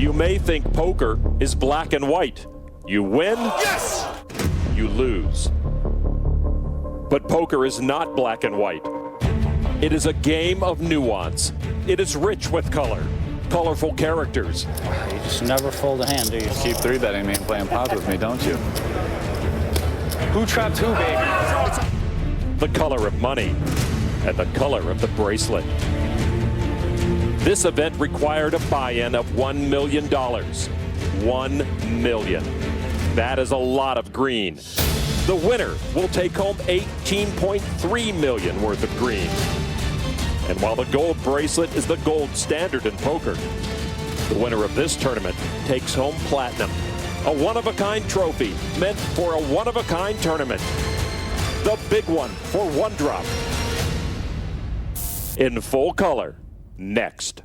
You may think poker is black and white. You win, yes! You lose. But poker is not black and white. It is a game of nuance. It is rich with color, colorful characters. You just never fold a hand, do you? Keep 3-betting me and playing pots with me, don't you? Who trapped who, baby? The color of money and the color of the bracelet. This event required a buy-in of $1 million. $1 million. That is a lot of green. The winner will take home $18.3 million worth of green. And while the gold bracelet is the gold standard in poker, the winner of this tournament takes home platinum, a one-of-a-kind trophy meant for a one-of-a-kind tournament. The big one for one drop. In full color, next.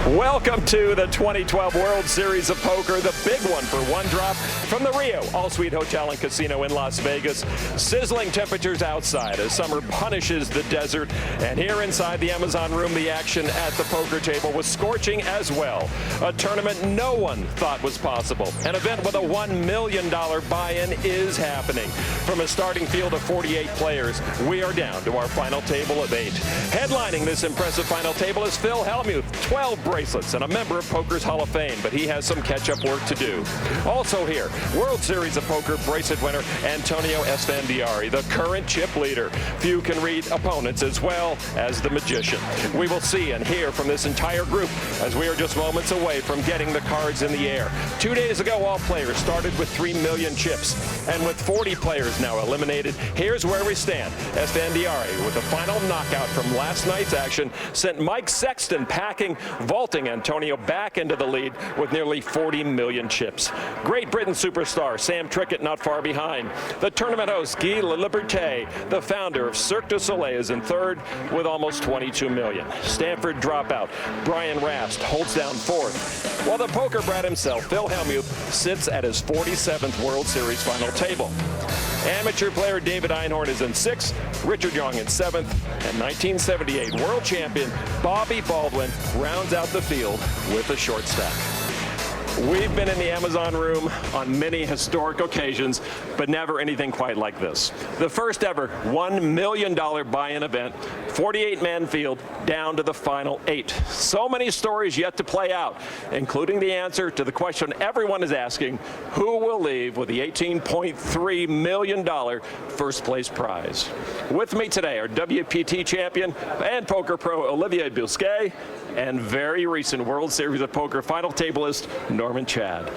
Welcome to the 2012 World Series of Poker, the big one for one drop from the Rio All-Suite Hotel and Casino in Las Vegas. Sizzling temperatures outside as summer punishes the desert. And here inside the Amazon room, the action at the poker table was scorching as well. A tournament no one thought was possible. An event with a $1 million buy-in is happening. From a starting field of 48 players, we are down to our final table of 8. Headlining this impressive final table is Phil Helmuth, 12 bracelets and a member of Poker's Hall of Fame, but he has some catch-up work to do. Also here, World Series of Poker bracelet winner Antonio Esfandiari, the current chip leader. Few can read opponents as well as the magician. We will see and hear from this entire group as we are just moments away from getting the cards in the air. 2 days ago, all players started with 3 million chips, and with 40 players now eliminated, here's where we stand. Esfandiari, with the final knockout from last night's action, sent Mike Sexton packing, vaulting Antonio back into the lead with nearly 40 million chips. Great Britain superstar Sam Trickett not far behind. The tournament host Guy Laliberte, the founder of Cirque du Soleil, is in third with almost 22 million. Stanford dropout Brian Rast holds down fourth, while the poker brat himself, Phil Helmuth, sits at his 47th World Series final table. Amateur player David Einhorn is in 6th, Richard Young in 7th, and 1978 world champion Bobby Baldwin rounds out the field with a short stack. We've been in the Amazon room on many historic occasions, but never anything quite like this. The first ever $1 million buy-in event, 48-man field, down to the final 8. So many stories yet to play out, including the answer to the question everyone is asking: who will leave with the $18.3 million first place prize? With me today are WPT champion and poker pro Olivier Busquet and very recent World Series of Poker final tableist Norman Chad.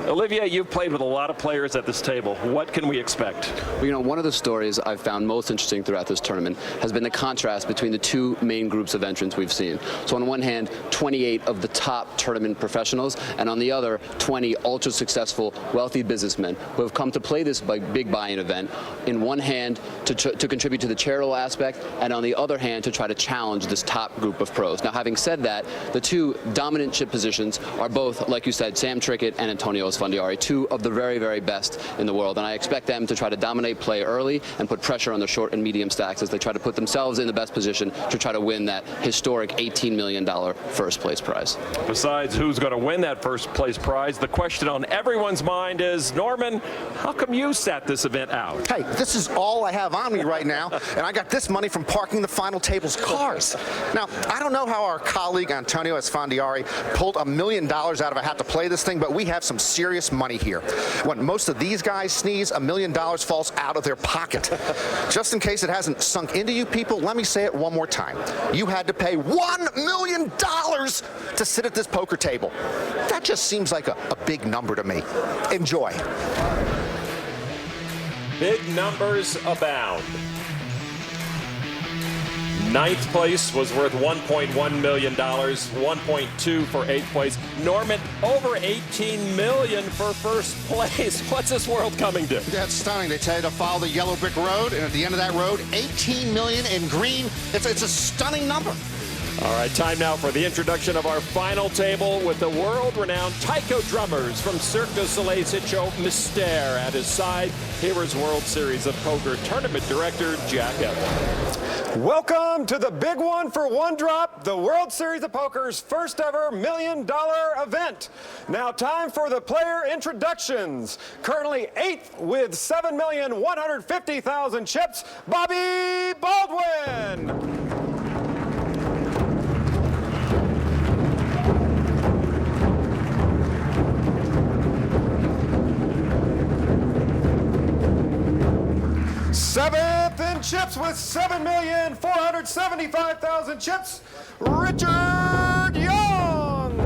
Olivier, you've played with a lot of players at this table. What can we expect? Well, you know, one of the stories I've found most interesting throughout this tournament has been the contrast between the two main groups of entrants we've seen. So on one hand, 28 of the top tournament professionals, and on the other, 20 ultra-successful, wealthy businessmen who have come to play this big buy-in event, in one hand to contribute to the charitable aspect, and on the other hand to try to challenge this top group of pros. Now, having said that, the two dominant chip positions are both, like you said, Sam Trickett and Antonio Esfandiari, two of the very, very best in the world. And I expect them to try to dominate play early and put pressure on the short and medium stacks as they try to put themselves in the best position to try to win that historic $18 million first place prize. Besides who's going to win that first place prize, the question on everyone's mind is, Norman, how come you sat this event out? Hey, this is all I have on me right now, and I got this money from parking the final table's cars. Now, I don't know how our colleague Antonio Esfandiari pulled $1 million out of a hat to play this thing, but we have some serious money here. When most of these guys sneeze, $1 million falls out of their pocket. Just in case it hasn't sunk into you people, let me say it one more time. You had to pay $1 million to sit at this poker table. That just seems like a big number to me. Enjoy. Big numbers abound. Ninth place was worth $1.1 million, 1.2 for 8th place. Norman, over $18 million for first place. What's this world coming to? That's stunning. They tell you to follow the yellow brick road, and at the end of that road, $18 million in green. It's a stunning number. All right, time now for the introduction of our final table with the world-renowned taiko drummers from Cirque du Soleil Sitcho Mystère at his side. Here is World Series of Poker Tournament Director Jack Evans. Welcome to the big one for one drop, the World Series of Poker's first ever $1 million event. Now time for the player introductions. Currently 8th with 7,150,000 chips, Bobby Baldwin. Seventh in chips with 7,475,000 chips, Richard Young.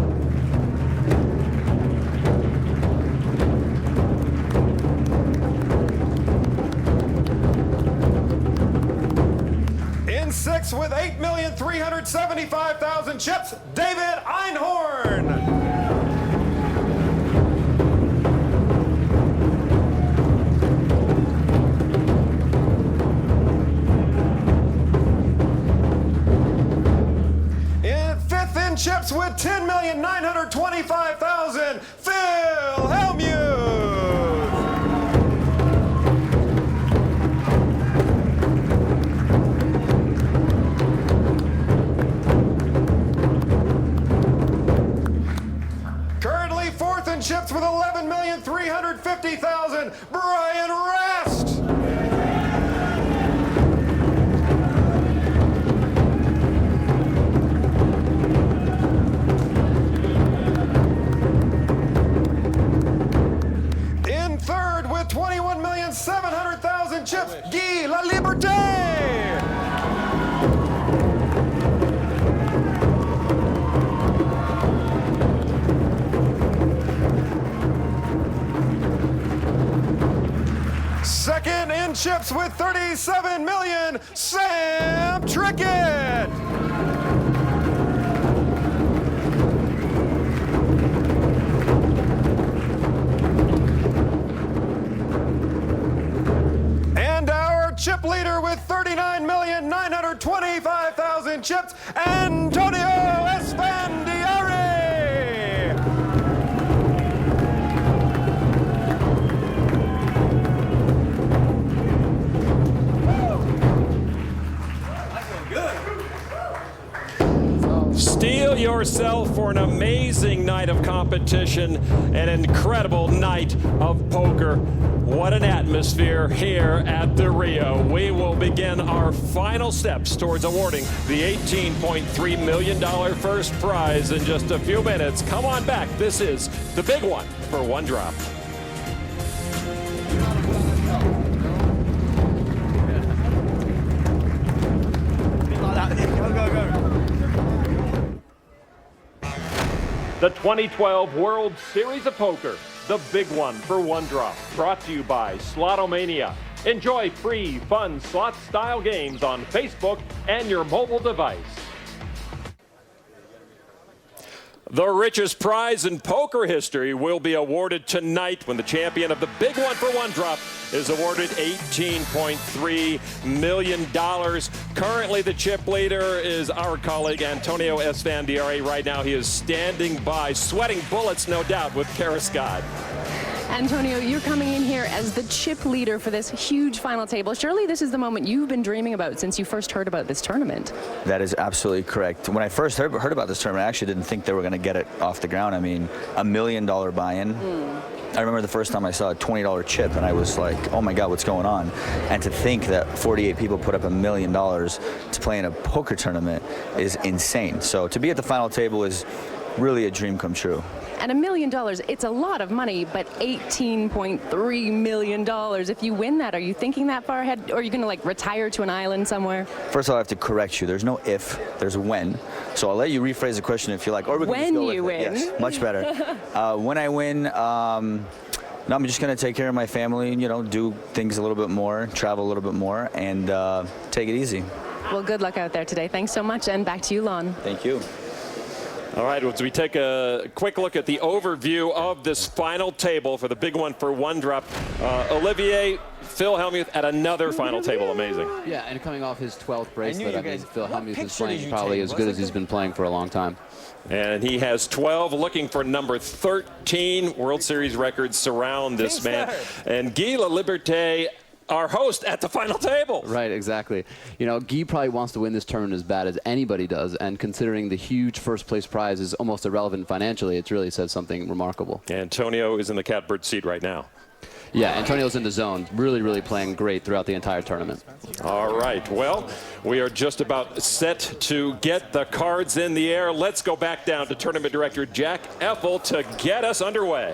In sixth with 8,375,000 chips, David Einhorn. Chips with 10,925,000, Phil Helmuth. Currently fourth in chips with 11,350,000, Buyin Rast. Third with 21,700,000 chips, Laliberte. Second in chips with 37 million, Sam Trickett. Chip leader with 39,925,000 chips, Antonio Esfandiari. Steel yourself for an amazing night of competition, an incredible night of poker. What an atmosphere here at the Rio. We will begin our final steps towards awarding the $18.3 million first prize in just a few minutes. Come on back. This is the big one for one drop. The 2012 World Series of Poker, the big one for one drop, brought to you by Slotomania. Enjoy free, fun slot-style games on Facebook and your mobile device. The richest prize in poker history will be awarded tonight when the champion of the big one for one drop is awarded $18.3 million. Currently, the chip leader is our colleague Antonio Esfandiari. Right now, he is standing by, sweating bullets, no doubt, with Kara Scott. Antonio, you're coming in here as the chip leader for this huge final table. Surely this is the moment you've been dreaming about since you first heard about this tournament. That is absolutely correct. When I first heard about this tournament, I actually didn't think they were going to get it off the ground. I mean, $1 million buy-in. I remember the first time I saw a $20 chip, and I was like, oh my God, what's going on? And to think that 48 people put up $1 million to play in a poker tournament is insane. So to be at the final table is really a dream come true. And $1 million, it's a lot of money, but $18.3 million. If you win that, are you thinking that far ahead? Or are you going to like retire to an island somewhere? First of all, I have to correct you. There's no if, there's when. So I'll let you rephrase the question if you like. Or we can when just go you with win. It. Yes, much better. When I win, no, I'm just going to take care of my family, you know, do things a little bit more, travel a little bit more, and take it easy. Well, good luck out there today. Thanks so much, and back to you, Lon. Thank you. All right, as we take a quick look at the overview of this final table for the big one for one drop, Olivier, Phil Helmuth at another final table. Amazing. Yeah, and coming off his 12th bracelet, I mean, Phil Helmuth is playing probably as good as he's been playing for a long time. And he has 12, looking for number 13. World Series records surround this man. And Laliberte our host at the final table. Right, exactly. You know, Guy probably wants to win this tournament as bad as anybody does, and considering the huge first-place prize is almost irrelevant financially, it really says something remarkable. Antonio is in the catbird seat right now. Yeah, Antonio's in the zone, really playing great throughout the entire tournament. All right, well, we are just about set to get the cards in the air. Let's go back down to tournament director Jack Effel to get us underway.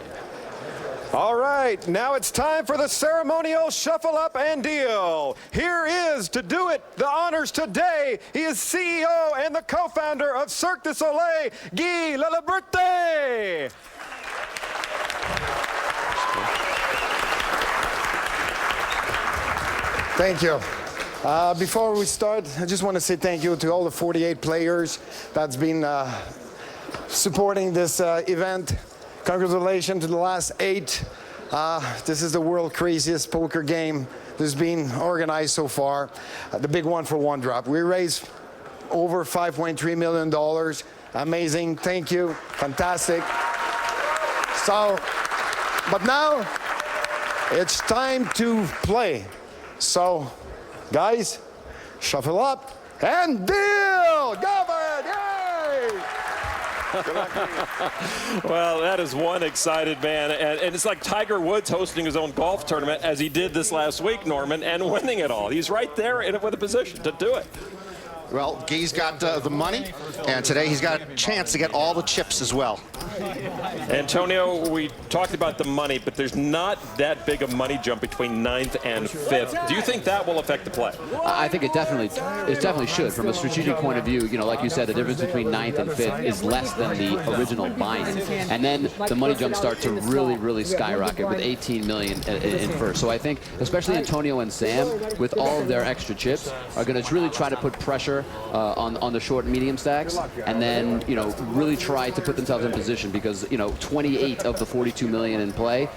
All right, now it's time for the ceremonial shuffle up and deal. Here is, to do it, the honors today. He is CEO and the co-founder of Cirque du Soleil, Guy Laliberte. Thank you. Before we start, I just want to say thank you to all the 48 players that's been supporting this event. Congratulations to the last 8. This is the world's craziest poker game that's been organized so far. The big one for one drop. We raised over $5.3 million. Amazing. Thank you. Fantastic. So, but now it's time to play. So, guys, shuffle up and deal! Go for it! Yay! Well, that is one excited man, and it's like Tiger Woods hosting his own golf tournament as he did this last week, Norman, and winning it all. He's right there with a position to do it. Well, Guy's got the money, and today he's got a chance to get all the chips as well. Antonio, we talked about the money, but there's not that big a money jump between 9th and 5th. Do you think that will affect the play? I think it definitely should. From a strategic point of view, you know, like you said, the difference between 9th and 5th is less than the original buy-in. And then the money jumps start to really skyrocket with 18 million in first. So I think, especially Antonio and Sam, with all of their extra chips, are going to really try to put pressure on the short and medium stacks, and then, you know, really try to put themselves in position, because, you know, 28 of the 42 million in play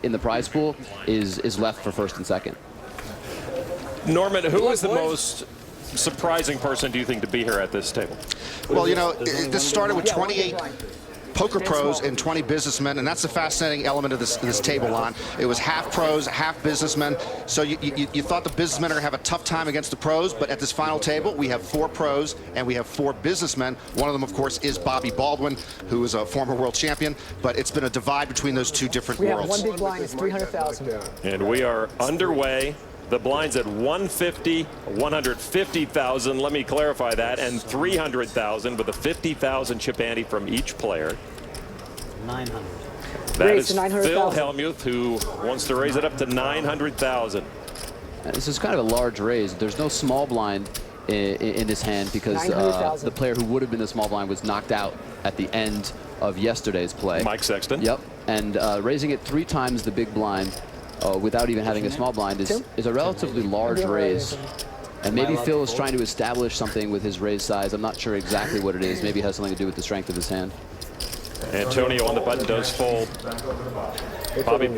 in the prize pool is left for first and second. Norman, who is the most surprising person, do you think, to be here at this table? Well, you know, this started with 28 poker pros and 20 businessmen, and that's the fascinating element of this table on. It was half pros, half businessmen. So you thought the businessmen are going to have a tough time against the pros, but at this final table, we have 4 pros and we have 4 businessmen. One of them, of course, is Bobby Baldwin, who is a former world champion, but it's been a divide between those 2 different worlds. We have one big blind, it's 300,000. And we are underway. The blind's at 150, 150,000, let me clarify that, and 300,000 with a 50,000 chip ante from each player. 900. That is Phil Helmuth, who wants to raise it up to 900,000. This is kind of a large raise. There's no small blind in this hand, because the player who would have been the small blind was knocked out at the end of yesterday's play. Mike Sexton. Yep, and raising it 3 times the big blind without even having a small blind is a relatively large raise. And maybe Phil is trying to establish something with his raise size. I'm not sure exactly what it is. Maybe it has something to do with the strength of his hand. Antonio on the button does fold. Bobby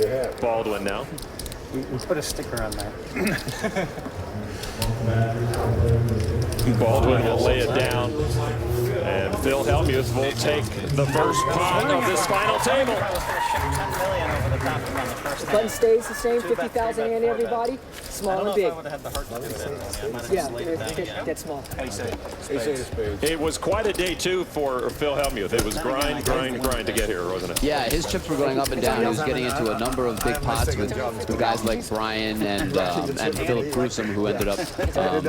Baldwin now. We put a sticker on there. Baldwin will lay it down, and Phil Helmuth will take the first pot of this final table. The button stays the same, 50,000 and everybody, small and big. Yeah, that's small. It was quite a day, too, for Phil Helmuth. It was grind to get here, wasn't it? Yeah, his chips were going up and down. He was getting into a number of big pots with guys like Brian and Philip Gruesome, who ended up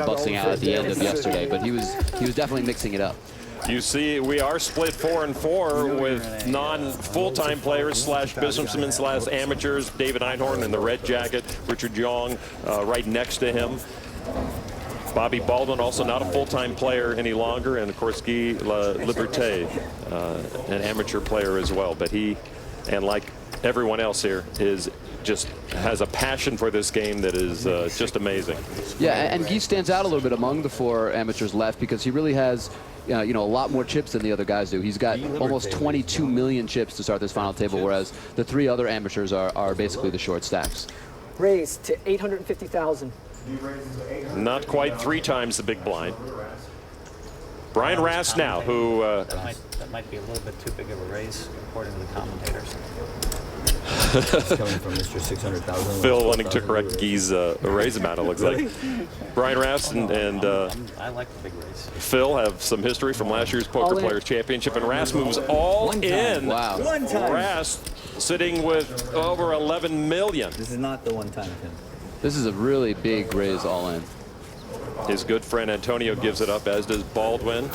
busting out at the end of yesterday. But he was definitely mixing it up. You see, we are split 4-4 with non-full-time players / businessmen / amateurs. David Einhorn in the red jacket, Richard Jong right next to him. Bobby Baldwin, also not a full-time player any longer, and of course Guy Laliberte, an amateur player as well. But he, and like everyone else here, has a passion for this game that is just amazing. Yeah, and Guy stands out a little bit among the 4 amateurs left, because he really has, you know, a lot more chips than the other guys do. He's got almost 22 million chips to start this final table, whereas the 3 other amateurs are basically the short stacks. Raised to 850,000. Not quite 3 times the big blind. Brian Rast now, who... that might be a little bit too big of a raise, according to the commentators. Coming from Mr. 600,000. Phil wanting to correct Guy's raise amount, it looks like. Brian Rast and I like the big raise. Phil have some history from last year's Poker Players Championship, and Rast moves all in. Wow. Rast sitting with over 11 million. This is not the one time, Tim. This is a really big raise all in. His good friend Antonio gives it up, as does Baldwin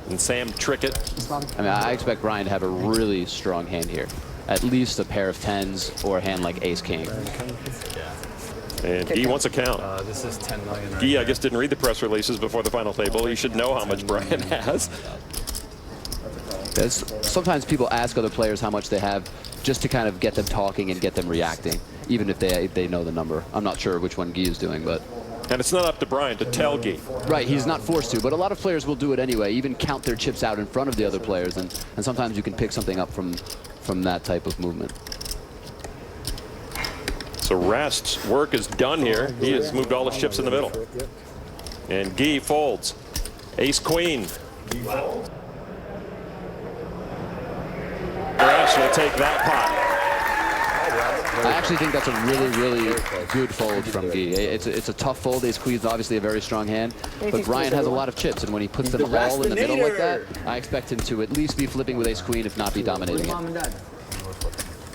and Sam Trickett. I mean, I expect Brian to have a really strong hand here. At least a pair of tens or a hand like ace-king. And Guy wants a count. This is 10 million. Right Guy, I guess, didn't read the press releases before the final table. You should know how much Brian has. Sometimes people ask other players how much they have just to kind of get them talking and get them reacting, even if they know the number. I'm not sure which one Guy is doing, but... And it's not up to Brian to tell Guy. Right, he's not forced to, but a lot of players will do it anyway, even count their chips out in front of the other players, and sometimes you can pick something up from that type of movement. So Rast's work is done here. He has moved all his chips in the middle. And Guy folds. Ace-queen. Rast will take that pot. I actually think that's a really, really good fold from Guy. It's a tough fold. Ace-queen is obviously a very strong hand, but Brian has a lot of chips, and when he puts them all in the middle like that, I expect him to at least be flipping with ace-queen, if not be dominating it.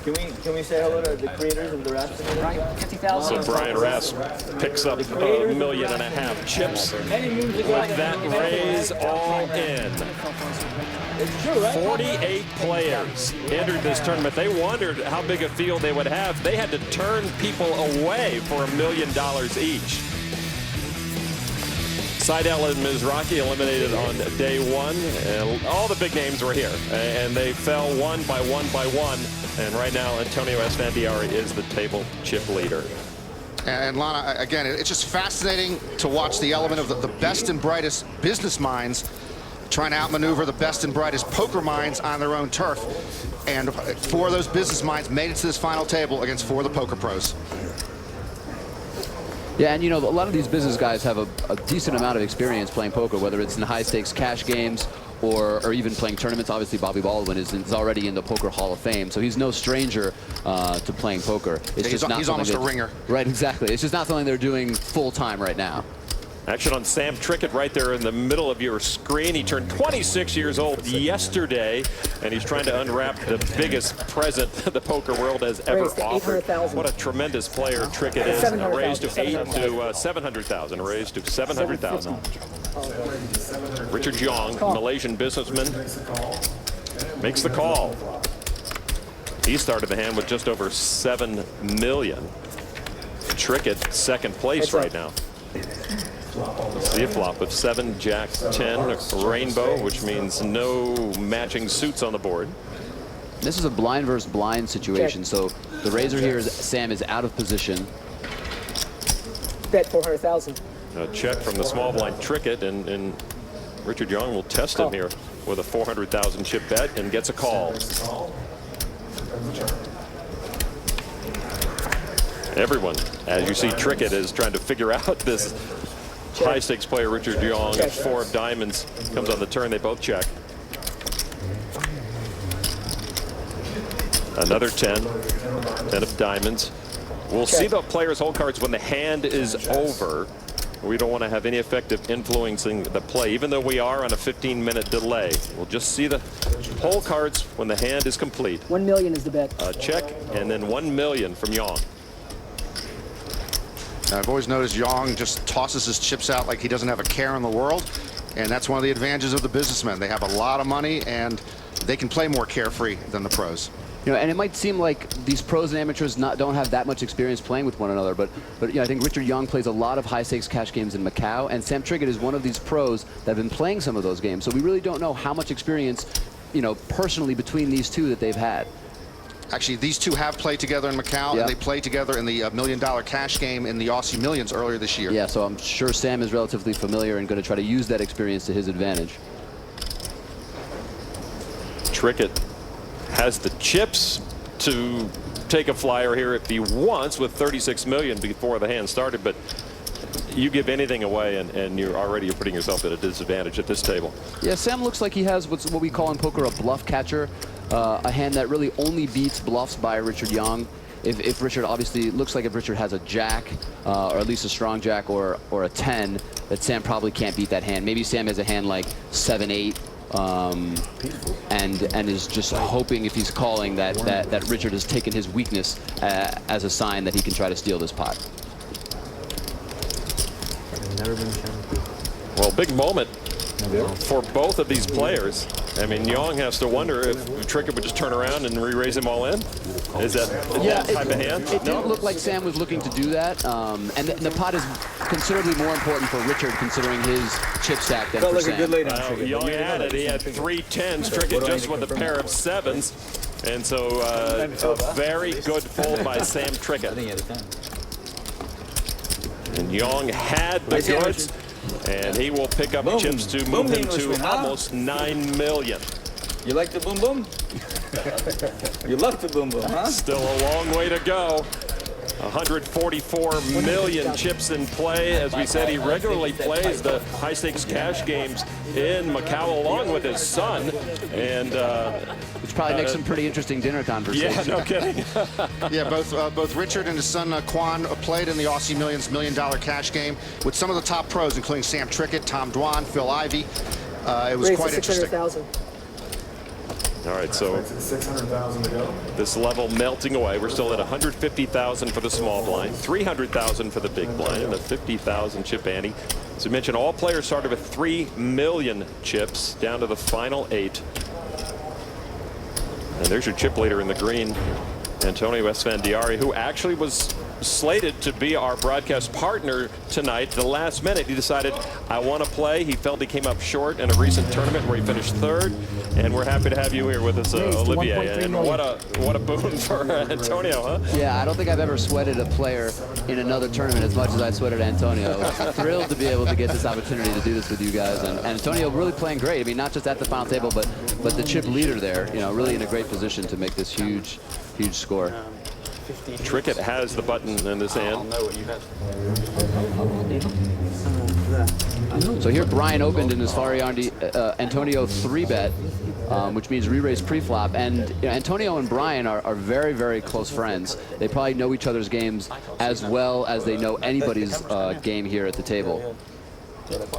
Can we say hello to the creators of the Rast? So Brian Rast picks up $1.5 million chips with that raise all in. 48 players entered this tournament. They wondered how big a field they would have. They had to turn people away for $1 million each. Seidel and Mizrachi eliminated on day one, and all the big names were here, and they fell one by one by one. And right now, Antonio Esfandiari is the table chip leader. And Lana, again, it's just fascinating to watch the element of the best and brightest business minds trying to outmaneuver the best and brightest poker minds on their own turf. And 4 of those business minds made it to this final table against 4 of the poker pros. Yeah, and you know, a lot of these business guys have a decent amount of experience playing poker, whether it's in high-stakes cash games or even playing tournaments. Obviously, Bobby Baldwin is already in the Poker Hall of Fame, so he's no stranger to playing poker. He's almost a ringer. Right, exactly. It's just not something they're doing full-time right now. Action on Sam Trickett right there in the middle of your screen. He turned 26 years old yesterday, and he's trying to unwrap the biggest present the poker world has ever offered. What a tremendous player Trickett is. Raised to 700,000. Raised to 700,000. Richard Yong, Malaysian businessman, makes the call. He started the hand with just over 7 million. Trickett second place right now. See a flop of 7, Jack, 10, rainbow, which means no matching suits on the board. This is a blind versus blind situation, so the raiser here is Sam is out of position. Bet 400,000. A check from the small blind Trickett, and Richard Young will test him here with a 400,000 chip bet and gets a call. Everyone, as you see, Trickett is trying to figure out this high-stakes player. Richard Young at 4 of diamonds comes on the turn. They both check. Another 10 of diamonds. We'll see the players hold cards when the hand is over. We don't want to have any effect of influencing the play, even though we are on a 15-minute delay. We'll just see the hold cards when the hand is complete. 1 million is the bet. A check, and then 1 million from Young. I've always noticed Yong just tosses his chips out like he doesn't have a care in the world, and that's one of the advantages of the businessmen. They have a lot of money, and they can play more carefree than the pros. You know, and it might seem like these pros and amateurs don't have that much experience playing with one another, but you know, I think Richard Young plays a lot of high-stakes cash games in Macau, and Sam Trickett is one of these pros that have been playing some of those games. So we really don't know how much experience, you know, personally between these two that they've had. Actually, these two have played together in Macau, and they played together in the $1 million cash game in the Aussie Millions earlier this year. Yeah, so I'm sure Sam is relatively familiar and going to try to use that experience to his advantage. Trickett has the chips to take a flyer here if he wants with 36 million before the hand started, but you give anything away and you're putting yourself at a disadvantage at this table. Yeah, Sam looks like he has what we call in poker a bluff catcher. a hand that really only beats bluffs by Richard Young. If Richard, obviously, looks like if Richard has a jack, or at least a strong jack or a 10, that Sam probably can't beat that hand. Maybe Sam has a hand like 7-8, and is just hoping, if he's calling, that Richard has taken his weakness as a sign that he can try to steal this pot. Well, big moment for both of these players. I mean, Young has to wonder if Trickett would just turn around and re-raise them all in. Is that that type of hand? It didn't look like Sam was looking to do that. And the pot is considerably more important for Richard, considering his chip stack, than for Sam. Young had it. He had 3 10s. Trickett just with a pair of 7s. And so a very good fold by Sam Trickett. And Young had the goods. And he will pick up chips to move him to almost $9 million. You like the boom boom? You love the boom boom, huh? Still a long way to go. 144 million chips in play. As we said, he regularly plays the high-stakes cash games in Macau along with his son. And which probably makes some pretty interesting dinner conversations. Yeah, no kidding. Yeah, both Richard and his son Quan played in the Aussie Millions $1 Million cash game with some of the top pros, including Sam Trickett, Tom Dwan, Phil Ivey. It was quite interesting. All right, so this level melting away. We're still at 150,000 for the small blind, 300,000 for the big blind, and a 50,000 chip ante. As we mentioned, all players started with 3 million chips, down to the final 8. And there's your chip leader in the green, Antonio Esfandiari, who actually was slated to be our broadcast partner tonight. The last minute, he decided, I want to play. He felt he came up short in a recent tournament where he finished 3rd. And we're happy to have you here with us, Olivier. And what a boon for Antonio, huh? Yeah, I don't think I've ever sweated a player in another tournament as much as I sweated Antonio. Thrilled to be able to get this opportunity to do this with you guys. And Antonio really playing great. I mean, not just at the final table, but the chip leader there, you know, really in a great position to make this huge score. Trickett has the button in his hand. So here Brian opened in his Antonio 3-bet, which means re-raise pre-flop. And you know, Antonio and Brian are very, very close friends. They probably know each other's games as well as they know anybody's game here at the table.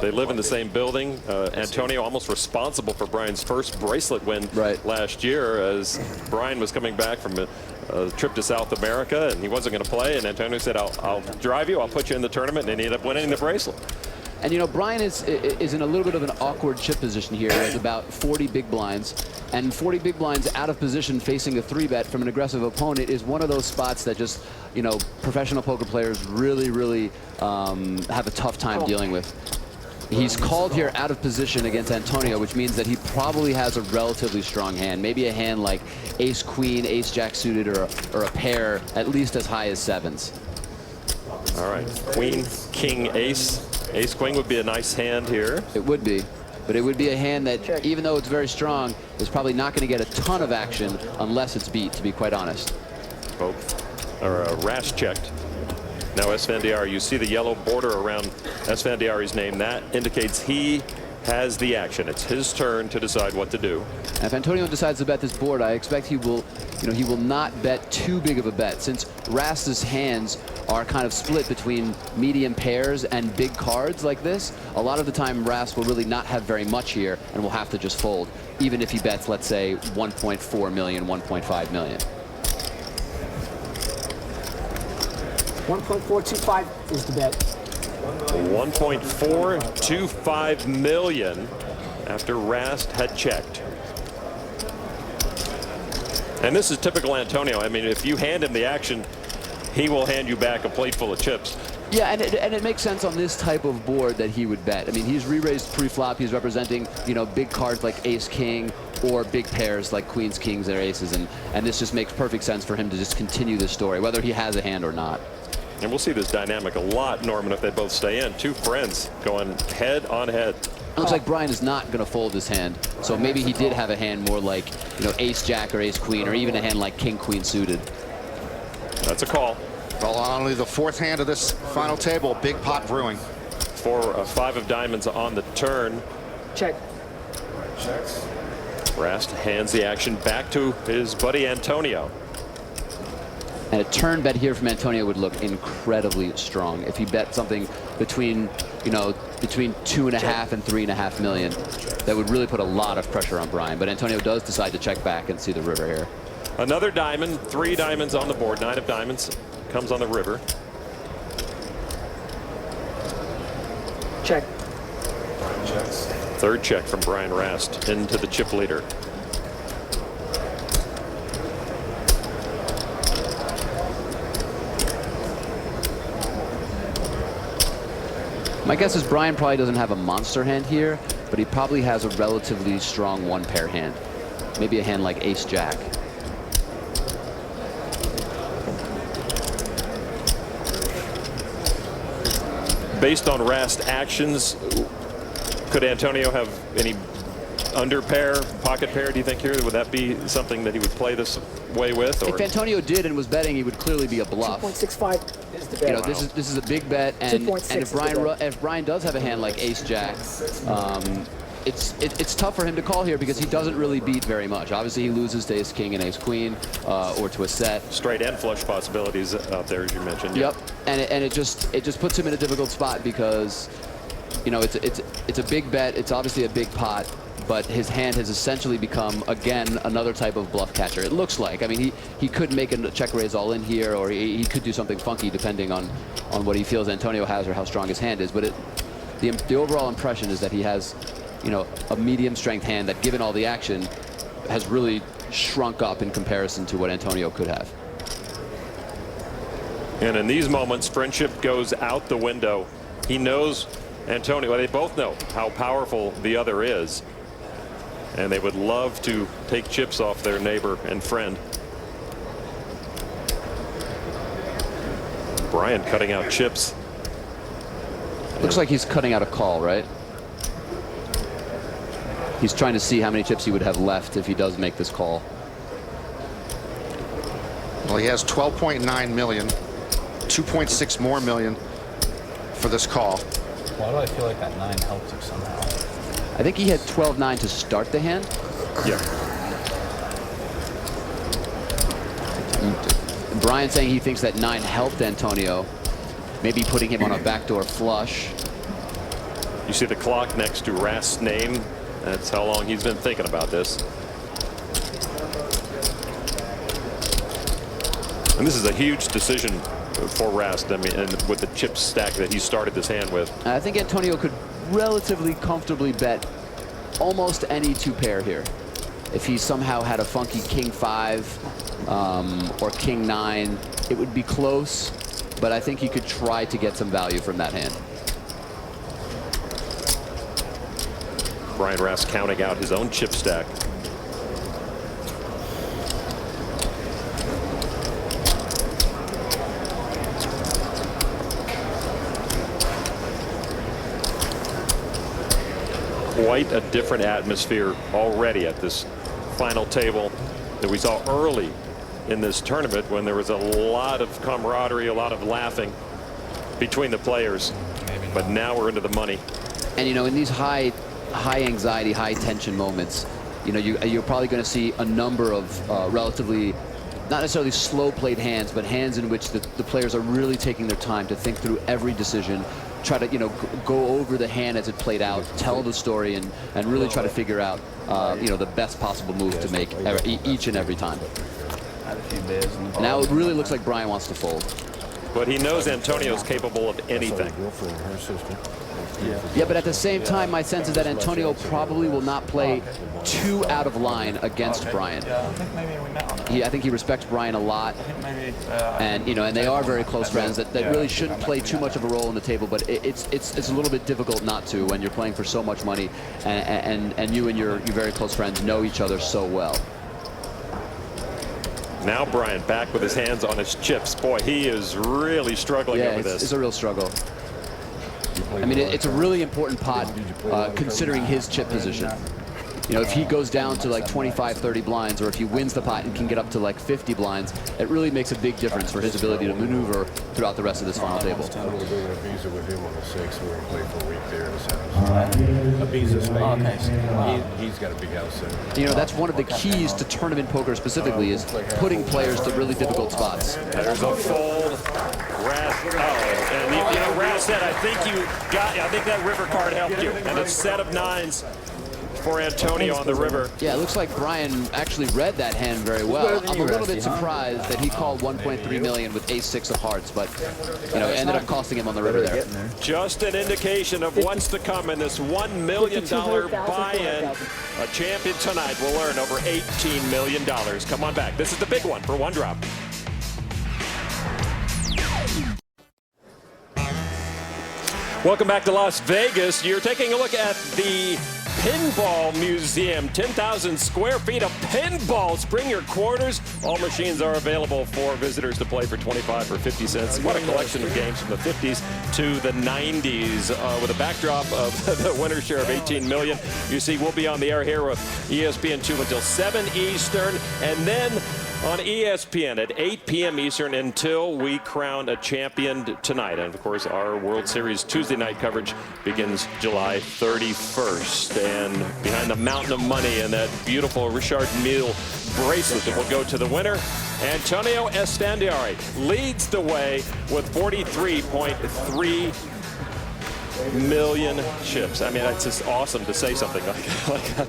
They live in the same building. Antonio almost responsible for Brian's first bracelet win last year, as Brian was coming back from a trip to South America and he wasn't going to play, and Antonio said, I'll drive you, I'll put you in the tournament, and he ended up winning the bracelet. And you know, Brian is in a little bit of an awkward chip position here. He has about 40 big blinds, and 40 big blinds out of position facing a 3-bet from an aggressive opponent is one of those spots that just, you know, professional poker players really have a tough time dealing with. He's called here out of position against Antonio, which means that he probably has a relatively strong hand. Maybe a hand like ace-queen, ace-jack suited, or a pair at least as high as 7s. All right, queen, king, ace. Ace-queen would be a nice hand here. It would be. But it would be a hand that, even though it's very strong, is probably not going to get a ton of action unless it's beat, to be quite honest. Both are Rast checked. Now Esfandiari, you see the yellow border around Esfandiari's name. That indicates he has the action. It's his turn to decide what to do. And if Antonio decides to bet this board, I expect he will, you know, he will not bet too big of a bet, since Rast's hands are kind of split between medium pairs and big cards like this. A lot of the time, Rast will really not have very much here and will have to just fold, even if he bets, let's say, 1.4 million, 1.5 million. 1.425 is the bet. 1.425 million after Rast had checked. And this is typical Antonio. I mean, if you hand him the action, he will hand you back a plate full of chips. Yeah, and it makes sense on this type of board that he would bet. I mean, he's re-raised pre-flop. He's representing, you know, big cards like ace-king or big pairs like queens, kings, or aces. And this just makes perfect sense for him to just continue this story, whether he has a hand or not. And we'll see this dynamic a lot, Norman, if they both stay in. Two friends going head on head. It looks like Brian is not going to fold his hand. So maybe he did have a hand more like, you know, ace-jack or ace-queen, or even a hand like king-queen suited. That's a call. Well, only the 4th hand of this final table, big pot brewing. 5 of diamonds on the turn. Check. Rast hands the action back to his buddy Antonio. And a turn bet here from Antonio would look incredibly strong if he bet something between, between 2.5 and 3.5 million. That would really put a lot of pressure on Brian. But Antonio does decide to check back and see the river here. Another diamond, 3 diamonds on the board. 9 of diamonds comes on the river. Check. Third check from Brian Rast into the chip leader. My guess is Brian probably doesn't have a monster hand here, but he probably has a relatively strong 1-pair hand. Maybe a hand like Ace-Jack. Based on Rast actions, could Antonio have any under pair, pocket pair, do you think here? Would that be something that he would play this way with? Or? If Antonio did and was betting, he would clearly be a bluff. 2.65 is the bet. This is a big bet, and if Brian does have a hand like Ace-Jack, it's tough for him to call here because he doesn't really beat very much. Obviously, he loses to Ace-King and Ace-Queen, or to a set. Straight and flush possibilities out there, as you mentioned. Yep, and it just puts him in a difficult spot because, it's a big bet. It's obviously a big pot. But his hand has essentially become, again, another type of bluff catcher. It looks like. I mean, he could make a check raise all in here, or he could do something funky depending on what he feels Antonio has or how strong his hand is. But the overall impression is that he has, a medium strength hand that, given all the action, has really shrunk up in comparison to what Antonio could have. And in these moments, friendship goes out the window. He knows Antonio. Well, they both know how powerful the other is. And they would love to take chips off their neighbor and friend. Brian cutting out chips. Looks like he's cutting out a call, right? He's trying to see how many chips he would have left if he does make this call. Well, he has 12.9 million, 2.6 more million for this call. Why do I feel like that 9 helped him somehow? I think he had 12-9 to start the hand. Yeah. Brian saying he thinks that 9 helped Antonio, maybe putting him on a backdoor flush. You see the clock next to Rast's name. That's how long he's been thinking about this. And this is a huge decision for Rast. I mean, and with the chip stack that he started this hand with. I think Antonio could relatively comfortably bet almost any 2-pair here. If he somehow had a funky King 5 or King 9, it would be close, but I think he could try to get some value from that hand. Brian Rast counting out his own chip stack. Quite a different atmosphere already at this final table that we saw early in this tournament, when there was a lot of camaraderie, a lot of laughing between the players. But now we're into the money. And in these high anxiety, high tension moments, you're probably going to see a number of relatively, not necessarily slow played hands, but hands in which the players are really taking their time to think through every decision, try to go over the hand as it played out, tell the story, and really try to figure out the best possible move to make each and every time. Now it really looks like Brian wants to fold. But he knows Antonio's capable of anything. Yeah, but at the same time, my sense is that Antonio probably will not play too out of line against Brian. I think he respects Brian a lot, and and they are very close friends. That really shouldn't play too much of a role in the table. But it's a little bit difficult not to when you're playing for so much money, and you and your very close friends know each other so well. Now Brian back with his hands on his chips. Boy, he is really struggling over this. It's a real struggle. I mean, it's a really important pot considering his chip position. you know, if he goes down to like 25, 30 blinds, or if he wins the pot and can get up to like 50 blinds, it really makes a big difference for his ability to maneuver throughout the rest of this final table. I'm going to go to Ibiza with him on the 6th. We're going to play for a week there in his house. Ibiza, Spain. Oh, okay. He's got a big house there. You know, that's one of the keys to tournament poker specifically, is putting players to really difficult spots. There's a fold. Rast, and you know, Rast said, I think that river card helped you. And a set of 9s for Antonio on the river. Yeah, it looks like Brian actually read that hand very well. I'm a little bit surprised that he called 1.3 million with ace-6 of hearts, but you know, it ended up costing him on the river there. Just an indication of what's to come in this $1 million buy-in. A champion tonight will earn over $18 million. Come on back. This is the big one for One Drop. Welcome back to Las Vegas. You're taking a look at the Pinball Museum. 10,000 square feet of pinballs. Bring your quarters. All machines are available for visitors to play for 25 or 50 cents. What a collection of games from the 50s to the 90s. With a backdrop of the winner's share of $18 million. You see, we'll be on the air here with ESPN2 until 7 Eastern. And then on ESPN at 8 p.m. Eastern until we crown a champion tonight. And, of course, our World Series Tuesday night coverage begins July 31st. And behind the mountain of money and that beautiful Richard Mille bracelet that will go to the winner, Antonio Esfandiari leads the way with 43.3 million chips. I mean, it's just awesome to say something like that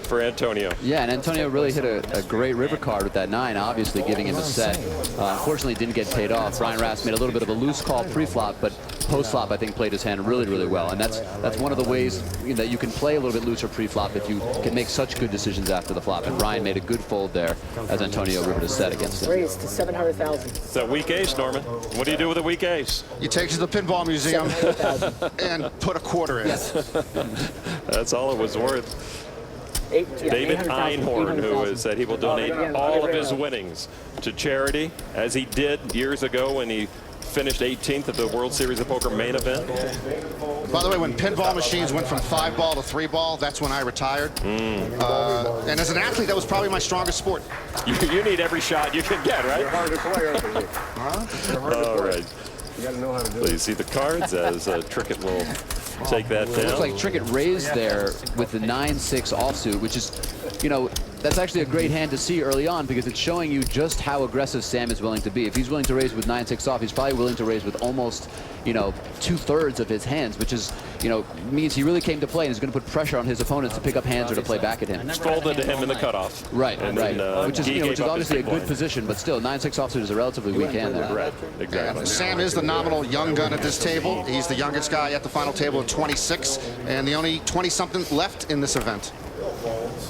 for Antonio. Yeah, and Antonio really hit a great river card with that 9, obviously giving him a set. Unfortunately, didn't get paid off. Brian Rast made a little bit of a loose call pre-flop, but post-flop, I think, played his hand really, really well. And that's one of the ways that you can play a little bit looser pre-flop if you can make such good decisions after the flop. And Brian made a good fold there as Antonio rivered a set against him. Raised to 700,000. It's a weak ace, Norman. What do you do with a weak ace? You take it to the Pinball Museum and put a quarter in. That's all it was worth. David Einhorn, who has said he will donate all of his winnings to charity, as he did years ago when he finished 18th at the World Series of Poker main event. By the way, when pinball machines went from 5-ball to 3-ball, that's when I retired. And as an athlete, that was probably my strongest sport. You need every shot you can get, right? All right. You got to know how to do it. So you see the cards as Trickett will take that down. It looks like Trickett raised there with the 9-6 offsuit, which is, you know, that's actually a great hand to see early on because it's showing you just how aggressive Sam is willing to be. If he's willing to raise with 9-6 off, he's probably willing to raise with almost, you know, 2/3 of his hands, which is, you know, means he really came to play and is going to put pressure on his opponents to pick up hands or to play back at him. Folded to him in the cutoff. Right, and right. Then, which is, you know, which is obviously a good position, but still, 9-6 offsuit is a relatively weak hand there. Right, exactly. And Sam is the nominal young gun at this table. He's the youngest guy at the final table of 26, and the only 20-something left in this event.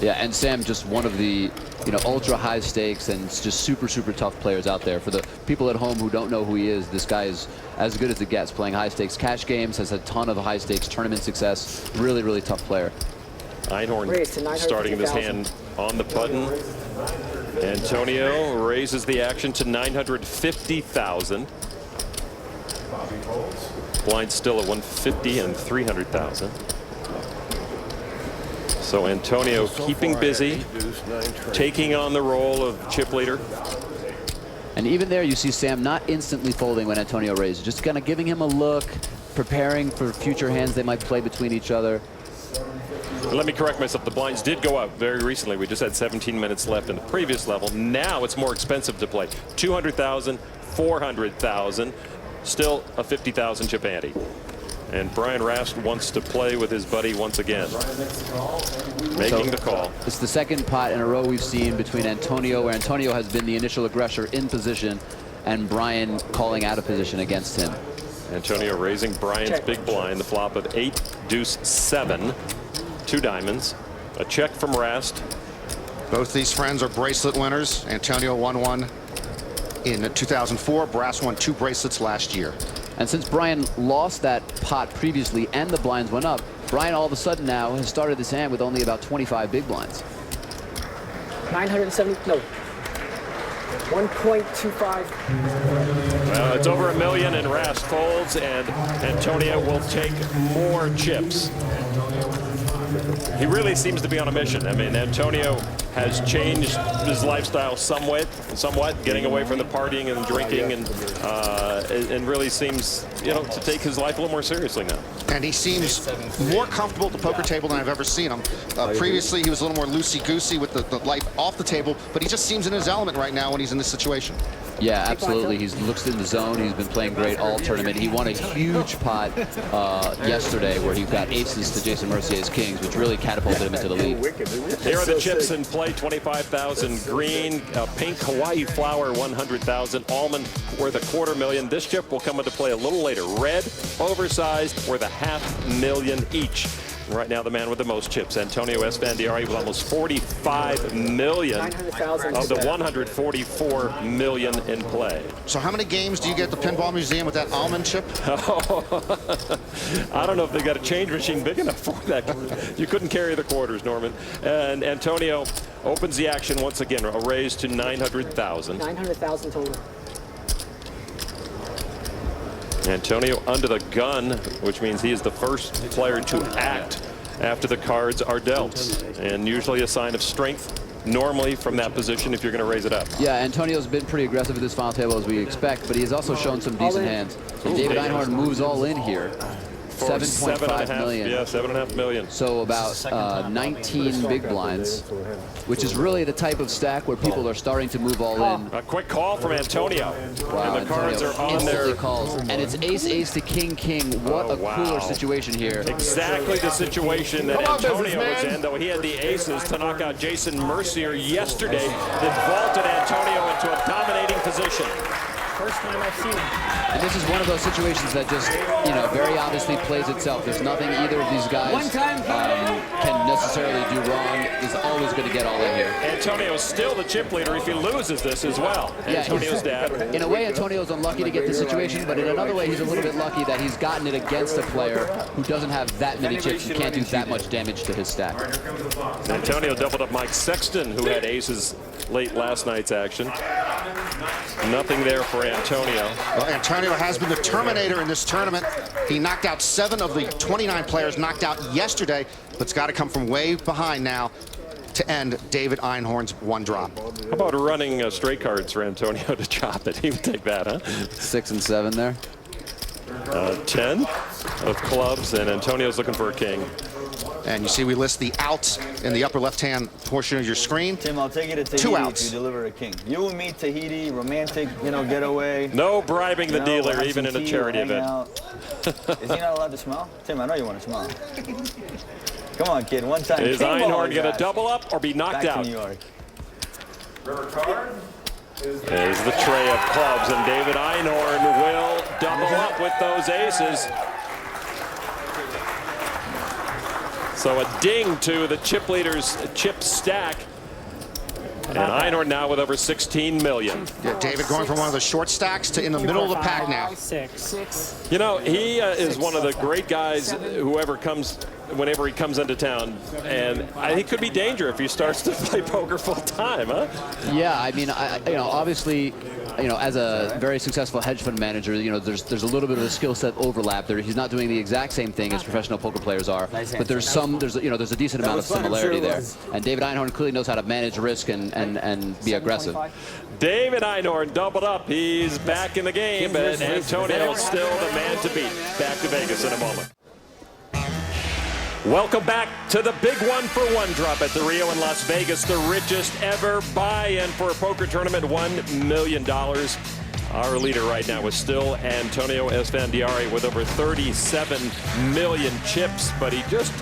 Yeah, and Sam just one of the, you know, ultra high stakes and just super, super tough players out there. For the people at home who don't know who he is, this guy is as good as it gets, playing high stakes cash games, has a ton of high stakes tournament success. Really, really tough player. Einhorn starting this hand on the button. Antonio raises the action to 950,000. Blind still at 150 and 300,000. So Antonio keeping busy, taking on the role of chip leader. And even there, you see Sam not instantly folding when Antonio raises, just kind of giving him a look, preparing for future hands they might play between each other. Let me correct myself. The blinds did go up very recently. We just had 17 minutes left in the previous level. Now it's more expensive to play. 200,000, 400,000, still a 50,000 chip ante. And Brian Rast wants to play with his buddy once again, making the call. It's the second pot in a row we've seen between Antonio, where Antonio has been the initial aggressor in position, and Brian calling out of position against him. Antonio raising Brian's big blind, the flop of 8, deuce, 7, 2 diamonds, a check from Rast. Both these friends are bracelet winners. Antonio won one in 2004. Rast won 2 bracelets last year. And since Brian lost that pot previously and the blinds went up, Brian all of a sudden now has started this hand with only about 25 big blinds. 970, no. 1.25. Well, it's over $1 million, and Rast folds, and Antonio will take more chips. He really seems to be on a mission. I mean, Antonio has changed his lifestyle somewhat, getting away from the partying and drinking, and really seems, to take his life a little more seriously now. And he seems more comfortable at the poker table than I've ever seen him. Previously, he was a little more loosey-goosey with the life off the table, but he just seems in his element right now when he's in this situation. Yeah, absolutely. He looks in the zone. He's been playing great all tournament. He won a huge pot yesterday where he got aces to Jason Mercier's kings, which really catapulted him into the lead. Here are the chips in play: 25,000 green, pink Hawaii flower 100,000, almond worth $250,000. This chip will come into play a little later. Red, oversized, worth $500,000 each. Right now, the man with the most chips, Antonio Esfandiari, with almost $45 million of the $144 million in play. So how many games do you get at the Pinball Museum with that almond chip? I don't know if they got a change machine big enough for that. You couldn't carry the quarters, Norman. And Antonio opens the action once again, a raise to 900,000. 900,000 total. Antonio under the gun, which means he is the first player to act after the cards are dealt, and usually a sign of strength normally from that position if you're going to raise it up. Yeah, Antonio's been pretty aggressive at this final table as we expect, but he has also shown some decent hands. And David Einhorn moves all in here. 7.5 million. Yeah, $7.5 million. So about 19 big blinds, which is really the type of stack where people are starting to move all in. A quick call from Antonio. Wow, and the cards are on there. Calls. And it's ace-ace to king-king. What a cooler situation here. Exactly the situation that Antonio was in, though he had the aces to knock out Jason Mercier yesterday that vaulted Antonio into a dominating position. First time I've seen him. And this is one of those situations that just, very obviously plays itself. There's nothing either of these guys can necessarily do wrong. He's always going to get all in here. Antonio is still the chip leader if he loses this as well. Yeah, Antonio's dad. In a way, Antonio's unlucky to get this situation, but in another way, he's a little bit lucky that he's gotten it against a player who doesn't have that many chips and can't do that much damage to his stack. Antonio doubled up Mike Sexton, who had aces late last night's action. Nothing there for Antonio. Well, Antonio has been the Terminator in this tournament. He knocked out 7 of the 29 players knocked out yesterday, but it's got to come from way behind now to end David Einhorn's one drop. How about running straight cards for Antonio to chop it? He would take that, huh? 6 and 7 there. 10 of clubs, and Antonio's looking for a king. And you see we list the outs in the upper left-hand portion of your screen. Tim, I'll take you to Tahiti 2 outs. if you deliver a king. You and me, Tahiti, romantic, getaway. No bribing the dealer, even in a charity event. Is he not allowed to smile? Tim, I know you want to smile. Come on, kid, one time. Is Einhorn going to double up or be knocked out? New York. There's the tray of clubs, and David Einhorn will double up with those aces. So a ding to the chip leader's chip stack. And Einhorn now with over 16 million. Yeah, David going from one of the short stacks to in the middle of the pack now. 6. He is one of the great guys, whenever he comes into town. And he could be danger if he starts to play poker full time, huh? Yeah, I mean, obviously, as a very successful hedge fund manager, there's a little bit of a skill set overlap there. He's not doing the exact same thing as professional poker players are, but there's a decent amount of similarity there. And David Einhorn clearly knows how to manage risk and be aggressive. David Einhorn doubled up. He's back in the game, but Antonio still the man to beat. Back to Vegas in a moment. Welcome back to the big 1-for-1 drop at the Rio in Las Vegas, the richest ever buy-in for a poker tournament, $1 million. Our leader right now is still Antonio Esfandiari with over 37 million chips, but he just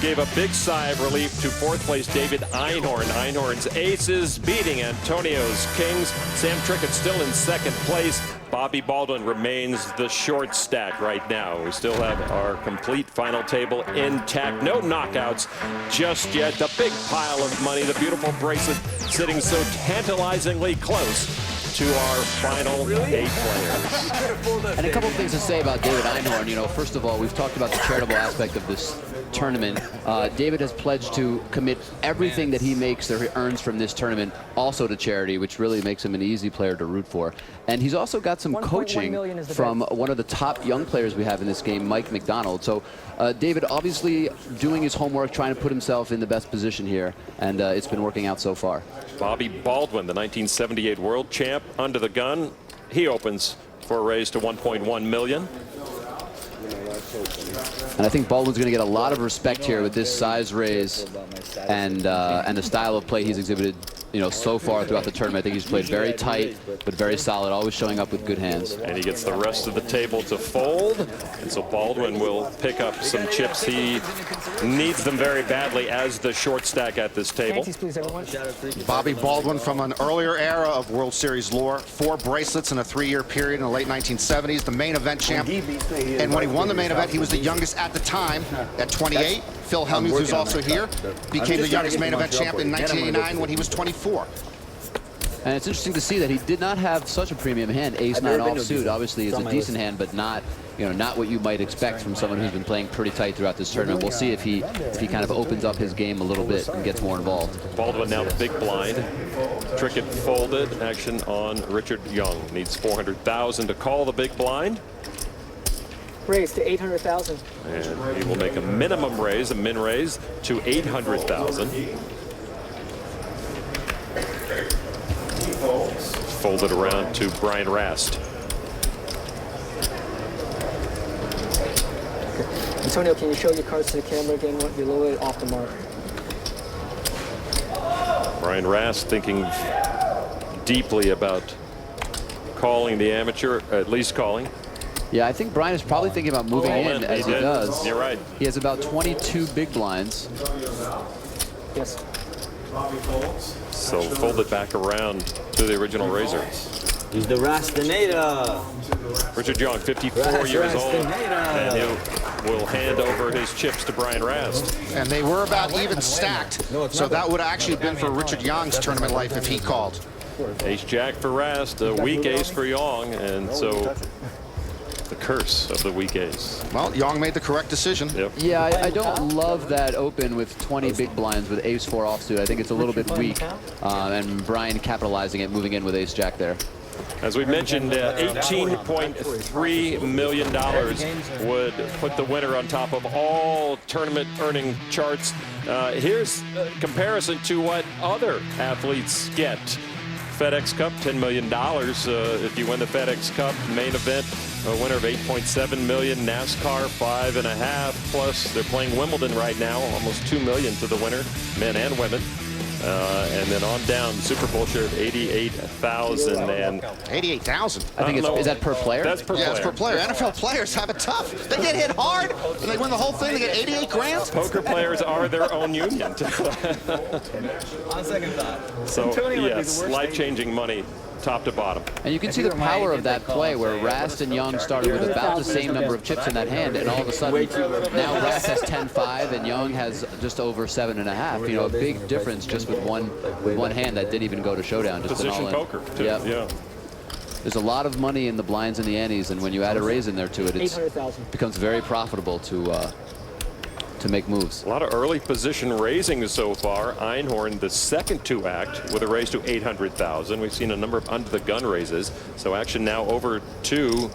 gave a big sigh of relief to 4th place David Einhorn. Einhorn's aces beating Antonio's kings. Sam Trickett's still in 2nd place. Bobby Baldwin remains the short stack right now. We still have our complete final table intact. No knockouts just yet. The big pile of money, the beautiful bracelet sitting so tantalizingly close to our final 8 players. And a couple of things to say about David Einhorn. First of all, we've talked about the charitable aspect of this tournament. David has pledged to commit everything that he makes or he earns from this tournament also to charity, which really makes him an easy player to root for. And he's also got some coaching from one of the top young players we have in this game, Mike McDonald. So David obviously doing his homework, trying to put himself in the best position here, and it's been working out so far. Bobby Baldwin, the 1978 world champ, under the gun. He opens for a raise to 1.1 million. And I think Baldwin's going to get a lot of respect here with this size raise and the style of play he's exhibited, so far throughout the tournament. I think he's played very tight, but very solid, always showing up with good hands. And he gets the rest of the table to fold. And so Baldwin will pick up some chips. He needs them very badly as the short stack at this table. Bobby Baldwin from an earlier era of World Series lore. 4 bracelets in a 3-year period in the late 1970s. The main event champ. And when he won the main event, he was the youngest at the time at 28. Phil Helmuth, who's also here, became the youngest main event champ in 1989 when he was 24. And it's interesting to see that he did not have such a premium hand. Ace-9 offsuit obviously is a decent hand, but not, not what you might expect from someone who's been playing pretty tight throughout this tournament. We'll see if he kind of opens up his game a little bit and gets more involved. Baldwin now the big blind. Trick it folded. Action on Richard Young. Needs 400,000 to call the big blind. Raise to 800,000. And he will make a minimum raise, a min raise, to 800,000. Fold it around to Brian Rast. Antonio, can you show your cards to the camera again? Below it, off the mark. Brian Rast thinking deeply about calling the amateur, at least calling. Yeah, I think Brian is probably thinking about moving in as he does. You're right. He has about 22 big blinds. Yes. So fold it back around to the original raiser. He's the Rastinator. Richard Young, 54 years old, and he will hand over his chips to Brian Rast. And they were about even stacked, so that would have actually been for Richard Young's tournament life if he called. Ace-Jack for Rast, a weak ace for Young, and so the curse of the weak ace. Well, Young made the correct decision. Yep. Yeah, I don't love that open with 20 big blinds with ace-4 offsuit. I think it's a little bit weak, and Brian capitalizing it, moving in with ace-jack there. As we mentioned, $18.3 million would put the winner on top of all tournament earning charts. Here's a comparison to what other athletes get. FedEx Cup, $10 million. If you win the FedEx Cup main event, a winner of $8.7 million. NASCAR, $5.5 million. Plus, they're playing Wimbledon right now, almost $2 million to the winner, men and women. And then on down, Super Bowl share of 88,000 and 88,000. I think is that per player? That's per player. Yeah, it's per player. NFL players have it tough. They get hit hard, and they win the whole thing. They get 88 grand. Poker players are their own union. On second thought. So yes, life-changing money, top to bottom. And you can see the power of that play where Rast and Young started with about the same number of chips in that hand, and all of a sudden now Rast has 10-5 and Young has just over 7.5. A big difference just with one hand that didn't even go to showdown. Just Position poker, too. Yep. Yeah. There's a lot of money in the blinds and the antes, and when you add a raise in there to it, it 800,000. becomes very profitable to make moves. A lot of early position raising so far. Einhorn, the second to act, with a raise to 800,000. We've seen a number of under-the-gun raises. So action now over to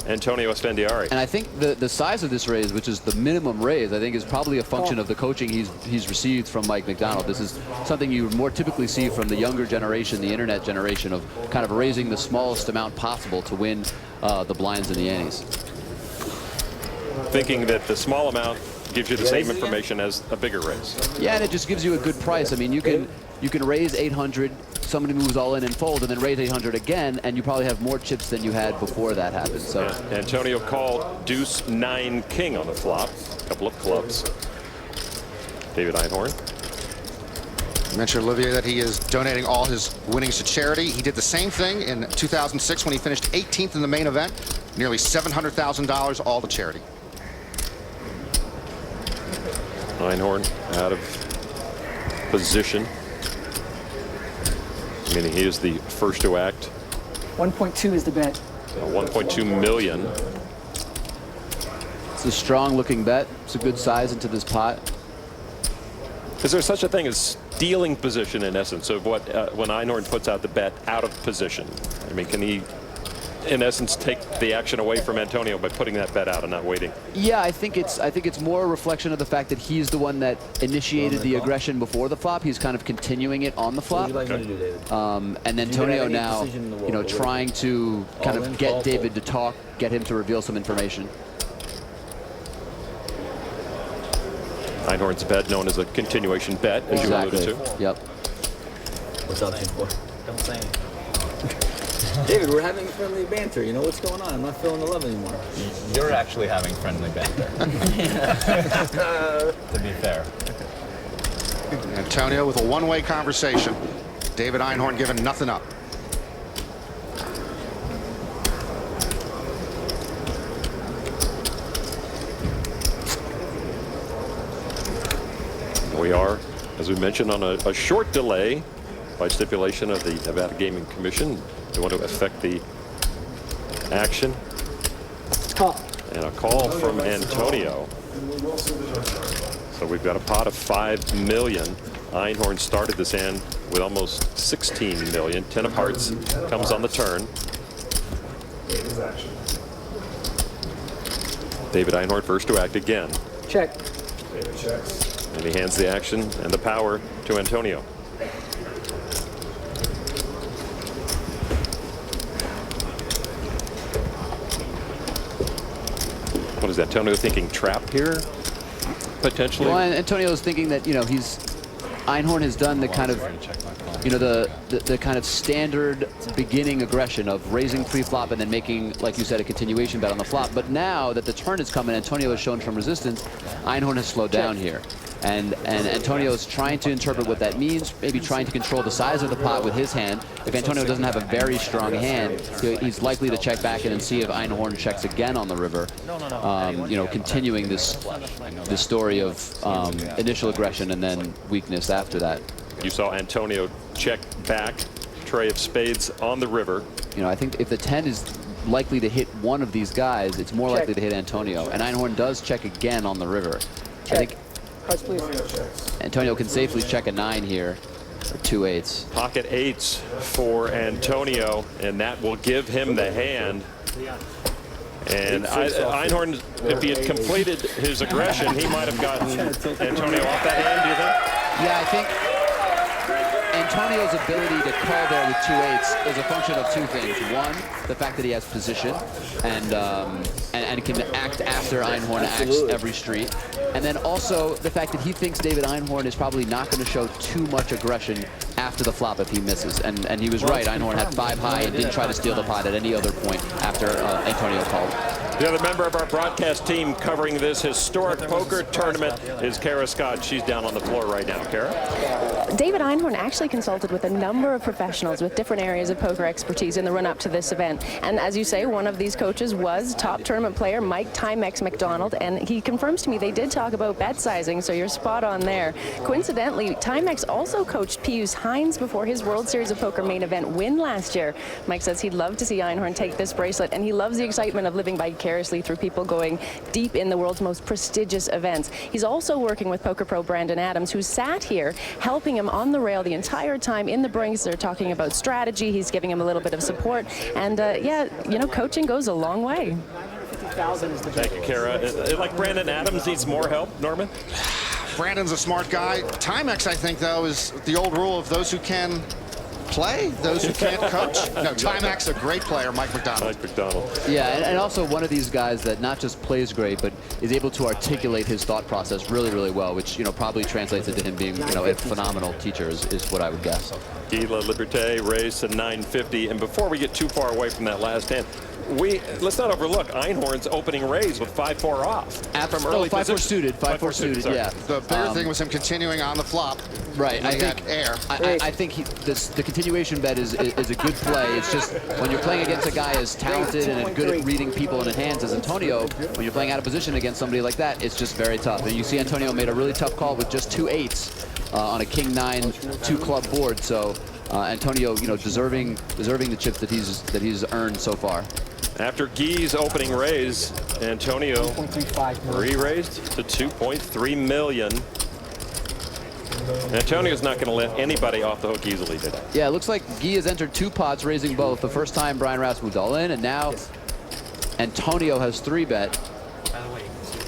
Antonio Esfandiari. And I think the size of this raise, which is the minimum raise, I think is probably a function of the coaching he's received from Mike McDonald. This is something you more typically see from the younger generation, the internet generation, of kind of raising the smallest amount possible to win the blinds and the antes. Thinking that the small amount gives you the same information as a bigger raise. Yeah, and it just gives you a good price. I mean, you can raise 800, somebody moves all in and fold, and then raise 800 again, and you probably have more chips than you had before that happened. So yeah. Antonio called deuce 9 king on the flop, a couple of clubs. David Einhorn. I mentioned, Olivier, that he is donating all his winnings to charity. He did the same thing in 2006 when he finished 18th in the main event. Nearly $700,000 all to charity. Einhorn out of position, meaning he is the first to act. 1.2 is the bet. 1.2 million. It's a strong-looking bet. It's a good size into this pot. Is there such a thing as stealing position in essence of what when Einhorn puts out the bet out of position? I mean, can he, in essence, take the action away from Antonio by putting that bet out and not waiting? Yeah, I think it's more a reflection of the fact that he's the one that initiated the aggression before the flop. He's kind of continuing it on the flop. What would you like me to do, David? And Antonio now, you know, trying to kind of get David to talk, get him to reveal some information. Einhorn's bet, known as a continuation bet, as you alluded to. Yep. What's option 4? Don't say anything. David, we're having friendly banter. You know what's going on? I'm not feeling the love anymore. You're actually having friendly banter. To be fair. Antonio with a one-way conversation. David Einhorn giving nothing up. We are, as we mentioned, on a short delay by stipulation of the Nevada Gaming Commission. They want to affect the action. Call. And a call from Antonio. So we've got a pot of $5 million. Einhorn started this hand with almost $16 million. 10 of hearts comes on the turn. David Einhorn first to act again. Check. David checks. And he hands the action and the power to Antonio. What is Antonio thinking? Trap here, potentially? Well, Antonio's thinking that, you know, Einhorn has done the kind of, you know, the kind of standard beginning aggression of raising pre-flop and then making, like you said, a continuation bet on the flop. But now that the turn is coming, Antonio has shown some resistance. Einhorn has slowed down here. And Antonio is trying to interpret what that means, maybe trying to control the size of the pot with his hand. If Antonio doesn't have a very strong hand, he's likely to check back in and see if Einhorn checks again on the river. You know, continuing this story of initial aggression and then weakness after that. You saw Antonio check back, tray of spades on the river. You know, I think if the 10 is likely to hit one of these guys, it's more likely to hit Antonio. And Einhorn does check again on the river. Check. I think Cards, please. Antonio can safely check a 9 here, or 2 8s. Pocket 8s for Antonio, and that will give him the hand. And Einhorn, if he had completed his aggression, he might have gotten Antonio off that hand, do you think? Yeah, I think Antonio's ability to call there with 2 8s is a function of 2 things. One, the fact that he has position and can act after Einhorn acts every street. And then also the fact that he thinks David Einhorn is probably not going to show too much aggression after the flop if he misses. And he was right. Einhorn had 5 high and didn't try to steal the pot at any other point after Antonio called. The other member of our broadcast team covering this historic poker tournament is Kara Scott. She's down on the floor right now. Kara? David Einhorn actually consulted with a number of professionals with different areas of poker expertise in the run-up to this event. And as you say, one of these coaches was top tournament player Mike Timex McDonald, and he confirms to me they did talk about bet sizing, so you're spot on there. Coincidentally, Timex also coached Pius Hines before his World Series of Poker main event win last year. Mike says he'd love to see Einhorn take this bracelet, and he loves the excitement of living vicariously through people going deep in the world's most prestigious events. He's also working with poker pro Brandon Adams, who sat here helping him on the rail the entire time in the brinks. They're talking about strategy. He's giving him a little bit of support. And yeah, you know, coaching goes a long way. Thank you, Kara. Like Brandon Adams needs more help, Norman? Brandon's a smart guy. Timex, I think, though, is the old rule of those who can play, those who can't coach. No, Timex, a great player, Mike McDonald. Mike McDonald. Yeah, and also one of these guys that not just plays great, but is able to articulate his thought process really, really well, which, you know, probably translates into him being, you know, a phenomenal teacher is what I would guess. Laliberte raised to 950, and before we get too far away from that last hand, let's not overlook Einhorn's opening raise with 5-4 off from early 5-4 suited, 5-4 suited, yeah. The bigger thing was him continuing on the flop. Right, I think air. I think the continuation bet is a good play. It's just when you're playing against a guy as talented and good at reading people in hands as Antonio, when you're playing out of position against somebody like that, it's just very tough. And you see Antonio made a really tough call with just 2 8s on a king 9 2 club board. So Antonio, you know, deserving the chips that he's earned so far. After Guy's opening raise, Antonio re-raised to 2.3 million. Antonio's not going to let anybody off the hook easily today. Yeah, it looks like Guy has entered 2 pots, raising both. The first time Brian Rast moved all in, and now Antonio has 3-bet.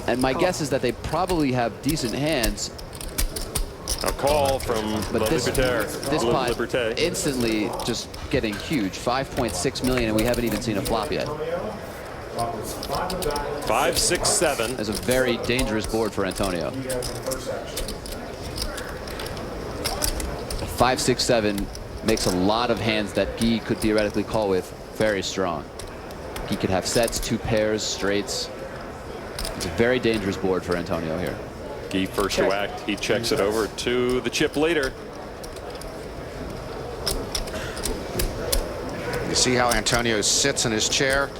And my guess is that they probably have decent hands. A call from Laliberte. This pot instantly just getting huge. 5.6 million, and we haven't even seen a flop yet. 5, 6, 7. That's a very dangerous board for Antonio. 5, 6, 7 makes a lot of hands that Guy could theoretically call with very strong. He could have sets, 2 pairs, straights. It's a very dangerous board for Antonio here. Guy first to act. He checks it over to the chip leader. You see how Antonio sits in his chair.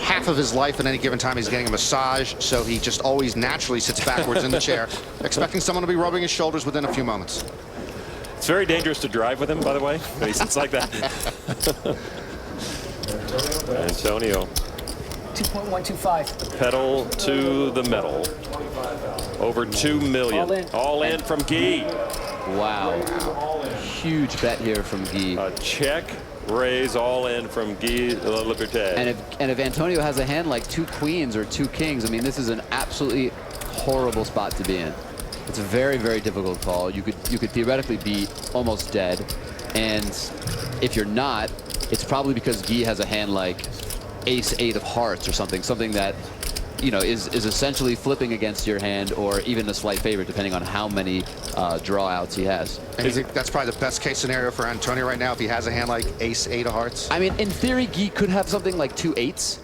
Half of his life at any given time he's getting a massage, so he just always naturally sits backwards in the chair, expecting someone to be rubbing his shoulders within a few moments. It's very dangerous to drive with him, by the way, when he sits like that. Antonio. 2.125. Pedal to the metal. Over 2 million. All in from Guy. Wow. Huge bet here from Guy. A check, raise, all in from Guy Laliberte. And if Antonio has a hand like 2 queens or 2 kings, I mean, this is an absolutely horrible spot to be in. It's a very, very difficult call. You could theoretically be almost dead. And if you're not, it's probably because Guy has a hand like ace-8 of hearts or something that, you know, is essentially flipping against your hand, or even a slight favorite depending on how many draw outs he has. And you think that's probably the best case scenario for Antonio right now if he has a hand like ace-8 of hearts? I mean, in theory, Guy could have something like 2 8s,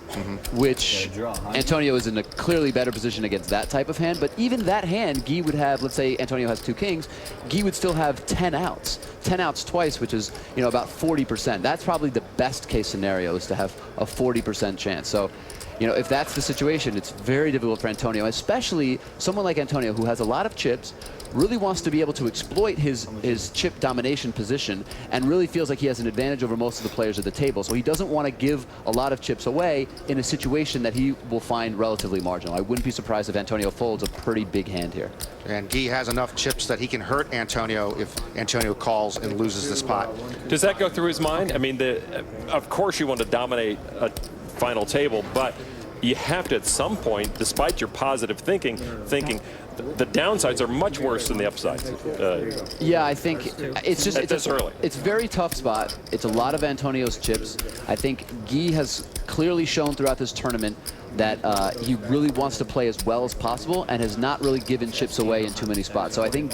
which Antonio is in a clearly better position against that type of hand. But even that hand, Guy would have, let's say Antonio has 2 kings, Guy would still have 10 outs. 10 outs twice, which is, you know, about 40%. That's probably the best case scenario, is to have a 40% chance. So, you know, if that's the situation, it's very difficult for Antonio, especially someone like Antonio who has a lot of chips, really wants to be able to exploit his chip domination position, and really feels like he has an advantage over most of the players at the table. So he doesn't want to give a lot of chips away in a situation that he will find relatively marginal. I wouldn't be surprised if Antonio folds a pretty big hand here. And Guy has enough chips that he can hurt Antonio if Antonio calls and loses this pot. Does that go through his mind? I mean, of course you want to dominate a final table, but you have to at some point, despite your positive thinking the downsides are much worse than the upsides. Yeah, I think it's just early. It's a very tough spot. It's a lot of Antonio's chips. I think Guy has clearly shown throughout this tournament that he really wants to play as well as possible and has not really given chips away in too many spots. So I think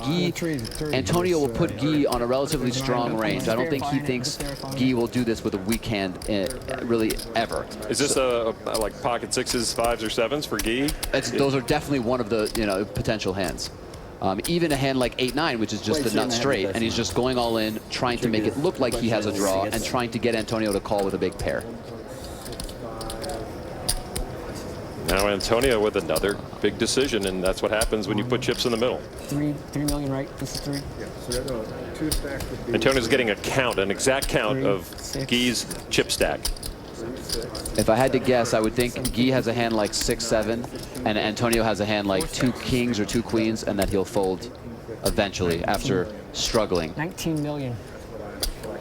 Antonio will put Guy on a relatively strong range. I don't think he thinks Guy will do this with a weak hand really ever. Is this like pocket 6s, 5s, or 7s for Guy? Those are definitely one of the potential hands. Even a hand like 8-9, which is just the nut straight, and he's just going all in, trying to make it look like he has a draw and trying to get Antonio to call with a big pair. Now Antonio with another big decision, and that's what happens when you put chips in the middle. 3 million, right? This is 3. Yeah, so 2 stacks would be... Antonio's getting a count, an exact count of Guy's chip stack. If I had to guess, I would think Guy has a hand like 6-7, and Antonio has a hand like 2 kings or 2 queens, and that he'll fold eventually after struggling. 19 million.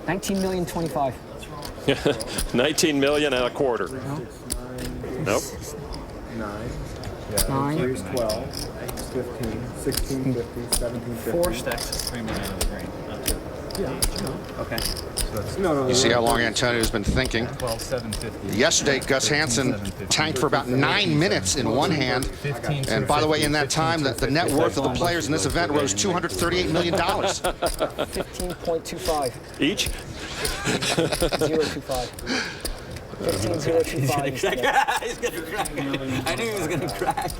19 million 25. 19 million and a quarter. Nope. 9. Yeah, 9. 3 is 12. 15. 16, 50, 17, 50. 4 stacks is 3 million of the green. Yeah. Okay. You see how long Antonio's been thinking. 12, 750. Yesterday, Gus Hansen tanked for about 9 minutes in one hand. And by the way, in that time, the net worth of the players in this event rose $238 million. 15.25. Each? 0.25. 15.025. He's gonna crack. He's gonna crack. I knew he was gonna crack.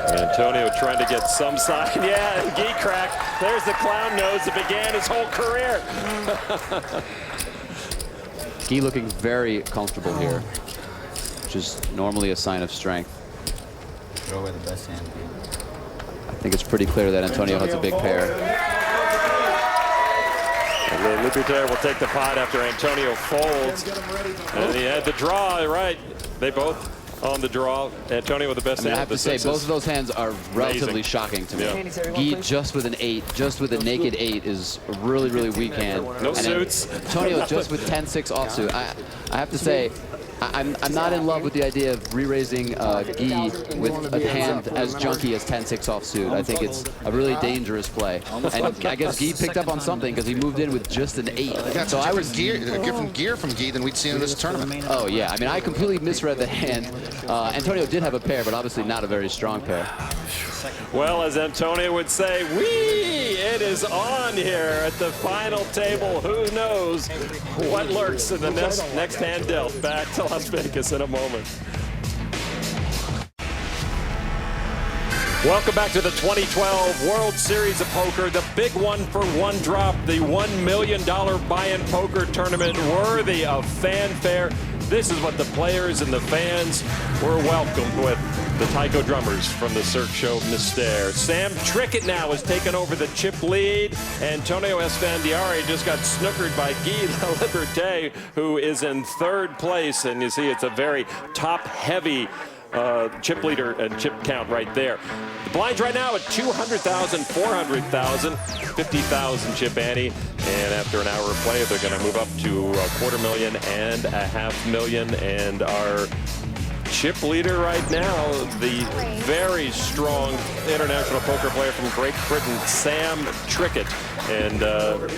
Antonio trying to get some sign. Yeah, and Guy cracked. There's the clown nose that began his whole career. Guy looking very comfortable here, which is normally a sign of strength. Throw away the best hand. I think it's pretty clear that Antonio has a big pair. Laliberte will take the pot after Antonio folds. And he had the draw, right? They both on the draw. Antonio with the best hand. I have to say, both of those hands are relatively shocking to me. Yeah. Guy just with an 8, just with a naked 8 is a really, really weak hand. No and suits. Antonio just with 10-6 offsuit. I have to say, I'm not in love with the idea of re-raising Guy with a hand as junky as 10-6 offsuit. I think it's a really dangerous play. And I guess Guy picked up on something because he moved in with just an 8. That's so different gear from Guy than we'd seen in this tournament. Oh, yeah. I mean, I completely misread the hand. Antonio did have a pair, but obviously not a very strong pair. Well, as Antonio would say, whee! It is on here at the final table. Who knows what lurks in the next hand dealt. Back to Las Vegas in a moment. Welcome back to the 2012 World Series of Poker, the big one for one drop, the $1 million buy-in poker tournament worthy of fanfare. This is what the players and the fans were welcomed with. The taiko drummers from the Cirque Show Mystère. Sam Trickett now has taken over the chip lead. Antonio Esfandiari just got snookered by Guy Laliberte, who is in 3rd place. And you see it's a very top-heavy chip leader and chip count right there. The blinds right now at 200,000, 400,000, 50,000 chip ante. And after an hour of play, they're going to move up to $250,000 and $500,000. And our chip leader right now, the very strong international poker player from Great Britain, Sam Trickett. And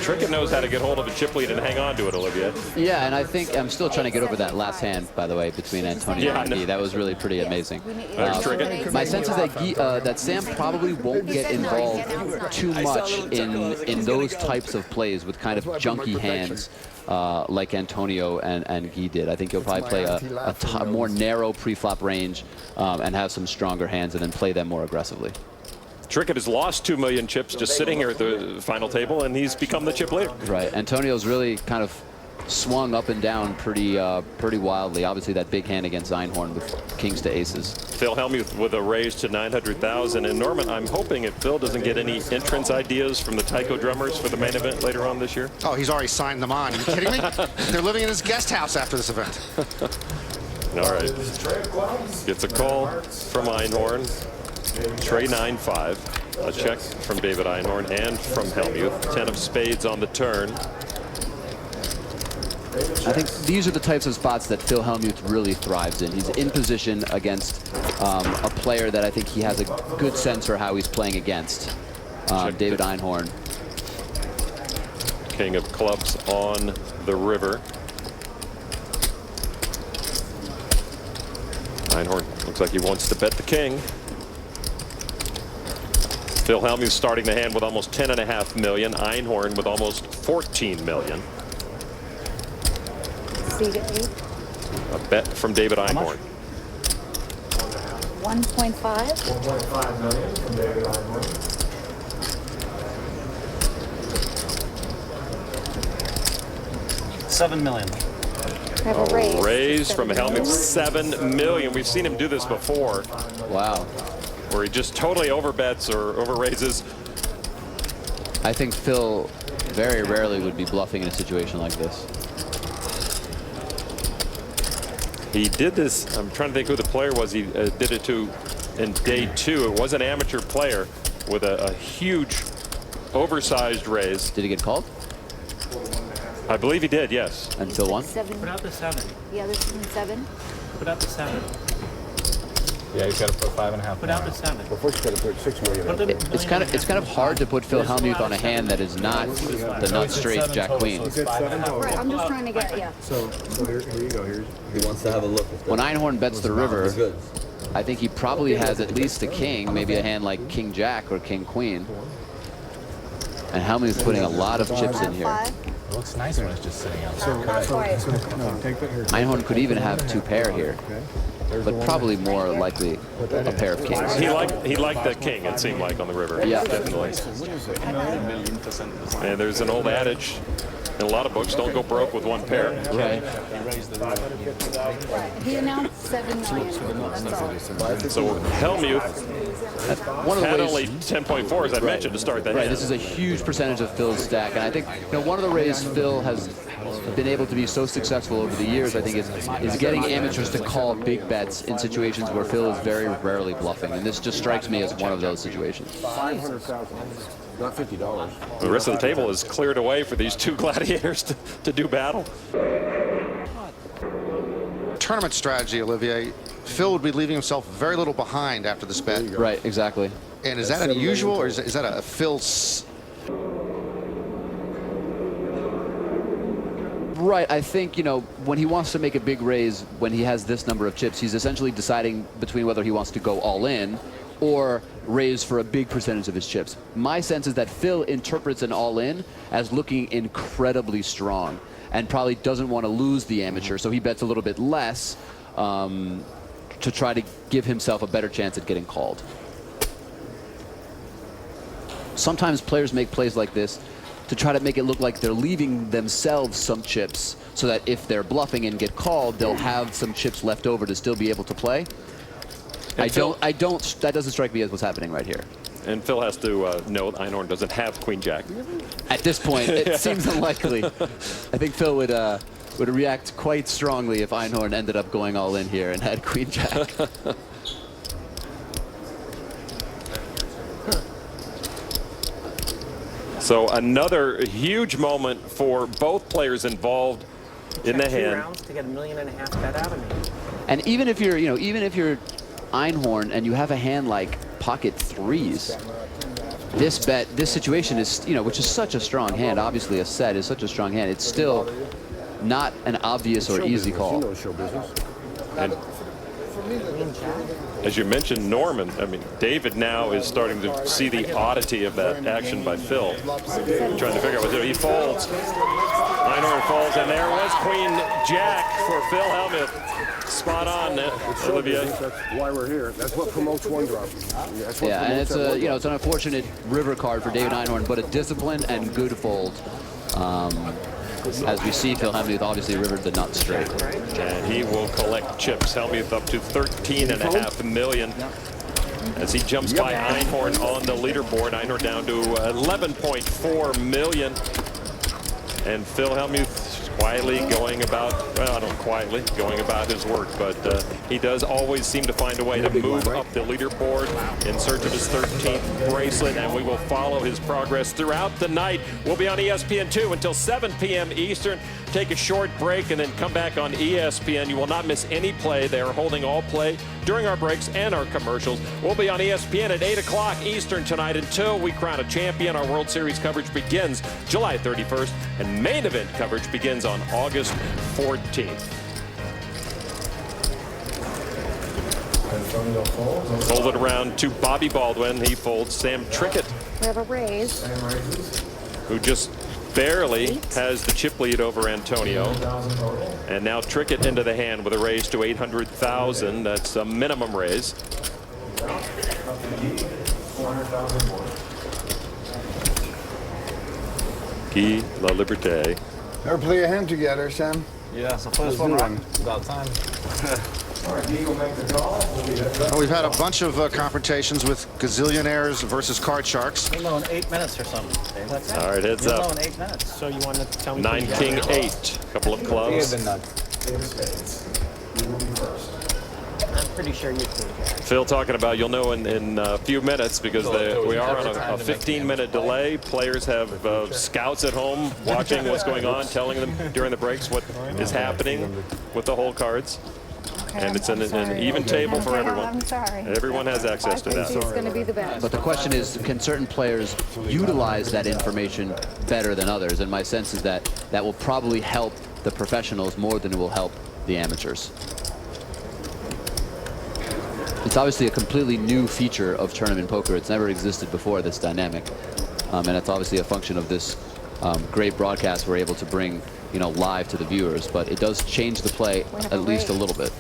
Trickett knows how to get hold of a chip lead and hang on to it, Olivia. Yeah, and I think I'm still trying to get over that last hand, by the way, between Antonio and Guy. That was really pretty amazing. My sense is that that Sam probably won't get involved too much in those types of plays with kind of junky hands. Like Antonio and Guy did. I think he'll probably play a more narrow pre-flop range and have some stronger hands and then play them more aggressively. Trickett has lost 2 million chips just sitting here at the final table, and he's become the chip leader. Right. Antonio's really kind of swung up and down pretty wildly. Obviously, that big hand against Einhorn with kings to aces. Phil Helmuth with a raise to 900,000. And Norman, I'm hoping if Phil doesn't get any entrance ideas from the taiko drummers for the main event later on this year. Oh, he's already signed them on. Are you kidding me? They're living in his guest house after this event. All right. Gets a call from Einhorn. Trey 9-5. A check from David Einhorn and from Helmuth. 10 of spades on the turn. I think these are the types of spots that Phil Helmuth really thrives in. He's in position against a player that I think he has a good sense for how he's playing against. David Einhorn. King of clubs on the river. Einhorn looks like he wants to bet the king. Phil Helmuth starting the hand with almost $10.5 million. Einhorn with almost $14 million. A bet from David Einhorn. 1.5. 1.5 million from David Einhorn. $7 million. A raise from Helmuth, $7 million. We've seen him do this before. Wow. Where he just totally overbets or overraises. I think Phil very rarely would be bluffing in a situation like this. He did this, I'm trying to think who the player was he did it to in day 2. It was an amateur player with a huge oversized raise. Did he get called? I believe he did, yes. And Phil won? 7. Put out the 7. Yeah, this is in 7. Put out the 7. Yeah, he's got to put 5.5. Put out the 7. Well, first you got to put 6 million. It's kind of hard to put Phil Helmuth on a hand that is not the nut straight Jack Queen. Right, I'm just trying to get, yeah. So here you go. He wants to have a look. When Einhorn bets the river, I think he probably has at least a king, maybe a hand like King Jack or King Queen. And Helmuth's putting a lot of chips in here. It looks nice when it's just sitting out. Einhorn could even have 2 pair here, but probably more likely a pair of kings. He liked the king, it seemed like, on the river. Yeah. Definitely. And there's an old adage, In a lot of books, don't go broke with one pair. Right. He announced 7 million. That's all. So Helmuth had only 10.4, as I mentioned, to start that. Right. hand. This is a huge percentage of Phil's stack, and I think one of the ways Phil has been able to be so successful over the years, I think, is getting amateurs to call big bets in situations where Phil is very rarely bluffing, and this just strikes me as one of those situations. 500,000, not $50. The rest of the table is cleared away for these two gladiators to do battle. Tournament strategy, Olivier. Phil would be leaving himself very little behind after this bet. Right, exactly. And is that unusual, or is that a Phil's? Right, I think, when he wants to make a big raise, when he has this number of chips, he's essentially deciding between whether he wants to go all in or raise for a big percentage of his chips. My sense is that Phil interprets an all in as looking incredibly strong and probably doesn't want to lose the amateur, so he bets a little bit less to try to give himself a better chance at getting called. Sometimes players make plays like this to try to make it look like they're leaving themselves some chips so that if they're bluffing and get called, they'll have some chips left over to still be able to play. That doesn't strike me as what's happening right here. And Phil has to know Einhorn doesn't have Queen Jack. At this point, it seems unlikely. I think Phil would react quite strongly if Einhorn ended up going all in here and had Queen Jack. So another huge moment for both players involved in the hand. 2 rounds to get $1.5 million bet out of me. And even if you're, Einhorn and you have a hand like pocket threes, this situation is, which is such a strong hand. Obviously, a set is such a strong hand. It's still not an obvious or easy call. And as you mentioned, Norman, David now is starting to see the oddity of that action by Phil. Trying to figure out what to do. He folds. Einhorn folds, and there was Queen Jack for Phil Helmuth. Spot on, Olivier. That's why we're here. That's what promotes one drop. Yeah, and it's it's an unfortunate river card for David Einhorn, but a disciplined and good fold. As we see, Phil Helmuth obviously rivered the nut straight. And he will collect chips. Helmuth up to 13.5 million. As he jumps by Einhorn on the leaderboard. Einhorn down to 11.4 million. And Phil Helmuth quietly going about, well, not quietly going about his work, but he does always seem to find a way to move up the leaderboard in search of his 13th bracelet, and we will follow his progress throughout the night. We'll be on ESPN2 until 7 p.m. Eastern. Take a short break and then come back on ESPN. You will not miss any play. They are holding all play during our breaks and our commercials. We'll be on ESPN at 8 o'clock Eastern tonight until we crown a champion. Our World Series coverage begins July 31st, and main event coverage begins on August 14th. Fold it around to Bobby Baldwin. He folds Sam Trickett, We have a raise. who just barely has the chip lead over Antonio. And now Trickett into the hand with a raise to 800,000. That's a minimum raise. Guy Laliberte. Ever play a hand together, Sam? Yeah, it's the first one, right? About time. Well, we've had a bunch of confrontations with gazillionaires versus card sharks. You'll know in 8 minutes or something. That's All right, heads You'll up. know in 8 minutes. So you wanted to tell me? 9 King 8. Couple of clubs. I'm pretty sure you could. Phil talking about you'll know in a few minutes because we are on a 15-minute delay. Players have scouts at home watching what's going on, telling them during the breaks what is happening with the hole cards. And it's an even table for everyone. I'm sorry. Everyone has access to that. It's going to be the best. But the question is, can certain players utilize that information better than others? And my sense is that that will probably help the professionals more than it will help the amateurs. It's obviously a completely new feature of tournament poker. It's never existed before, this dynamic. And it's obviously a function of this great broadcast we're able to bring, live to the viewers. But it does change the play at least a little bit.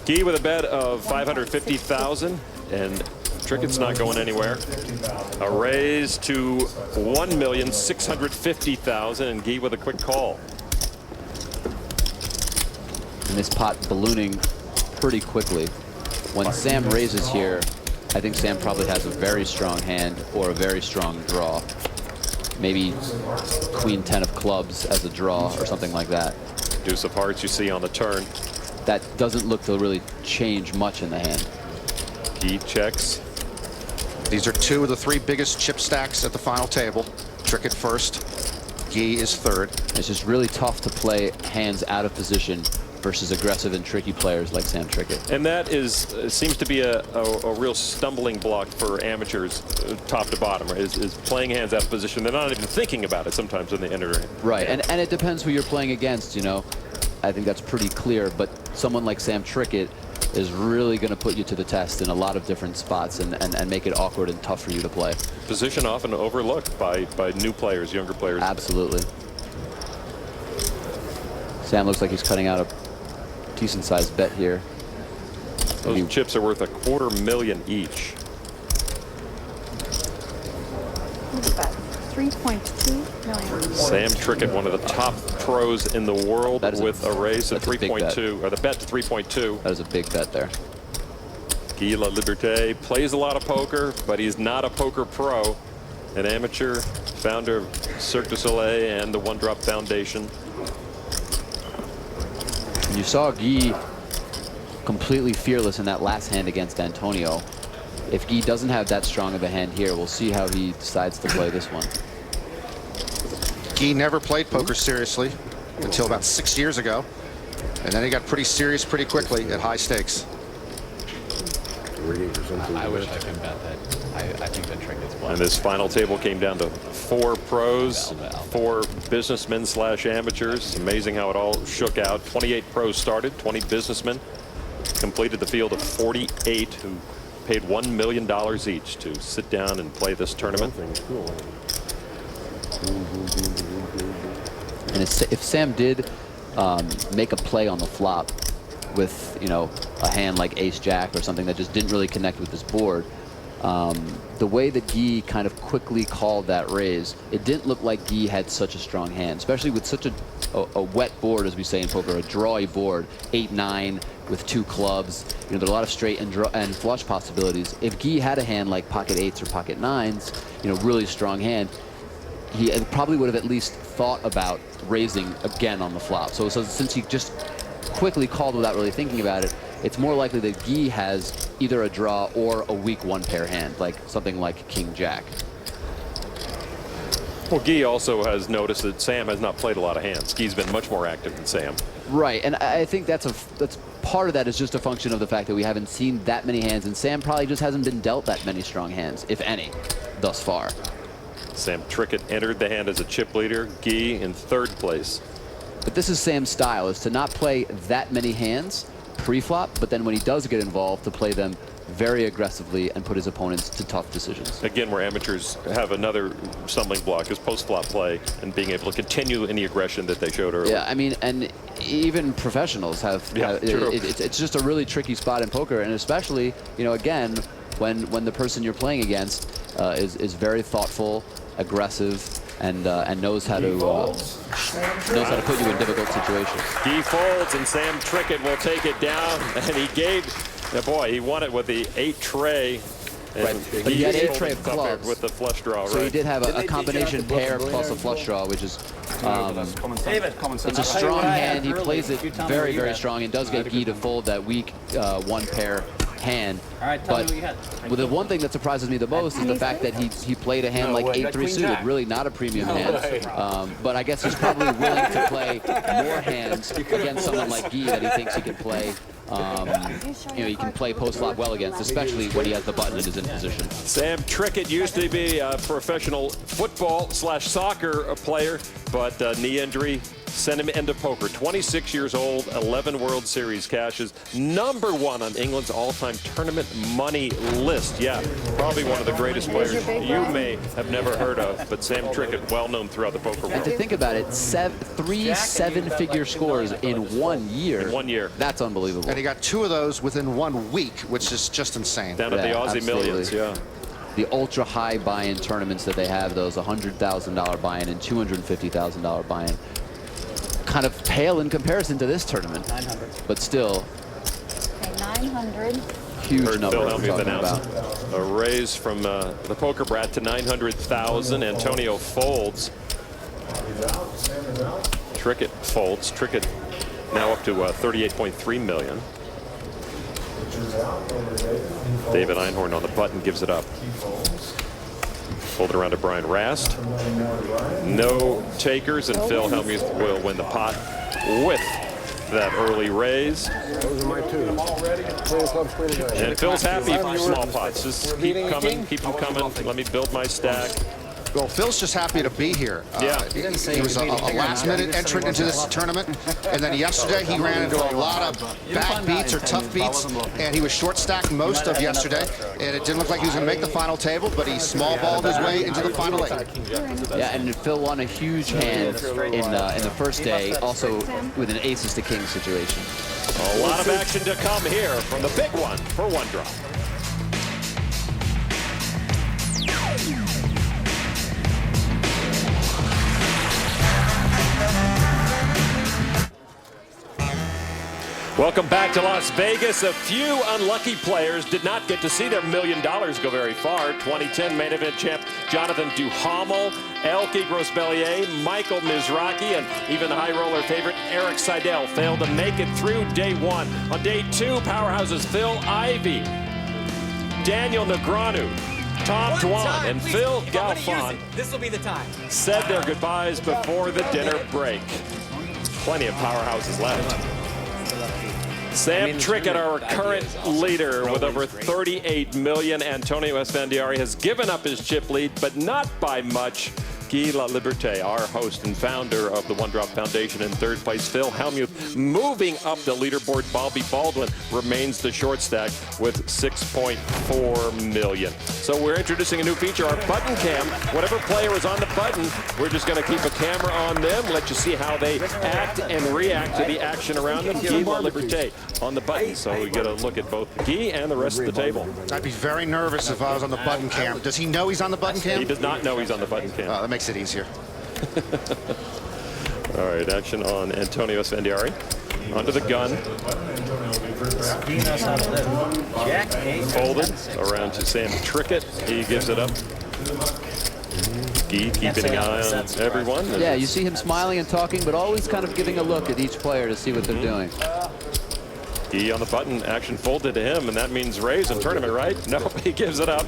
Guy with a bet of 550,000, and Trickett's not going anywhere. A raise to $1,650,000, and Guy with a quick call. And this pot ballooning pretty quickly. When Sam raises here, I think Sam probably has a very strong hand or a very strong draw. Maybe Queen 10 of clubs as a draw or something like that. Deuce of hearts you see on the turn. That doesn't look to really change much in the hand. Guy checks. These are two of the three biggest chip stacks at the final table. Trickett first, Guy is third. It's just really tough to play hands out of position versus aggressive and tricky players like Sam Trickett. And that seems to be a real stumbling block for amateurs, top to bottom, right? Is playing hands out of position. They're not even thinking about it sometimes when they enter. Right, and it depends who you're playing against, you know. I think that's pretty clear, but someone like Sam Trickett is really going to put you to the test in a lot of different spots and make it awkward and tough for you to play. Position often overlooked by new players, younger players. Absolutely. Sam looks like he's cutting out a decent-sized bet here. Those chips are worth $250,000 each. What's that? 3.2 million. Sam Trickett, one of the top pros in the world, with a raise of 3.2, or the bet to 3.2. That is a big bet there. Guy Laliberte plays a lot of poker, but he's not a poker pro. An amateur, founder of Cirque du Soleil and the One Drop Foundation. You saw Guy completely fearless in that last hand against Antonio. If Guy doesn't have that strong of a hand here, we'll see how he decides to play this one. Guy never played poker seriously until about 6 years ago, and then he got pretty serious pretty quickly at high stakes. I wish I could bet that. I think that Trickett's And this final table came down to 4 pros, 4 businessmen / amateurs. Amazing how it all shook out. 28 pros started, 20 businessmen completed the field of 48 who paid $1 million each to sit down and play this tournament. And if Sam did make a play on the flop with, you know, a hand like ace-jack or something that just didn't really connect with his board, the way that Guy kind of quickly called that raise, it didn't look like Guy had such a strong hand, especially with such a wet board, as we say in poker, a drawy board, 8-9 with 2 clubs. You know, there are a lot of straight and flush possibilities. If Guy had a hand like pocket 8s or pocket 9s, you know, really strong hand, he probably would have at least thought about raising again on the flop. So since he just quickly called without really thinking about it, it's more likely that Guy has either a draw or a weak 1-pair hand, like something like King-Jack. Well, Guy also has noticed that Sam has not played a lot of hands. Guy's been much more active than Sam. Right, and I think that's part of that is just a function of the fact that we haven't seen that many hands, and Sam probably just hasn't been dealt that many strong hands, if any, thus far. Sam Trickett entered the hand as a chip leader. Guy in 3rd place. But this is Sam's style, is to not play that many hands pre-flop, but then when he does get involved, to play them very aggressively and put his opponents to tough decisions. Again, where amateurs have another stumbling block is post-flop play and being able to continue any aggression that they showed earlier. Yeah, I mean, and even professionals have, it's just a really tricky spot in poker, and especially, you know, again, when the person you're playing against is very thoughtful, aggressive, and knows how to put you in difficult situations. Guy folds, and Sam Trickett will take it down, and he gave. Boy, he won it with the 8 tray. Right. But he had 8 tray of clubs with the flush draw. So he did have a combination pair plus a flush draw, which is it's a strong hand. He plays it very, very strong and does get Guy to fold that weak 1-pair hand. All right, tell me what you had. The one thing that surprises me the most is the fact that he played a hand like 8-3 suited, really not a premium hand. But I guess he's probably willing to play more hands against someone like Guy that he thinks he can play. You know, he can play post-flop well against, especially when he has the button and is in position. Sam Trickett used to be a professional football / soccer player, but knee injury sent him into poker. 26 years old, 11 World Series cashes, #1 on England's all-time tournament money list. Yeah, probably one of the greatest players you may have never heard of, but Sam Trickett, well known throughout the poker world. And to think about it, 3 seven-figure scores in 1 year. In 1 year. That's unbelievable. And he got 2 of those within 1 week, which is just insane. Down at the Aussie absolutely. Millions, yeah. The ultra-high buy-in tournaments that they have, those $100,000 buy-in and $250,000 buy-in, kind of pale in comparison to this tournament. 900. But still, Okay, 900. huge Heard number Phil we're Helmuth talking announce about. a raise from the poker brat to 900,000. Antonio folds. Trickett folds. Trickett now up to 38.3 million. David Einhorn on the button gives it up. Fold it around to Brian Rast. No takers, and Phil Helmuth will win the pot with that early raise. Those are my 2. And Phil's happy. Small pots. Just keep coming, keep them coming. Let me build my stack. Well, Phil's just happy to be here. Yeah. He was a last-minute entrant into this tournament, and then yesterday he ran into a lot of bad beats or tough beats, and he was short-stacked most of yesterday, and it didn't look like he was going to make the final table, but he small-balled his way into the final 8. Yeah, and Phil won a huge hand in the first day, also with an aces to kings situation. A lot of action to come here from the big one for one drop. Welcome back to Las Vegas. A few unlucky players did not get to see their $1 million go very far. 2010 main event champ Jonathan Duhamel, Elke Grossbellier, Michael Mizrachi, and even the high roller favorite Eric Seidel failed to make it through day 1. On day 2, powerhouses Phil Ivey, Daniel Negreanu, Tom Dwan, and Phil Galfond This will be the time. said their goodbyes before the dinner break. Plenty of powerhouses left. Sam Trickett, our current leader with over 38 million. Antonio Esfandiari has given up his chip lead, but not by much. Guy Laliberte, our host and founder of the One Drop Foundation, in third place. Phil Helmuth moving up the leaderboard. Bobby Baldwin remains the short stack with 6.4 million. So we're introducing a new feature, our button cam. Whatever player is on the button, we're just going to keep a camera on them, let you see how they act and react to the action around them. Guy Laliberte on the button, so we get a look at both Guy and the rest of the table. I'd be very nervous if I was on the button cam. Does he know he's on the button cam? He does not know he's on the button cam. That makes it easier. All right, action on Antonio Esfandiari. Onto the gun. Folded around to Sam Trickett. He gives it up. Guy keeping an eye on everyone. Yeah, you see him smiling and talking, but always kind of giving a look at each player to see what they're doing. Guy on the button, action folded to him, and that means raise in tournament, right? No, he gives it up.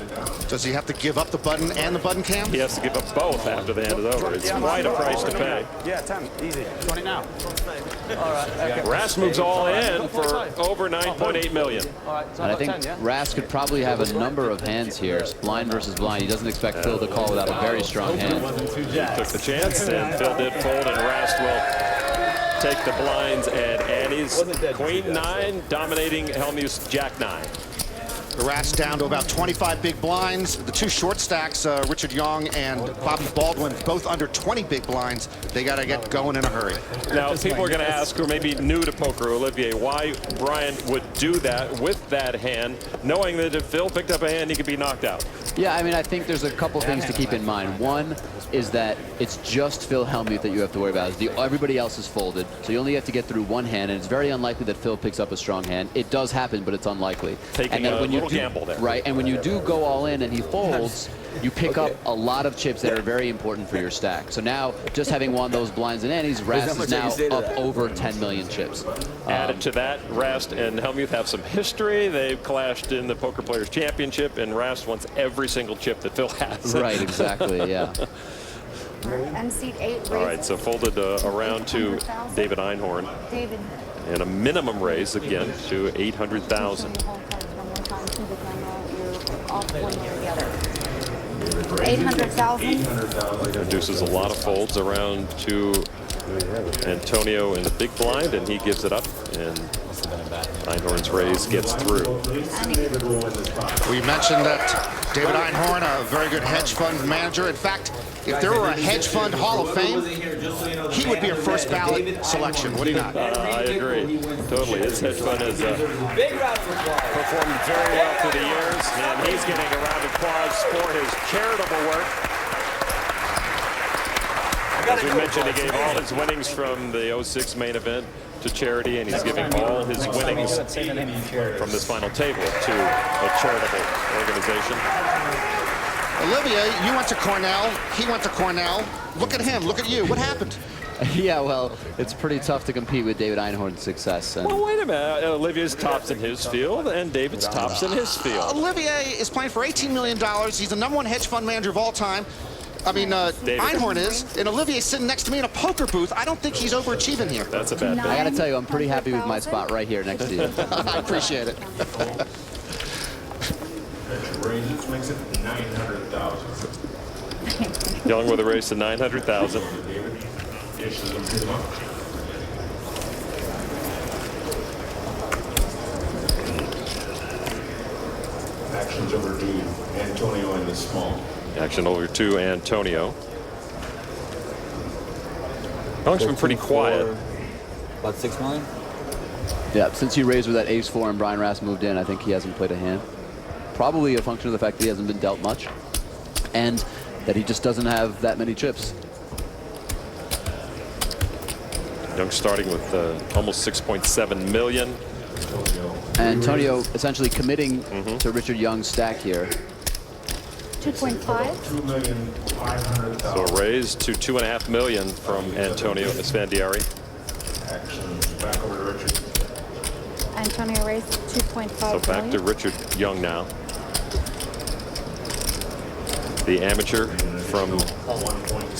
Does he have to give up the button and the button cam? He has to give up both after the hand is over. It's quite a price to pay. Yeah, 10. Easy. 20 now. All right. Rast moves all in for over 9.8 million. And I think Rast could probably have a number of hands here. Blind versus blind. He doesn't expect Phil to call without a very strong hand. Took the chance, and Phil did fold, and Rast will take the blinds and Annie's Queen 9, dominating Helmuth's Jack 9. The Rast down to about 25 big blinds. The 2 short stacks, Richard Young and Bobby Baldwin, both under 20 big blinds. They got to get going in a hurry. Now, people are going to ask, who may be new to poker, Olivier, why Brian would do that with that hand, knowing that if Phil picked up a hand, he could be knocked out. Yeah, I mean, I think there's a couple things to keep in mind. One is that it's just Phil Helmuth that you have to worry about. Everybody else is folded, so you only have to get through one hand, and it's very unlikely that Phil picks up a strong hand. It does happen, but it's unlikely. Taking a little gamble there. Right, and when you do go all in and he folds, you pick up a lot of chips that are very important for your stack. So now, just having won those blinds and antes, Rast is now up over 10 million chips. Added to that, Rast and Helmuth have some history. They've clashed in the Poker Players Championship, and Rast wants every single chip that Phil has. Right, exactly, yeah. And seat 8. All right, so folded around to David Einhorn. David. And a minimum raise again to 800,000. 800,000. Reduces a lot of folds around to Antonio in the big blind, and he gives it up, and Einhorn's raise gets through. We mentioned that David Einhorn, a very good hedge fund manager. In fact, if there were a hedge fund Hall of Fame, he would be a first ballot selection, would he not? I agree, totally. His hedge fund has performed very well through the years, and he's getting a round of applause for his charitable work. As we mentioned, he gave all his winnings from the 06 main event to charity, and he's giving all his winnings from this final table to a charitable organization. Olivier, you went to Cornell, he went to Cornell. Look at him, look at you. What happened? Yeah, well, it's pretty tough to compete with David Einhorn's success. And well, wait a minute. Olivier's tops in his field, and David's tops in his field. Olivier is playing for $18 million. He's the #1 hedge fund manager of all time. I mean, Einhorn is, and Olivier's sitting next to me in a poker booth. I don't think he's overachieving here. That's a bad thing. I got to tell you, I'm pretty happy with my spot right here next to you. I appreciate it. Raises makes it 900,000. Young with a raise to 900,000. Actions over to Antonio in the small. Action over to Antonio. Young's been pretty quiet. About 6 million? Yeah, since he raised with that ace-4 and Brian Rast moved in, I think he hasn't played a hand. Probably a function of the fact that he hasn't been dealt much, and that he just doesn't have that many chips. Young starting with almost 6.7 million. Antonio essentially committing to Richard Young's stack here. 2.5. So a raise to 2.5 million from Antonio Esfandiari. Actions back over to Richard. Antonio raised 2.5. So back to Richard Young now. The amateur from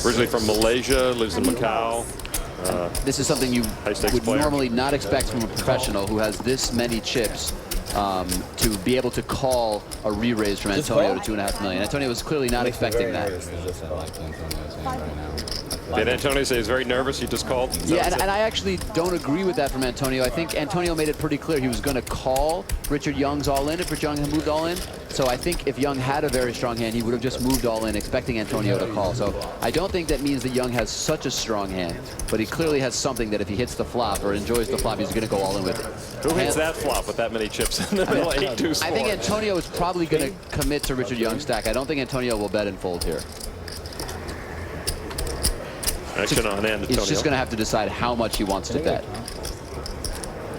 originally from Malaysia, lives in Macau. This is something you would player. normally not expect from a professional who has this many chips to be able to call a re-raise from Antonio to 2.5 million. Antonio was clearly not expecting that. Did Antonio say he's very nervous? He just called? Yeah, and I actually don't agree with that from Antonio. I think Antonio made it pretty clear he was going to call Richard Young's all-in if Richard Young had moved all-in. So I think if Young had a very strong hand, he would have just moved all-in, expecting Antonio to call. So I don't think that means that Young has such a strong hand, but he clearly has something that if he hits the flop or enjoys the flop, he's going to go all-in with it. Who hits that flop with that many chips in the middle? 8-2 score. I think Antonio is probably going to commit to Richard Young's stack. I don't think Antonio will bet and fold here. Action on Antonio. He's just going to have to decide how much he wants to bet.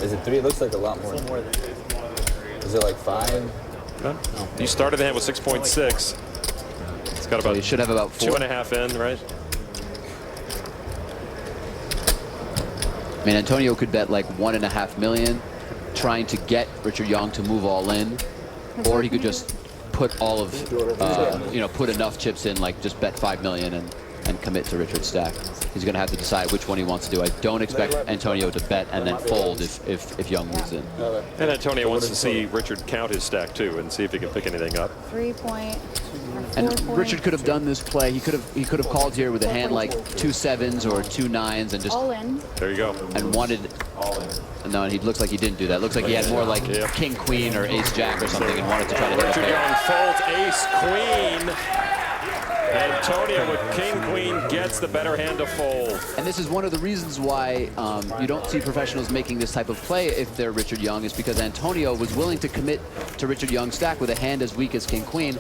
Is it 3? It looks like a lot more. Is it like 5? No. You started the hand with 6.6. It's got about. So he should have about 4. 2.5 in, right? I mean, Antonio could bet like 1.5 million, trying to get Richard Young to move all in, or he could just put all of, put enough chips in, like just bet 5 million and commit to Richard's stack. He's going to have to decide which one he wants to do. I don't expect Antonio to bet and then fold if Young moves in. And Antonio wants to see Richard count his stack too and see if he can pick anything up. 3 point. And Richard could have done this play. He could have called here with a hand like 2 7s or 2 9s and just all in. There you go. And wanted. No, he looks like he didn't do that. Looks like he had more like King Queen or Ace Jack or something and wanted to try to hit Richard Young folds Ace Queen. Antonio with King Queen gets the better hand to fold. And this is one of the reasons why you don't see professionals making this type of play if they're Richard Young, is because Antonio was willing to commit to Richard Young's stack with a hand as weak as King Queen.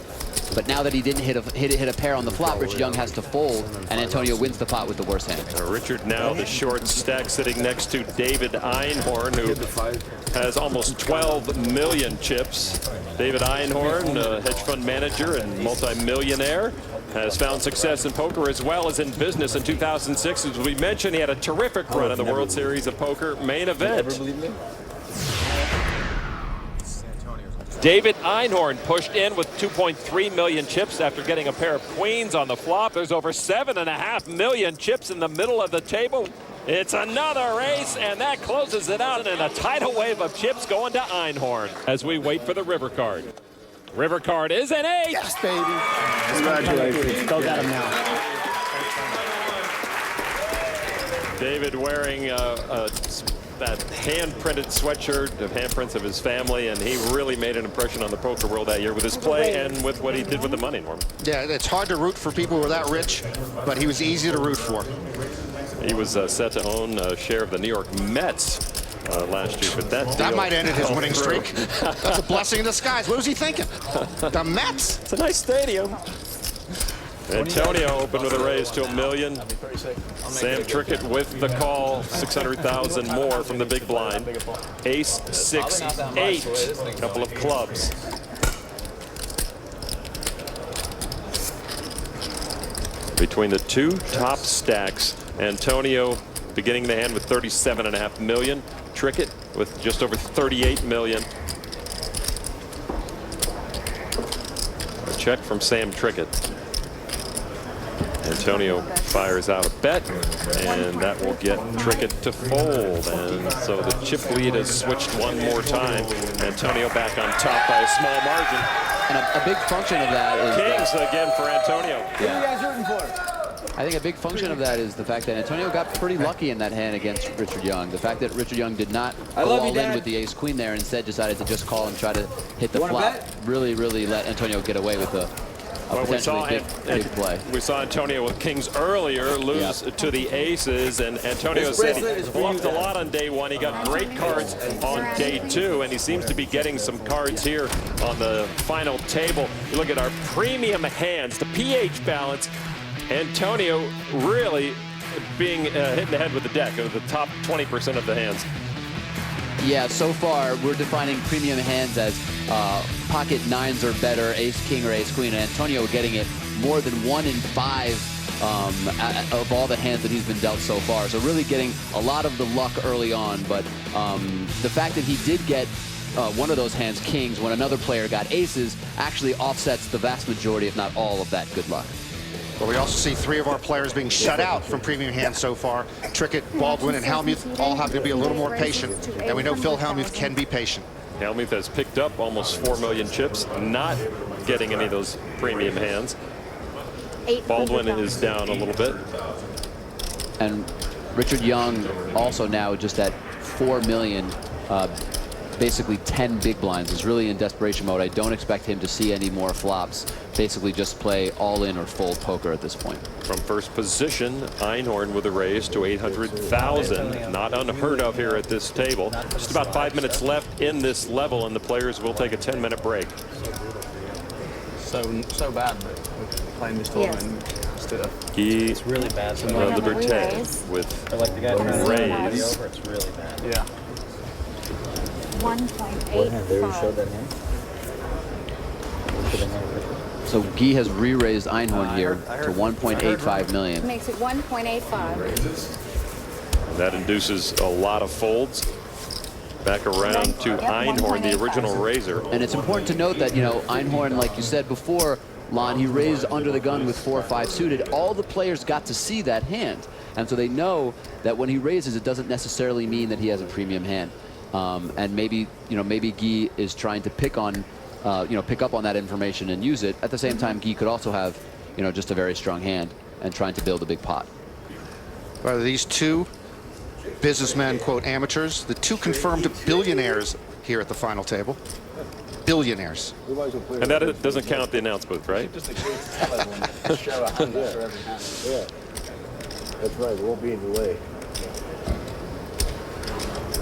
But now that he didn't hit a pair on the flop, Richard Young has to fold, and Antonio wins the pot with the worst hand. Richard now the short stack sitting next to David Einhorn, who has almost 12 million chips. David Einhorn, a hedge fund manager and multi-millionaire, has found success in poker as well as in business in 2006. As we mentioned, he had a terrific run in the World Series of Poker main event. David Einhorn pushed in with 2.3 million chips after getting a pair of queens on the flop. There's over 7.5 million chips in the middle of the table. It's another ace, and that closes it out in a tidal wave of chips going to Einhorn as we wait for the river card. River card is an 8. Yes, baby. Congratulations. Still got him now. David wearing that hand-printed sweatshirt of handprints of his family, and he really made an impression on the poker world that year with his play and with what he did with the money, Norm. Yeah, it's hard to root for people who are that rich, but he was easy to root for. He was set to own a share of the New York Mets last year, but that might end his winning streak. That's a blessing in disguise. What was he thinking? The Mets? It's a nice stadium. Antonio opened with a raise to $1 million. Sam Trickett with the call, 600,000 more from the big blind. Ace, 6, 8, a couple of clubs. Between the two top stacks, Antonio beginning the hand with 37.5 million. Trickett with just over 38 million. A check from Sam Trickett. Antonio fires out a bet, and that will get Trickett to fold. And so the chip lead has switched one more time. Antonio back on top by a small margin. And a big function of that is Kings again for Antonio. Who are you guys rooting for? I think a big function of that is the fact that Antonio got pretty lucky in that hand against Richard Young. The fact that Richard Young did not go all in with the ace-queen there and instead decided to just call and try to hit the flop really let Antonio get away with a potentially big play. We saw Antonio with kings earlier lose to the aces, and Antonio said he bluffed a lot on day one. He got great cards on day two, and he seems to be getting some cards here on the final table. You look at our premium hands, the pH balance. Antonio really being hit in the head with the deck of the top 20% of the hands. Yeah, so far we're defining premium hands as pocket nines or better, ace king or ace queen, and Antonio getting it more than 1 in 5 of all the hands that he's been dealt so far. So really getting a lot of the luck early on, but the fact that he did get one of those hands, kings, when another player got aces, actually offsets the vast majority, if not all, of that good luck. But we also see 3 of our players being shut out from premium hands so far. Trickett, Baldwin, and Helmuth all have to be a little more patient. And we know Phil Helmuth can be patient. Helmuth has picked up almost 4 million chips, not getting any of those premium hands. Baldwin is down a little bit. And Richard Young also now just at 4 million, basically 10 big blinds, is really in desperation mode. I don't expect him to see any more flops. Basically just play all in or fold poker at this point. From first position, Einhorn with a raise to 800,000. Not unheard of here at this table. Just about 5 minutes left in this level, and the players will take a 10-minute break. So bad playing this tournament. It's really bad. Laliberte with like the guy a raise. It's really bad. Yeah. 1.85. So Guy has re-raised Einhorn here to 1.85 million. Makes it 1.85. That induces a lot of folds. Back around to Einhorn, the original raiser. And it's important to note that, you know, Einhorn, like you said before, Lon, he raised under the gun with 4 or 5 suited. All the players got to see that hand. And so they know that when he raises, it doesn't necessarily mean that he has a premium hand. And maybe, you know, maybe Guy is trying to pick up on that information and use it. At the same time, Guy could also have, you know, just a very strong hand and trying to build a big pot. Well, these 2 businessmen, quote, amateurs, the 2 confirmed billionaires here at the final table. Billionaires. And that doesn't count the announce booth, right? Yeah. That's right. It won't be in your way.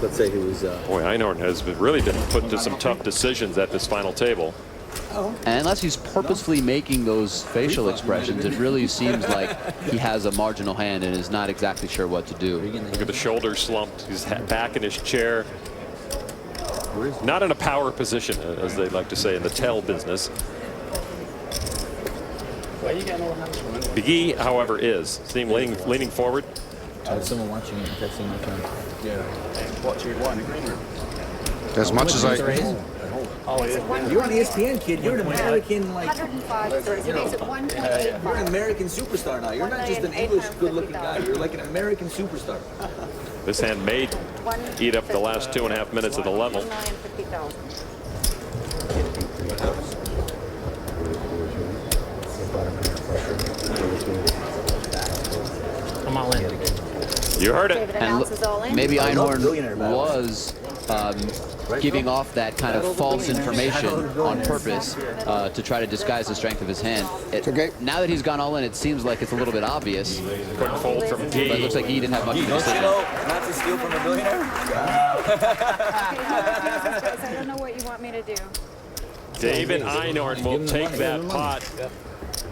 Let's say he was. Boy, Einhorn has really been put to some tough decisions at this final table. And unless he's purposefully making those facial expressions, it really seems like he has a marginal hand and is not exactly sure what to do. Look at the shoulders slumped. He's back in his chair. Not in a power position, as they like to say in the tell business. Guy, however, is. See him leaning forward. Someone watching it, texting my phone. Yeah. Watching what in the green room? As much as I... Oh, yeah. You're on ESPN, kid. You're an American, like, 105. So it makes it 1.85. you're an American superstar now. You're not just an English good-looking guy. You're like an American superstar. This hand may eat up the last 2.5 minutes of the level. I'm all in. You heard it. David And announces all in. maybe Einhorn was giving off that kind of false information on purpose to try to disguise the strength of his hand. Now that he's gone all in, it seems like it's a little bit obvious. Quick fold from Guy. But it looks like he didn't have much of a decision. Not to steal from a billionaire? I don't know what you want me to do. David Einhorn will take that pot.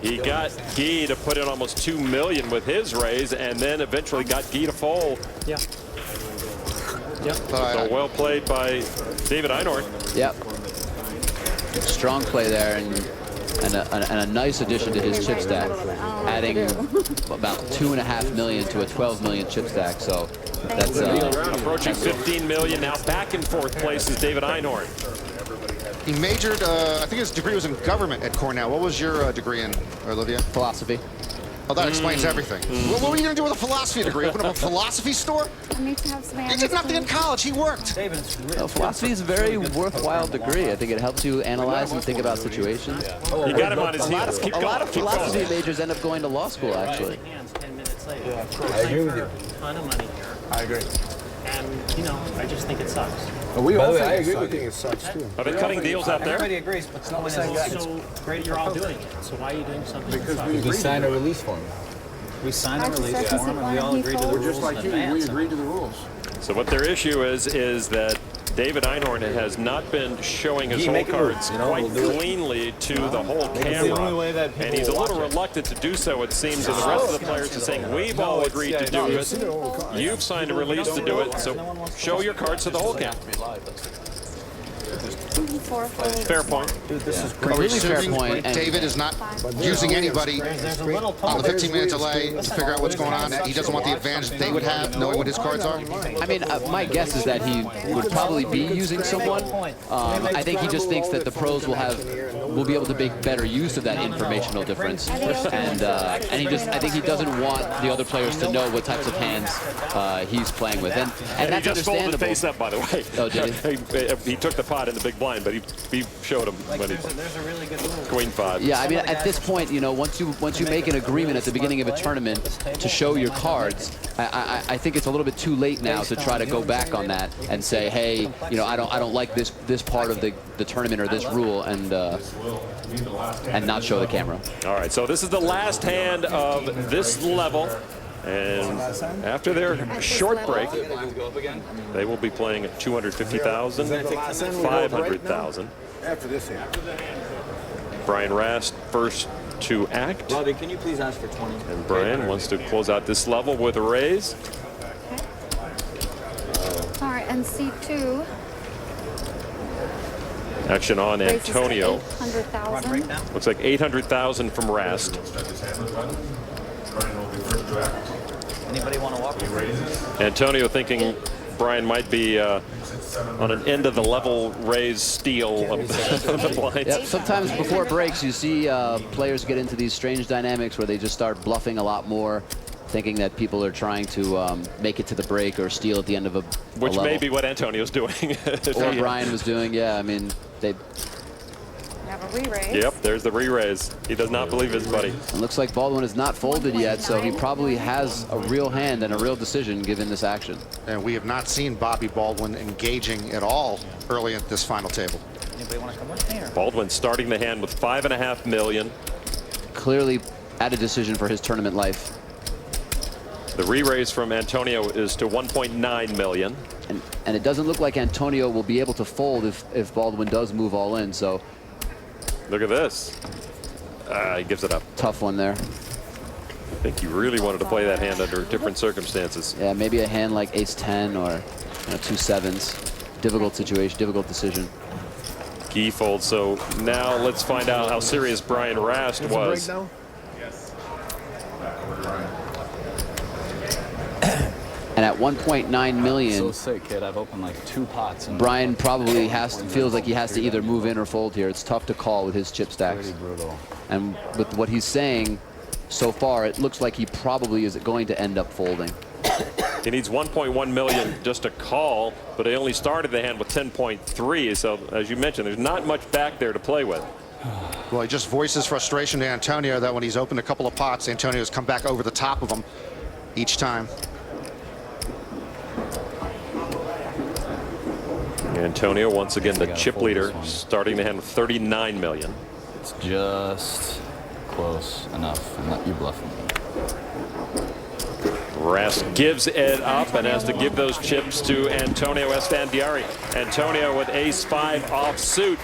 He got Guy to put in almost $2 million with his raise, and then eventually got Guy to fold. Yeah. So well played by David Einhorn. Yep. Strong play there, and a nice addition to his chip stack, adding about $2.5 million to a $12 million chip stack. So that's approaching $15 million now. Back in fourth place is David Einhorn. He majored, I think his degree was in government at Cornell. What was your degree in, Olivia? Philosophy. Oh, that explains everything. What were you going to do with a philosophy degree? Open up a philosophy store? I need to have some He did nothing in college. He worked. Philosophy is a very worthwhile degree. I think it helps you analyze and think about situations. You got him on his heels. Keep A lot going. of philosophy majors end up going to law school, actually. I agree with you. Ton of money here. I agree. And, you know, I just think it sucks. We By all the way, I think agree with you. it sucks too. Are they cutting deals out there? Everybody agrees, but it's not the same guy. It's so great you're all doing it. So why are you doing something that sucks? We signed a release form. We signed a Archie release Circus form at and we all Buyin, agreed to the he rules Just like in you, we advance. agreed to the rules. So what their issue is that David Einhorn has not been showing his He hole make a move, cards you know, quite we'll do it. cleanly to the whole the only camera. way that And people he's a will little watch it. reluctant to do so, it seems, and the rest of the players are saying, we've all agreed to do it. You've signed a release to do it, so show your cards to the whole camera. Fair point. Completely fair point. And David is not using anybody There's a little on the pump. 15-minute delay to figure out what's going on. He doesn't want the advantage they would have, knowing what his cards are. I mean, my guess is that he would probably be using someone. I think he just thinks that the pros will be able to make better use of that informational difference, and I think he doesn't want the other players to know what types of hands he's playing with, and He that's just folded understandable. face up, by the way. Oh, did he? He took the pot in the big blind, but he showed him when he There's a really good rule. Queen 5. Yeah, I mean, at this point, you know, once you make an agreement at the beginning of a tournament to show your cards, I think it's a little bit too late now to try to go back on that and say, hey, you know, I don't like this part of the tournament or this rule, and not show the camera. All right, so this is the last hand of this level. And after their short break, they will be playing at 250,000, 500,000. After this hand. Brian Rast first to act. Bobby, can you please ask for 20? And Brian wants to close out this level with a raise. All right, and C2. Action on raises to Antonio. 800,000. Looks like 800,000 from Rast. Anybody want to walk me? Antonio thinking Brian might be on an end of the level raise steal of the blinds. Yep, sometimes before breaks, you see players get into these strange dynamics where they just start bluffing a lot more, thinking that people are trying to make it to the break or steal at the end of a Which level. may be what Antonio's doing. Or Brian was doing, yeah. I mean, they. Have a re-raise. Yep, there's the re-raise. He does not believe his buddy. It looks like Baldwin is not folded yet, so he probably has a real hand and a real decision given this action. And we have not seen Bobby Baldwin engaging at all early at this final table. Anybody want to come with me? Baldwin starting the hand with $5.5 million. Clearly at a decision for his tournament life. The re-raise from Antonio is to 1.9 million. And it doesn't look like Antonio will be able to fold if Baldwin does move all in, so. Look at this. He gives it up. Tough one there. I think you really wanted to play that hand under different circumstances. Yeah, maybe a hand like ace-10 or 2 sevens. Difficult situation, difficult decision. Guy folds. So now let's find out how serious Brian Rast was. And at 1.9 million, So sick, kid. I've opened like 2 pots. Brian probably feels like he has to either move in or fold here. It's tough to call with his chip stacks. Pretty brutal. And with what he's saying so far, it looks like he probably is going to end up folding. He needs 1.1 million just to call, but he only started the hand with 10.3. So as you mentioned, there's not much back there to play with. Well, he just voices frustration to Antonio that when he's opened a couple of pots, Antonio's come back over the top of him each time. Antonio, once again, the chip leader, starting to hand 39 million. It's just close enough. You bluffing me. Rast gives it up and has to give those chips to Antonio Esfandiari. Antonio with ace-5 offsuit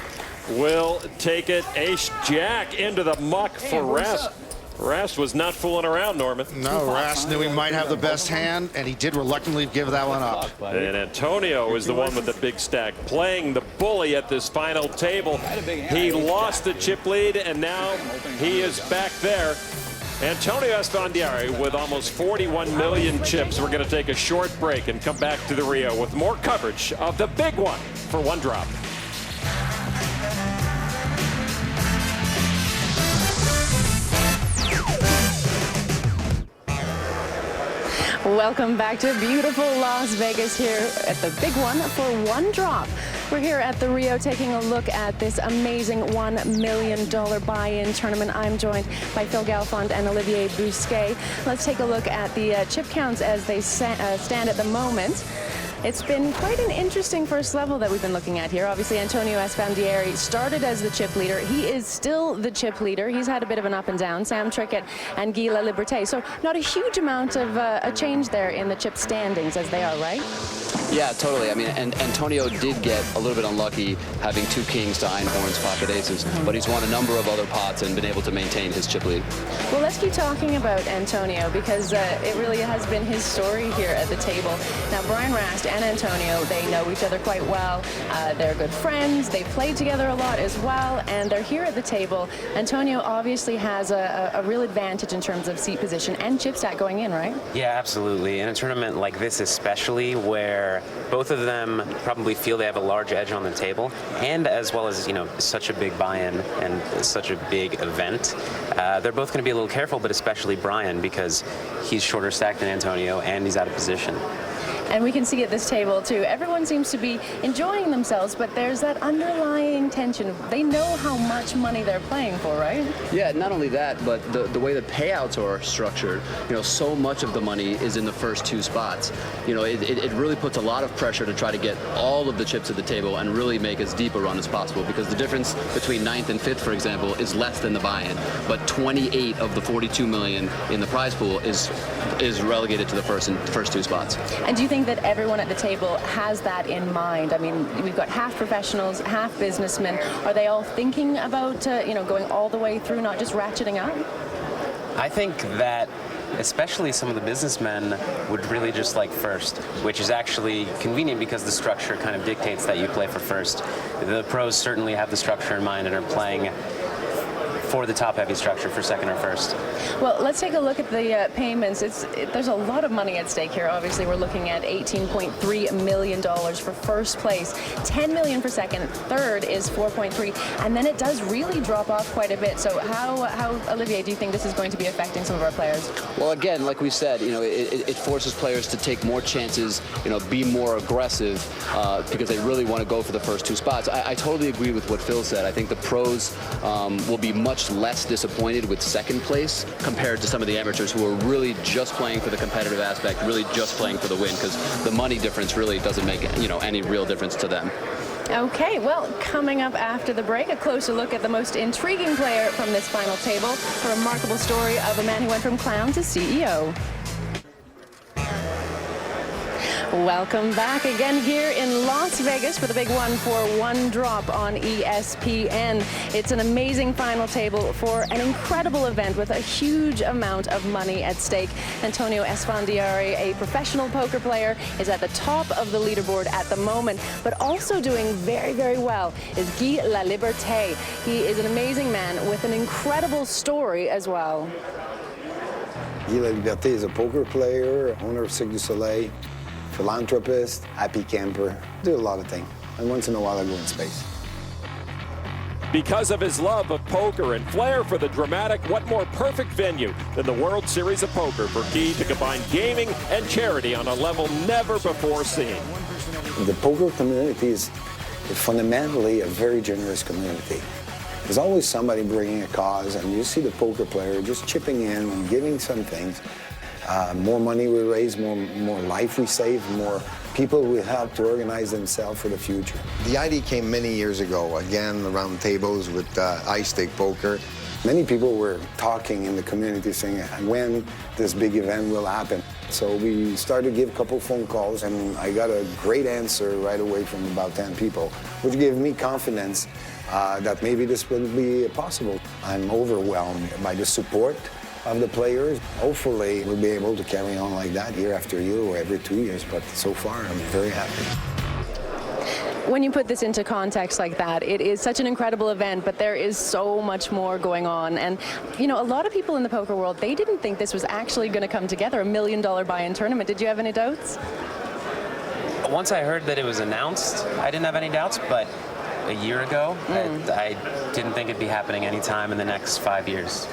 will take it ace-jack into the muck for Rast. Rast was not fooling around, Norman. No, Rast knew he might have the best hand, and he did reluctantly give that one up. And Antonio is the one with the big stack, playing the bully at this final table. He lost the chip lead, and now he is back there. Antonio Esfandiari with almost 41 million chips. We're going to take a short break and come back to the Rio with more coverage of the big one for One Drop. Welcome back to beautiful Las Vegas here at the big one for One Drop. We're here at the Rio taking a look at this amazing $1 million buy-in tournament. I'm joined by Phil Helmuth and Olivier Bousquet. Let's take a look at the chip counts as they stand at the moment. It's been quite an interesting first level that we've been looking at here. Obviously, Antonio Esfandiari started as the chip leader. He is still the chip leader. He's had a bit of an up and down. Sam Trickett and Guy Laliberte. So not a huge amount of a change there in the chip standings as they are, right? Yeah, totally. I mean, and Antonio did get a little bit unlucky having 2 kings to Einhorn's pocket aces, but he's won a number of other pots and been able to maintain his chip lead. Well, let's keep talking about Antonio because it really has been his story here at the table. Now, Brian Rast and Antonio, they know each other quite well. They're good friends. They've played together a lot as well, and they're here at the table. Antonio obviously has a real advantage in terms of seat position and chip stack going in, right? Yeah, absolutely. In a tournament like this especially, where both of them probably feel they have a large edge on the table, and as well as, you know, such a big buy-in and such a big event, they're both going to be a little careful, but especially Brian, because he's shorter stacked than Antonio and he's out of position. And we can see at this table, too, everyone seems to be enjoying themselves, but there's that underlying tension. They know how much money they're playing for, right? Yeah, not only that, but the way the payouts are structured, you know, so much of the money is in the first 2 spots. You know, it really puts a lot of pressure to try to get all of the chips at the table and really make as deep a run as possible, because the difference between 9th and 5th, for example, is less than the buy-in, but 28 of the 42 million in the prize pool is relegated to the first 2 spots. And do you think that everyone at the table has that in mind? I mean, we've got half professionals, half businessmen. Are they all thinking about, you know, going all the way through, not just ratcheting up? I think that especially some of the businessmen would really just like first, which is actually convenient because the structure kind of dictates that you play for first. The pros certainly have the structure in mind and are playing for the top-heavy structure for second or first. Well, let's take a look at the payments. There's a lot of money at stake here. Obviously, we're looking at $18.3 million for first place, $10 million for second, third is $4.3, and then it does really drop off quite a bit. So how, Olivier, do you think this is going to be affecting some of our players? Well, again, like we said, you know, it forces players to take more chances, you know, be more aggressive because they really want to go for the first 2 spots. I totally agree with what Phil said. I think the pros will be much less disappointed with second place compared to some of the amateurs who are really just playing for the competitive aspect, really just playing for the win, because the money difference really doesn't make, you know, any real difference to them. Okay, well, coming up after the break, a closer look at the most intriguing player from this final table, a remarkable story of a man who went from clown to CEO. Welcome back again here in Las Vegas for the big one for One Drop on ESPN. It's an amazing final table for an incredible event with a huge amount of money at stake. Antonio Esfandiari, a professional poker player, is at the top of the leaderboard at the moment, but also doing very, very well is Guy Laliberte. He is an amazing man with an incredible story as well. Guy Laliberte is a poker player, owner of Cirque du Soleil, philanthropist, happy camper, do a lot of things. And once in a while I go in space. Because of his love of poker and flair for the dramatic, what more perfect venue than the World Series of Poker for Guy to combine gaming and charity on a level never before seen. The poker community is fundamentally a very generous community. There's always somebody bringing a cause, and you see the poker player just chipping in and giving some things. More money we raise, more life we save, more people we help to organize themselves for the future. The idea came many years ago, again, around tables with ice stake poker. Many people were talking in the community saying when this big event will happen. So we started to give a couple phone calls, and I got a great answer right away from about 10 people, which gave me confidence that maybe this will be possible. I'm overwhelmed by the support of the players. Hopefully we'll be able to carry on like that year after year or every 2 years, but so far I'm very happy. When you put this into context like that, it is such an incredible event, but there is so much more going on. And, you know, a lot of people in the poker world, they didn't think this was actually going to come together, $1 million buy-in tournament. Did you have any doubts? Once I heard that it was announced, I didn't have any doubts, but a year ago, I didn't think it'd be happening anytime in the next 5 years.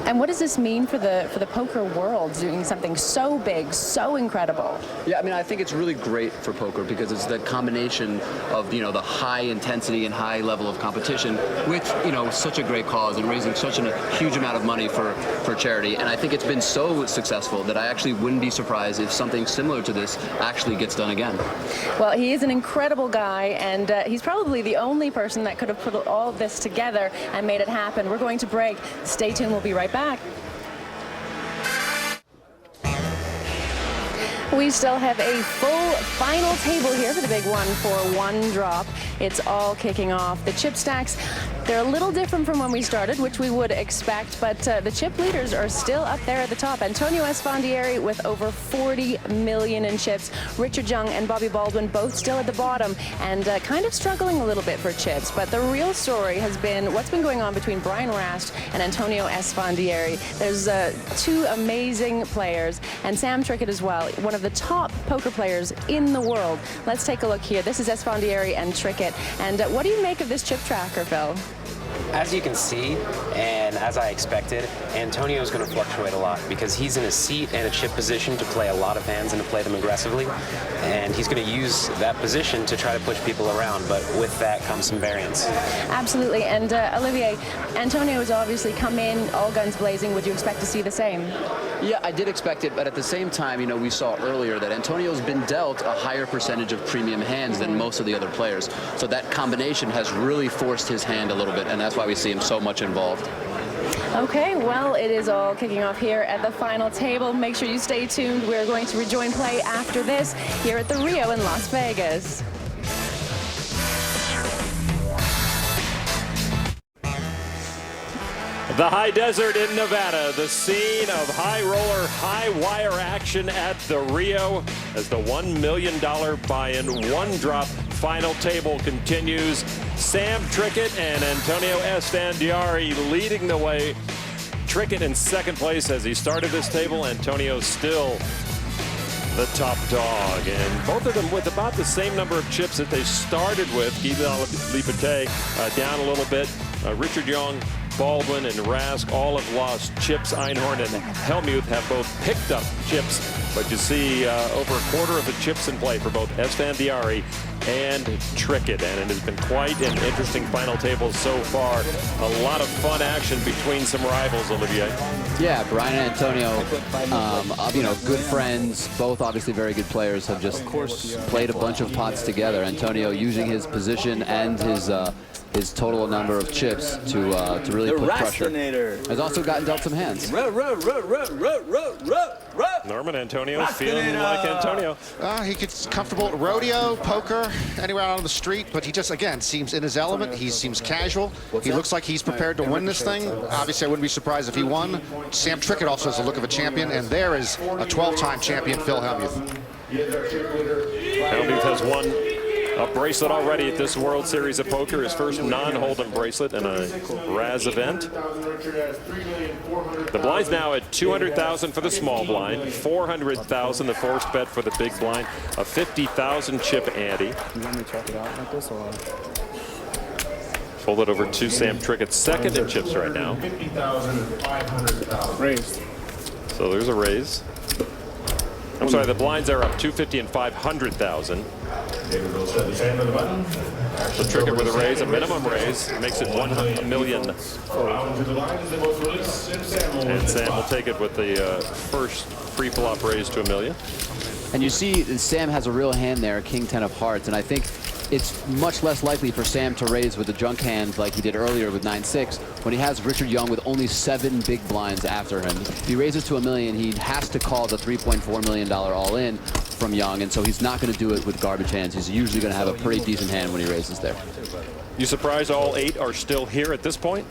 And what does this mean for the poker world, doing something so big, so incredible? Yeah, I mean, I think it's really great for poker because it's the combination of, you know, the high intensity and high level of competition with, you know, such a great cause and raising such a huge amount of money for charity. And I think it's been so successful that I actually wouldn't be surprised if something similar to this actually gets done again. Well, he is an incredible guy, and he's probably the only person that could have put all of this together and made it happen. We're going to break. Stay tuned. We'll be right back. We still have a full final table here for the big one for one drop. It's all kicking off. The chip stacks, they're a little different from when we started, which we would expect, but the chip leaders are still up there at the top. Antonio Esfandiari with over 40 million in chips. Richard Young and Bobby Baldwin both still at the bottom and kind of struggling a little bit for chips. But the real story has been what's been going on between Brian Rast and Antonio Esfandiari. There's two amazing players, and Sam Trickett as well, one of the top poker players in the world. Let's take a look here. This is Esfandiari and Trickett. And what do you make of this chip tracker, Phil? As you can see, and as I expected, Antonio is going to fluctuate a lot because he's in a seat and a chip position to play a lot of hands and to play them aggressively, and he's going to use that position to try to push people around, but with that comes some variance. Absolutely, and Olivier, Antonio has obviously come in all guns blazing. Would you expect to see the same? Yeah, I did expect it, but at the same time, you know, we saw earlier that Antonio's been dealt a higher percentage of premium hands than most of the other players, so that combination has really forced his hand a little bit, and that's why we see him so much involved. Okay, well, it is all kicking off here at the final table. Make sure you stay tuned. We're going to rejoin play after this here at the Rio in Las Vegas. The high desert in Nevada, the scene of high roller, high wire action at the Rio as the $1 million buy-in, one drop final table continues. Sam Trickett and Antonio Esfandiari leading the way. Trickett in second place as he started this table. Antonio still the top dog, and both of them with about the same number of chips that they started with. Laliberte down a little bit. Richard Young, Baldwin, and Rast all have lost chips. Einhorn and Helmuth have both picked up chips, but you see over a quarter of the chips in play for both Esfandiari and Trickett, and it has been quite an interesting final table so far. A lot of fun action between some rivals, Olivier. Yeah, Brian and Antonio, you know, good friends, both obviously very good players, have just played a bunch of pots together. Antonio using his position and his total number of chips to really put pressure. Has also gotten dealt some hands. Norman, Antonio feeling like Antonio. He gets comfortable at rodeo, poker, anywhere out on the street, but he just, again, seems in his element. He seems casual. He looks like he's prepared to win this thing. Obviously, I wouldn't be surprised if he won. Sam Trickett also has the look of a champion, and there is a 12-time champion, Phil Helmuth. Helmuth has won a bracelet already at this World Series of Poker, his first non-Hold'em bracelet in a Raz event. The blind's now at $200,000 for the small blind, $400,000 the forced bet for the big blind, a 50,000 chip ante. You want me to check it out like this, or? Fold it over to Sam Trickett, second in chips right now. 50,000 and 500,000. Raised. So there's a raise. I'm sorry, the blinds are up 250 and 500,000. David will set his hand on the button. So trick it with a raise, a minimum raise, makes it $1 million. And Sam will take it with the first pre-flop raise to $1 million. And you see Sam has a real hand there, King 10 of hearts, and I think it's much less likely for Sam to raise with a junk hand like he did earlier with 9-6 when he has Richard Young with only 7 big blinds after him. If he raises to $1 million, he has to call the $3.4 million all-in from Young, and so he's not going to do it with garbage hands. He's usually going to have a pretty decent hand when he raises there. You surprised all 8 are still here at this point?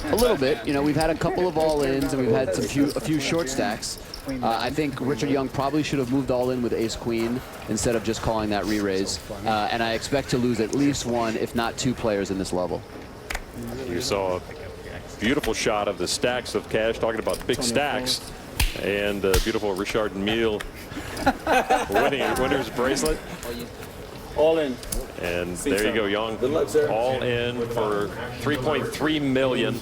A little bit. You know, we've had a couple of all-ins, and we've had a few short stacks. I think Richard Young probably should have moved all in with ace-queen instead of just calling that re-raise. And I expect to lose at least 1, if not 2 players in this level. You saw a beautiful shot of the stacks of cash, talking about big stacks. And beautiful Richard Mille winner's bracelet. All in. And there you go, Young. All in for $3.3 million.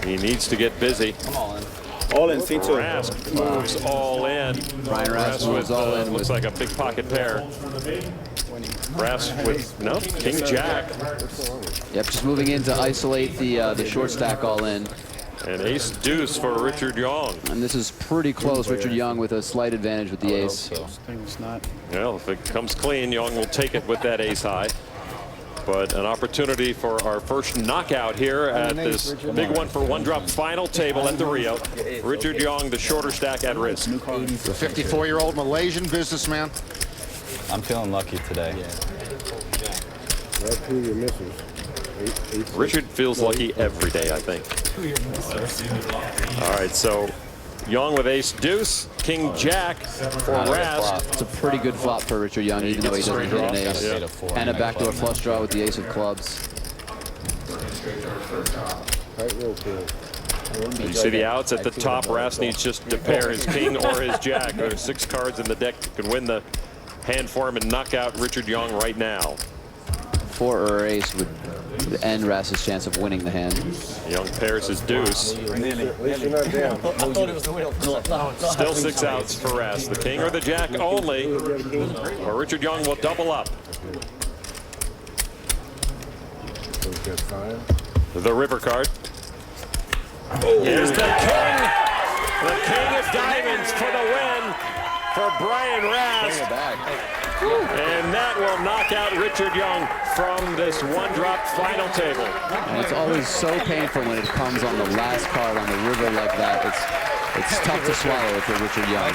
He needs to get busy. Come on. All in, C2. Rast moves all in. Brian Rast moves all in. Looks like a big pocket pair. Rast with, no, King Jack. Yep, just moving in to isolate the short stack all in. And ace deuce for Richard Young. And this is pretty close. Richard Young with a slight advantage with the ace. Well, if it comes clean, Young will take it with that ace high. But an opportunity for our first knockout here at this big 1-for-1 final table at the Rio. Richard Young, the shorter stack at risk. The 54-year-old Malaysian businessman. I'm feeling lucky today. Richard feels lucky every day, I think. All right, so Young with ace deuce, King Jack for Rast. It's a pretty good flop for Richard Young, even though he doesn't hit an ace. Yeah. And a backdoor flush draw with the ace of clubs. You see the outs at the top. Rast needs just to pair his king or his jack. There's 6 cards in the deck that can win the hand for him and knock out Richard Young right now. 4 or ace would end Rast's chance of winning the hand. Young pairs his deuce. Still 6 outs for Rast. The king or the jack only, or Richard Young will double up. The river card. Here's the king of diamonds for the win for Brian Rast. And that will knock out Richard Young from this 1-drop final table. And it's always so painful when it comes on the last card on the river like that. It's tough to swallow for Richard Young.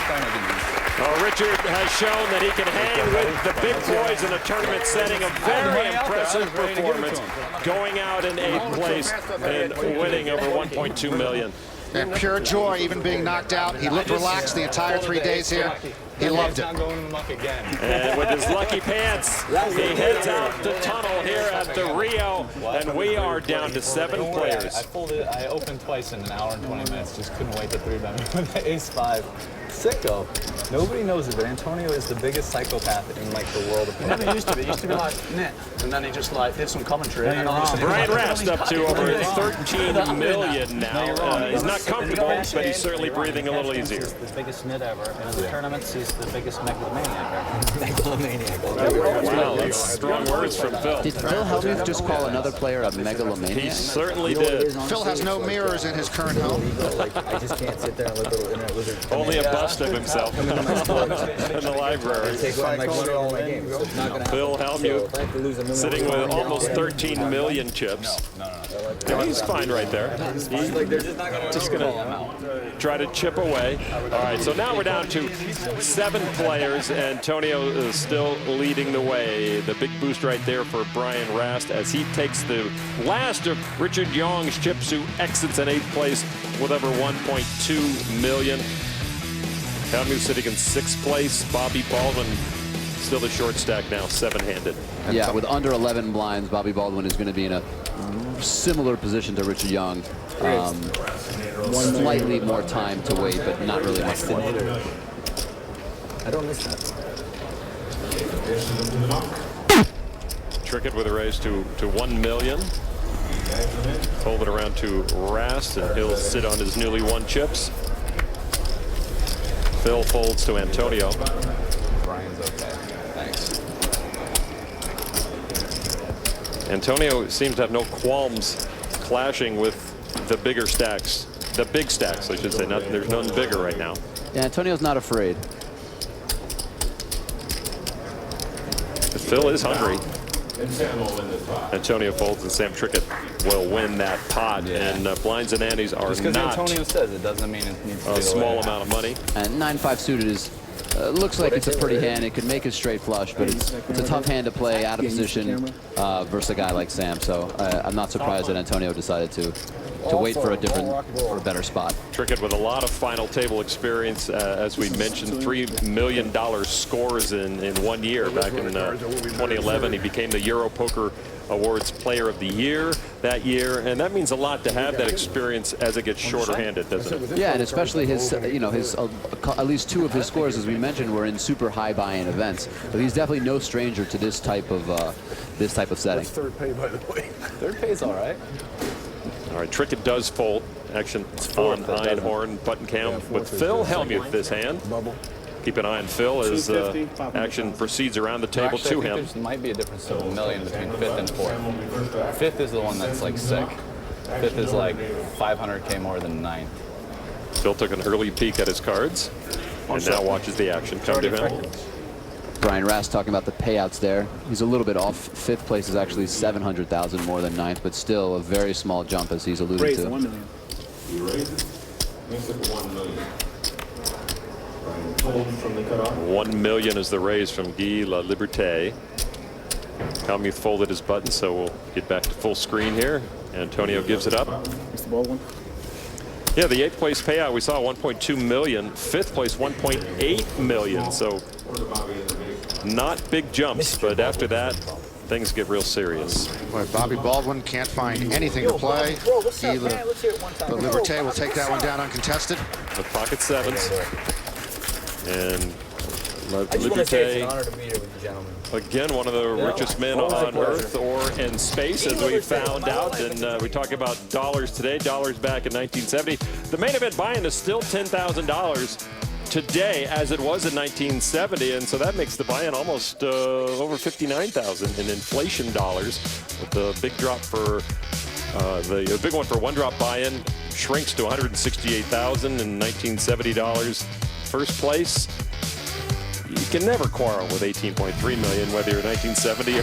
Well, Richard has shown that he can hang with the big boys in a tournament setting. A very impressive performance, going out in 8th place and winning over $1.2 million. And pure joy, even being knocked out. He looked relaxed the entire 3 days here. He loved it. And with his lucky pants, he heads out the tunnel here at the Rio, and we are down to 7 players. I opened twice in an hour and 20 minutes. Just couldn't wait to 3-bet me with the ace-5. Sicko. Nobody knows it, but Antonio is the biggest psychopath in like the world of poker. It used to be. It used to be like Nick, and then he just like did some commentary. And Brian Rast up to over $13 million now. He's not comfortable, but he's certainly breathing a little easier. He's the biggest mid ever, and in the tournaments, he's the biggest megalomaniac ever. Megalomaniac. Wow, that's strong words from Phil. Did Phil Helmuth just call another player a megalomaniac? He certainly did. Phil has no mirrors in his current home. I just can't sit there and look at the internet wizard. Only a bust of himself in the library. Phil Helmuth sitting with almost 13 million chips. No, he's fine right there. He's just going to try to chip away. All right, so now we're down to 7 players. Antonio is still leading the way. The big boost right there for Brian Rast as he takes the last of Richard Young's chips, who exits in 8th place with over $1.2 million. Helmuth sitting in 6th place. Bobby Baldwin still the short stack now, 7-handed. Yeah, with under 11 blinds, Bobby Baldwin is going to be in a similar position to Richard Young. Slightly more time to wait, but not really much more. I don't miss that. Trick it with a raise to $1 million. Hold it around to Rast, and he'll sit on his newly won chips. Phil folds to Antonio. Brian's okay. Thanks. Antonio seems to have no qualms clashing with the bigger stacks, the big stacks, I should say. There's none bigger right now. Yeah, Antonio's not afraid. Phil is hungry. Antonio folds and Sam Trickett will win that pot, and blinds and antes are Just because not Antonio says it doesn't mean it needs to be a small amount of money. And 9-5 suited is looks like it's a pretty hand. It could make a straight flush, but it's a tough hand to play out of position versus a guy like Sam. So I'm not surprised that Antonio decided to wait for a different or a better spot. Trickett with a lot of final table experience, as we mentioned, $3 million scores in 1 year. Back in 2011, he became the Euro Poker Awards Player of the Year that year, and that means a lot to have that experience as it gets shorter-handed, doesn't it? Yeah, and especially his, at least 2 of his scores, as we mentioned, were in super high buy-in events. But he's definitely no stranger to this type of setting. That's third pay, by the way. Third pay's all right. All right, Trickett does fold. Action on Einhorn, button cam with Phil Helmuth this hand. Keep an eye on Phil as action proceeds around the table to him. There might be a difference of $1 million between 5th and 4th. 5th is the one that's like sick. 5th is like 500K more than 9th. Phil took an early peek at his cards and now watches the action come to him. Brian Rast talking about the payouts there. He's a little bit off. 5th place is actually 700,000 more than 9th, but still a very small jump, as he's alluded to. 1 million. You raise it. Makes it 1 million. 1 million is the raise from Guy Laliberte. Helmuth folded his button, so we'll get back to full screen here. Antonio gives it up. Mr. Baldwin. Yeah, the 8th place payout we saw 1.2 million. 5th place 1.8 million. So not big jumps, but after that things get real serious. Boy, Bobby Baldwin can't find anything to play. Laliberte will take that one down uncontested. With pocket sevens. And Laliberte, honor to be here with you, gentlemen. Again, one of the richest men on earth or in space, as we found out. And we talk about dollars today, dollars back in 1970. The main event buy-in is still $10,000 today, as it was in 1970. And so that makes the buy-in almost over $59,000 in inflation dollars. With the big drop for the big one for one drop buy-in shrinks to $168,000 in 1970 dollars. First place, you can never quarrel with 18.3 million, whether you're 1970 or...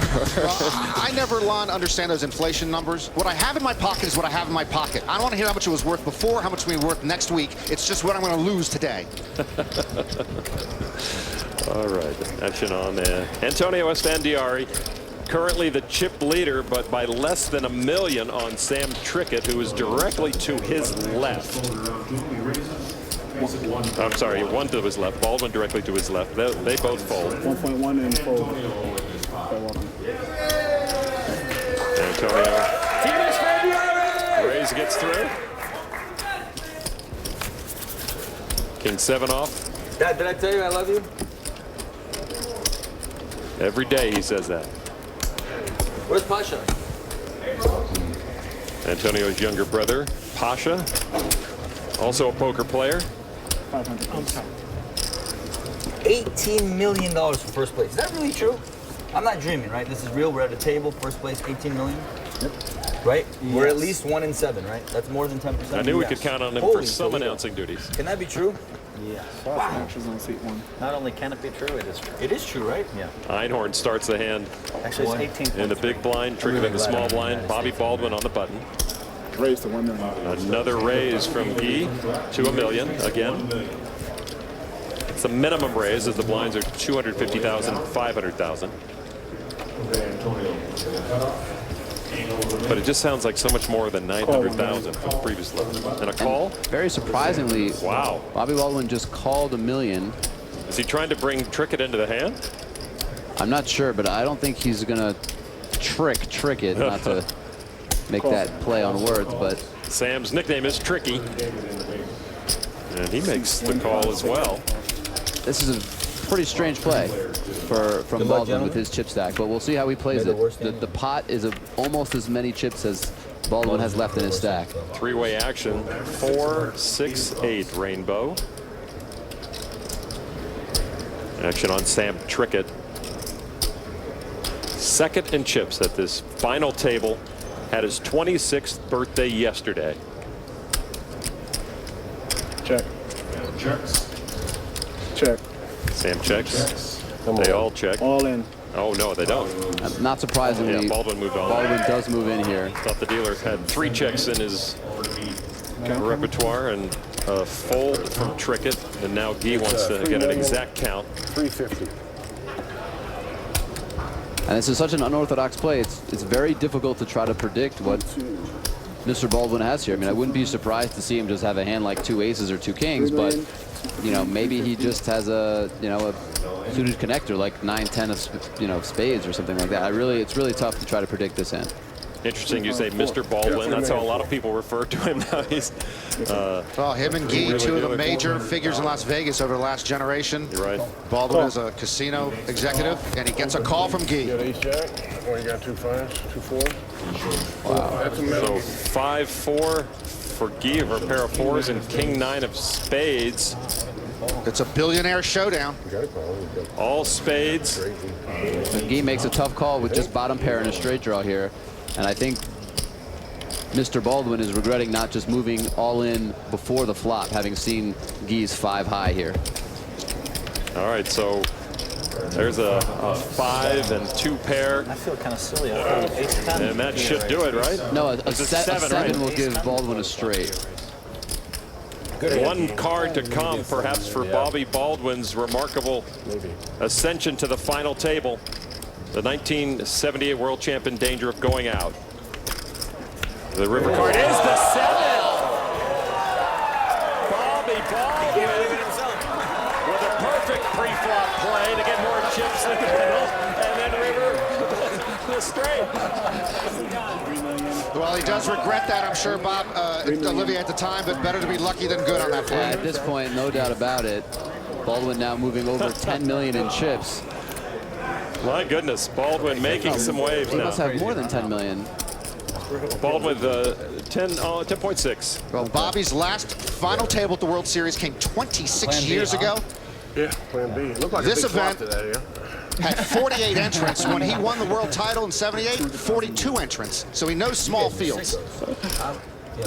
I never, Lon, understand those inflation numbers. What I have in my pocket is what I have in my pocket. I don't want to hear how much it was worth before, how much it will be worth next week. It's just what I'm going to lose today. All right, action on Antonio Esfandiari. Currently the chip leader, but by less than $1 million on Sam Trickett, who is directly to his left. I'm sorry, one to his left. Baldwin directly to his left. They both fold. 1.1 and fold. Antonio. Raise gets through. King 7 off. Dad, did I tell you I love you? Every day he says that. Where's Pasha? Antonio's younger brother, Pasha, also a poker player. $18 million for first place. Is that really true? I'm not dreaming, right? This is real. We're at a table, first place, 18 million. Yep. Right? Yes. We're at least 1 in 7, right? That's more than 10%. I knew we could count on him for some announcing duties. Can that be true? Yeah. Wow. On seat 1. Not only can it be true, it is true. It is true, right? Yeah. Einhorn starts the hand. Actually, it's 18. In the big blind, Trickett in the small blind. Bobby Baldwin on the button. Raise to 1 million. Another raise from Guy to $1 million again. It's a minimum raise, as the blinds are 250,000, 500,000. But it just sounds like so much more than 900,000 from the previous level. And a call? Very surprisingly, wow. Bobby Baldwin just called $1 million. Is he trying to bring Trickett into the hand? I'm not sure, but I don't think he's gonna trick it, not to make that play on words, but Sam's nickname is Tricky, and he makes the call as well. This is a pretty strange play from Baldwin with his chip stack, but we'll see how he plays it. The pot is almost as many chips as Baldwin has left in his stack. Three-way action, 4, 6, 8 rainbow. Action on Sam Trickett. Second in chips at this final table. Had his 26th birthday yesterday. Check. Checks. Check. Sam checks. They all check. All in. Oh, no, they don't. Not surprisingly, Yeah, Baldwin moved on. Baldwin does move in here. Thought the dealer had 3 checks in his repertoire and a fold from Trickett. And now Guy wants to get an exact count. 350. And this is such an unorthodox play. It's very difficult to try to predict what Mr. Baldwin has here. I mean, I wouldn't be surprised to see him just have a hand like 2 aces or 2 kings, but you know, maybe he just has a suited connector like 9-10 of spades or something like that. It's really tough to try to predict this hand. Interesting you say Mr. Baldwin. That's how a lot of people refer to him now. He's well, him and Guy, two of the major figures in Las Vegas over the last generation. You're right. Baldwin is a casino executive, and he gets a call from Guy. You got ace jack, or you got 2 5s, 2 4s. Wow. So 5-4 for Guy over a pair of 4s and king 9 of spades. It's a billionaire showdown. All spades. And Guy makes a tough call with just bottom pair and a straight draw here. And I think Mr. Baldwin is regretting not just moving all in before the flop, having seen Guy's 5 high here. All right, so there's a 5 and 2 pair. I feel kind of silly. I feel ace 10. And that should do it, right? No, a 7 right? will give Baldwin a straight. One card to come, perhaps, for Bobby Baldwin's remarkable ascension to the final table. The 1978 world champ in danger of going out. The river card is the 7. Bobby Baldwin with a perfect pre-flop play to get more chips in the middle, and then river the straight. Well, he does regret that, I'm sure, Bob, Olivier at the time, but better to be lucky than good on that play. At this point, no doubt about it. Baldwin now moving over 10 million in chips. My goodness, Baldwin making some waves now. He must have more than 10 million. Baldwin 10.6. Well, Bobby's last final table at the World Series came 26 years ago. Yeah, plan B. Looked like This a big flop event today, had 48 entrants. When he won the world title in '78, 42 entrants. So he knows small fields.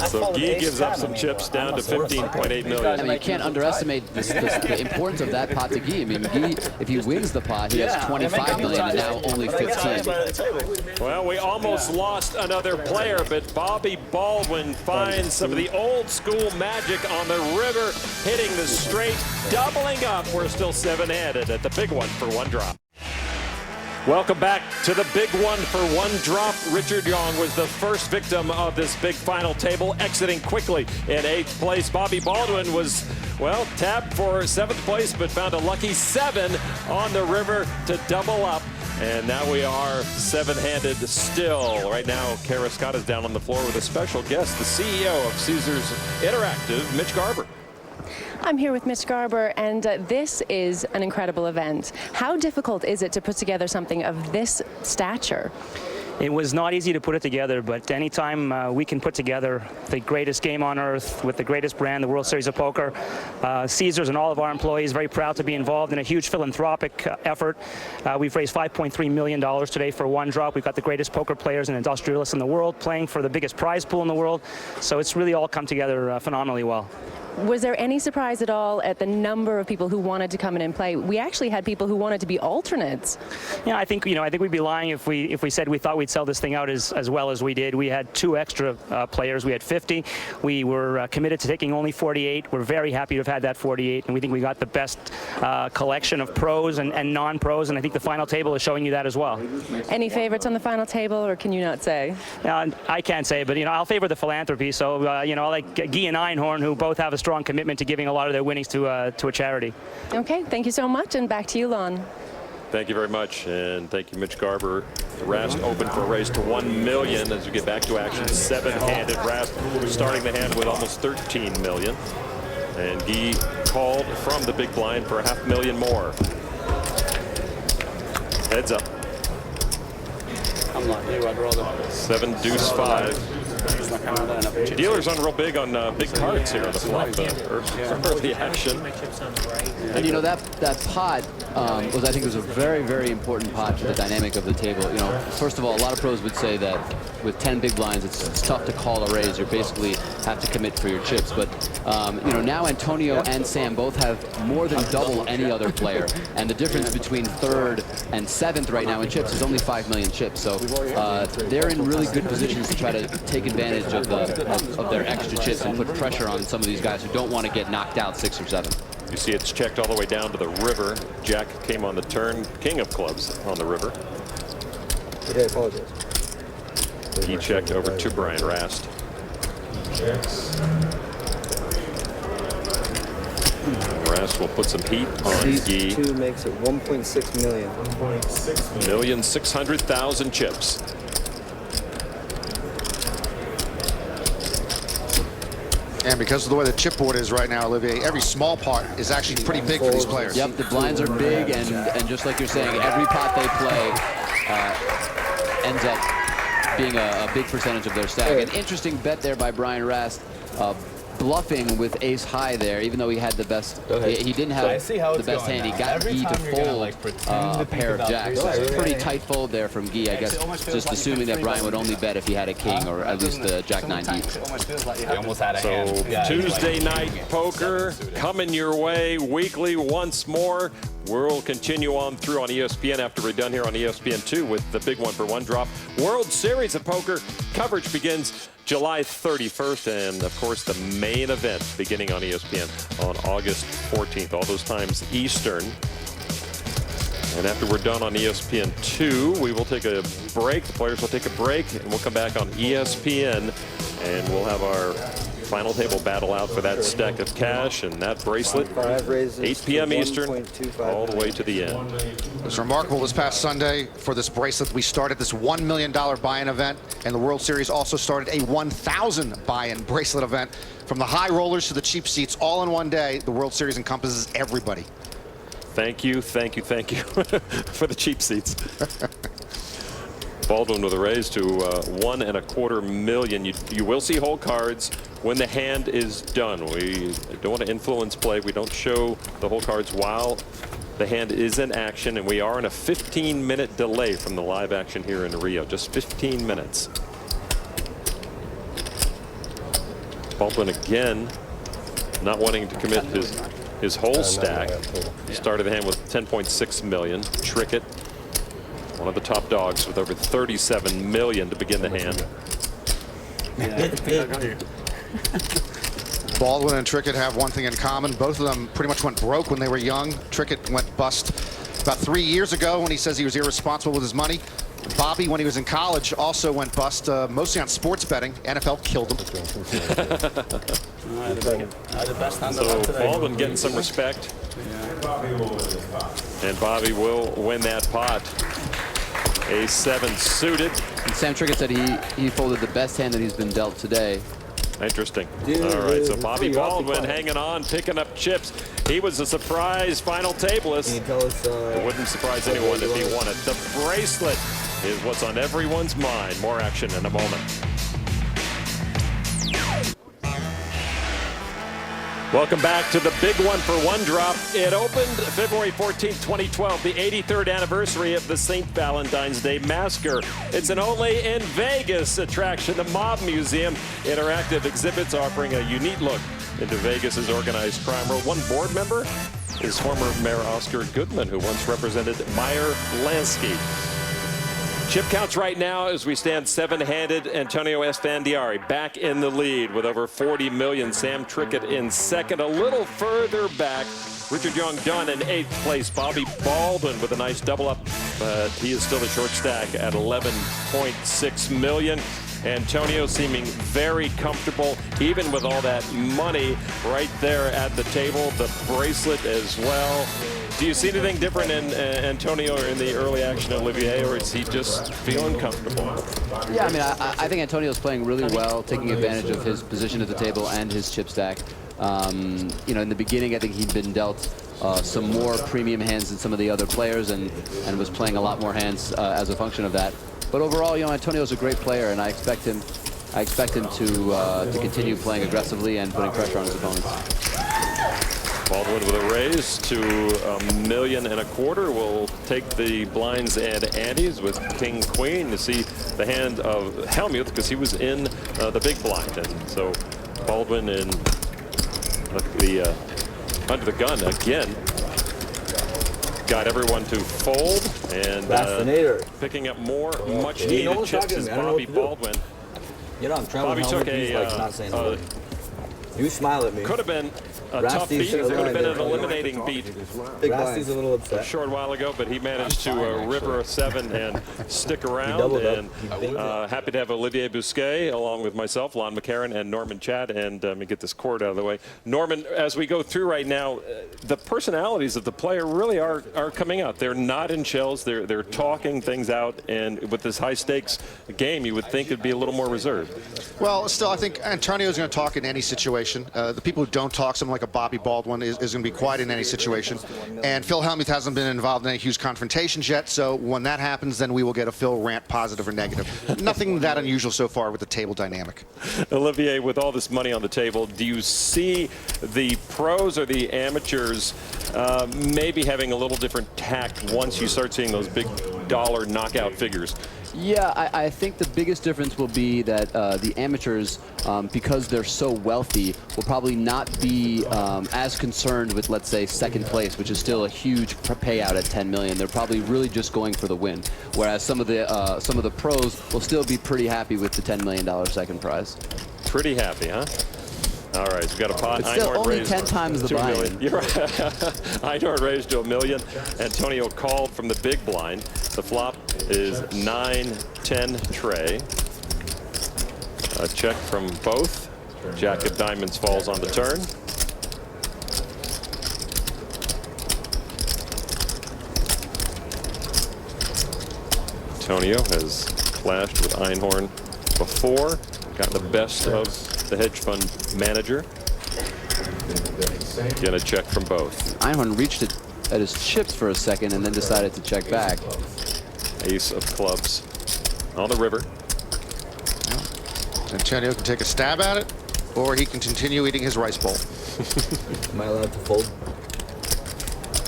So Guy gives up some chips down to 15.8 million. I mean, you can't underestimate the importance of that pot to Guy. I mean, Guy, if he wins the pot, he has 25 million and now only 15. Well, we almost lost another player, but Bobby Baldwin finds some of the old school magic on the river, hitting the straight, doubling up. We're still 7-handed at the big one for 1 drop. Welcome back to the big one for 1 drop. Richard Young was the first victim of this big final table, exiting quickly in 8th place. Bobby Baldwin was, well, tapped for 7th place, but found a lucky 7 on the river to double up. And now we are 7-handed still. Right now, Kara Scott is down on the floor with a special guest, the CEO of Caesars Interactive, Mitch Garber. I'm here with Mitch Garber, and this is an incredible event. How difficult is it to put together something of this stature? It was not easy to put it together, but anytime we can put together the greatest game on earth with the greatest brand, the World Series of Poker, Caesars and all of our employees very proud to be involved in a huge philanthropic effort. We've raised $5.3 million today for 1 drop. We've got the greatest poker players and industrialists in the world playing for the biggest prize pool in the world. So it's really all come together phenomenally well. Was there any surprise at all at the number of people who wanted to come in and play? We actually had people who wanted to be alternates. Yeah, I think we'd be lying if we said we thought we'd sell this thing out as well as we did. We had 2 extra players. We had 50. We were committed to taking only 48. We're very happy to have had that 48, and we think we got the best collection of pros and non-pros, and I think the final table is showing you that as well. Any favorites on the final table, or can you not say? I can't say, but I'll favor the philanthropy. So I like Guy and Einhorn, who both have a strong commitment to giving a lot of their winnings to a charity. Okay, thank you so much, and back to you, Lon. Thank you very much, and thank you, Mitch Garber. The Rast open for a raise to 1 million as we get back to action. 7-handed Rast starting the hand with almost 13 million. And Guy called from the big blind for $500,000 more. Heads up. I'm not you, I'd rather. 7 deuce 5. Dealers on real big on big cards here on the flop, early action. And you know, that pot was, I think, was a very, very important pot to the dynamic of the table. You know, first of all, a lot of pros would say that with 10 big blinds, it's tough to call a raise. You basically have to commit for your chips. But you know, now Antonio and Sam both have more than double any other player, and the difference between third and seventh right now in chips is only 5 million chips. So they're in really good positions to try to take advantage of their extra chips and put pressure on some of these guys who don't want to get knocked out 6 or 7. You see it's checked all the way down to the river. Jack came on the turn, king of clubs on the river. I apologize. He checked over to Brian Rast. Rast will put some heat on Guy. 2 makes it 1.6 million. 1,600,000 chips. And because of the way the chipboard is right now, Olivier, every small part is actually pretty big for these players. Yep, the blinds are big, and just like you're saying, every pot they play ends up being a big percentage of their stack. An interesting bet there by Brian Rast, bluffing with ace high there, even though he had the best. He didn't have the best hand. He got Guy to fold a pair of jacks. So it's a pretty tight fold there from Guy, I guess, just assuming that Brian would only bet if he had a king or at least the jack 9 deep. So Tuesday night poker coming your way weekly once more. We'll continue on through on ESPN after we're done here on ESPN2 with the big one for one drop. World Series of Poker coverage begins July 31st, and of course the main event beginning on ESPN on August 14th, all those times Eastern. And after we're done on ESPN2, we will take a break. The players will take a break, and we'll come back on ESPN, and we'll have our final table battle out for that stack of cash and that bracelet. 8 p.m. Eastern, all the way to the end. It was remarkable this past Sunday for this bracelet. We started this $1 million buy-in event, and the World Series also started a 1,000 buy-in bracelet event. From the high rollers to the cheap seats, all in one day, the World Series encompasses everybody. Thank you, thank you, thank you for the cheap seats. Baldwin with a raise to $1.25 million. You will see whole cards when the hand is done. We don't want to influence play. We don't show the whole cards while the hand is in action, and we are in a 15-minute delay from the live action here in Rio. Just 15 minutes. Baldwin again not wanting to commit his whole stack. Started the hand with 10.6 million. Trick it. One of the top dogs with over 37 million to begin the hand. Baldwin and Trickett have one thing in common. Both of them pretty much went broke when they were young. Trickett went bust about 3 years ago when he says he was irresponsible with his money. Bobby, when he was in college, also went bust, mostly on sports betting. NFL killed him. So Baldwin getting some respect. And Bobby will win that pot. A7 suited. And Sam Trickett said he folded the best hand that he's been dealt today. Interesting. All right, so Bobby Baldwin hanging on, picking up chips. He was a surprise final tableist. It wouldn't surprise anyone if he won it. The bracelet is what's on everyone's mind. More action in a moment. Welcome back to the big one for one drop. It opened February 14th, 2012, the 83rd anniversary of the St. Valentine's Day Massacre. It's an only in Vegas attraction, the Mob Museum. Interactive exhibits offering a unique look into Vegas's organized crime world. One board member is former Mayor Oscar Goodman, who once represented Meyer Lansky. Chip counts right now as we stand seven-handed. Antonio Esfandiari back in the lead with over 40 million. Sam Trickett in second. A little further back, Richard Young Dunn in 8th place. Bobby Baldwin with a nice double up, but he is still a short stack at 11.6 million. Antonio seeming very comfortable, even with all that money right there at the table. The bracelet as well. Do you see anything different in Antonio in the early action, Olivier, or is he just feeling comfortable? Yeah, I mean, I think Antonio's playing really well, taking advantage of his position at the table and his chip stack. You know, in the beginning, I think he'd been dealt some more premium hands than some of the other players, and was playing a lot more hands as a function of that. But overall, you know, Antonio's a great player, and I expect him I expect him to continue playing aggressively and putting pressure on his opponents. Baldwin with a raise to $1.25 million. We'll take the blinds and antes with King Queen to see the hand of Helmuth, because he was in the big blind, and so Baldwin in the under the gun again. Got everyone to fold, and picking up more much needed chips is Bobby Baldwin. You know, I'm traveling. Bobby took not saying you smile at me. Could have been a tough beat. It would have been an eliminating beat Rasty's a little upset. a short while ago, but he managed to river a 7 and stick around. And happy to have Olivier Bousquet along with myself, Lon McCarron, and Norman Chad. And let me get this cord out of the way. Norman, as we go through right now, the personalities of the player really are coming out. They're not in shells. They're talking things out. And with this high stakes game, you would think it'd be a little more reserved. Well, still, I think Antonio's going to talk in any situation. The people who don't talk, someone like a Bobby Baldwin is going to be quiet in any situation. And Phil Helmuth hasn't been involved in any huge confrontations yet, so when that happens, then we will get a Phil rant, positive or negative. Nothing that unusual so far with the table dynamic. Olivier, with all this money on the table, do you see the pros or the amateurs maybe having a little different tact once you start seeing those big dollar knockout figures? Yeah, I think the biggest difference will be that the amateurs, because they're so wealthy, will probably not be as concerned with, let's say, second place, which is still a huge payout at $10 million. They're probably really just going for the win, whereas some of the pros will still be pretty happy with the $10 million second prize. Pretty happy, huh? All right, so we've got a pot. It's still only 10 times the buy-in. You're right. Einhorn raised to $1 million. Antonio called from the big blind. The flop is 9-10 tray. A check from both. Jack of diamonds falls on the turn. Antonio has clashed with Einhorn before, got the best of the hedge fund manager. Get a check from both. Einhorn reached it at his chips for a second and then decided to check back. Ace of clubs on the river. Antonio can take a stab at it, or he can continue eating his rice bowl. Am I allowed to fold?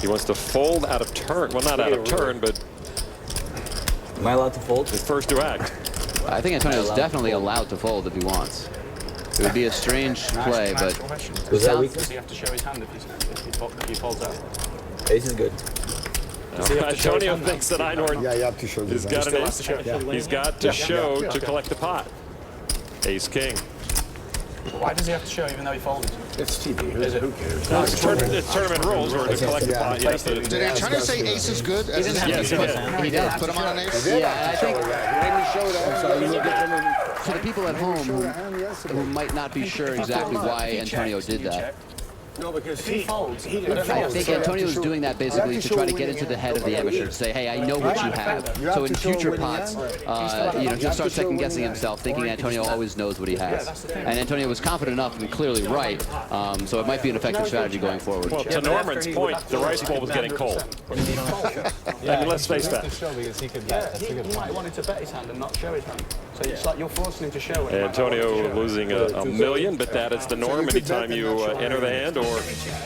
He wants to fold out of turn. Well, not out of turn, but am I allowed to fold? The first to act. I think Antonio is definitely allowed to fold if he wants. It would be a strange play, but was that weakness? Does he have to show his hand if he folds out? Ace is good. Antonio thinks that Einhorn you have to show has got an ace. He's got to show to collect the pot. Ace king. Why does he have to show even though he folded? It's TV. Who cares? No, it's tournament rules, or to collect the pot. You have to, Did Antonio say ace is good? Yes, he did. He did. Put him on an ace? Yeah, I think for the people at home who might not be sure exactly why Antonio did that. No, because he folds. I think Antonio is doing that basically to try to get into the head of the amateur, to say, hey, I know what you have. So in future pots, he'll start second guessing himself, thinking Antonio always knows what he has. And Antonio was confident enough and clearly right, so it might be an effective strategy going forward. well, to Norman's point, the rice bowl was getting cold. I mean, let's face that. He might wanted to bet his hand and not show his hand. So it's like you're forcing him to show it. Antonio losing $1 million, but that is the norm anytime you enter the hand or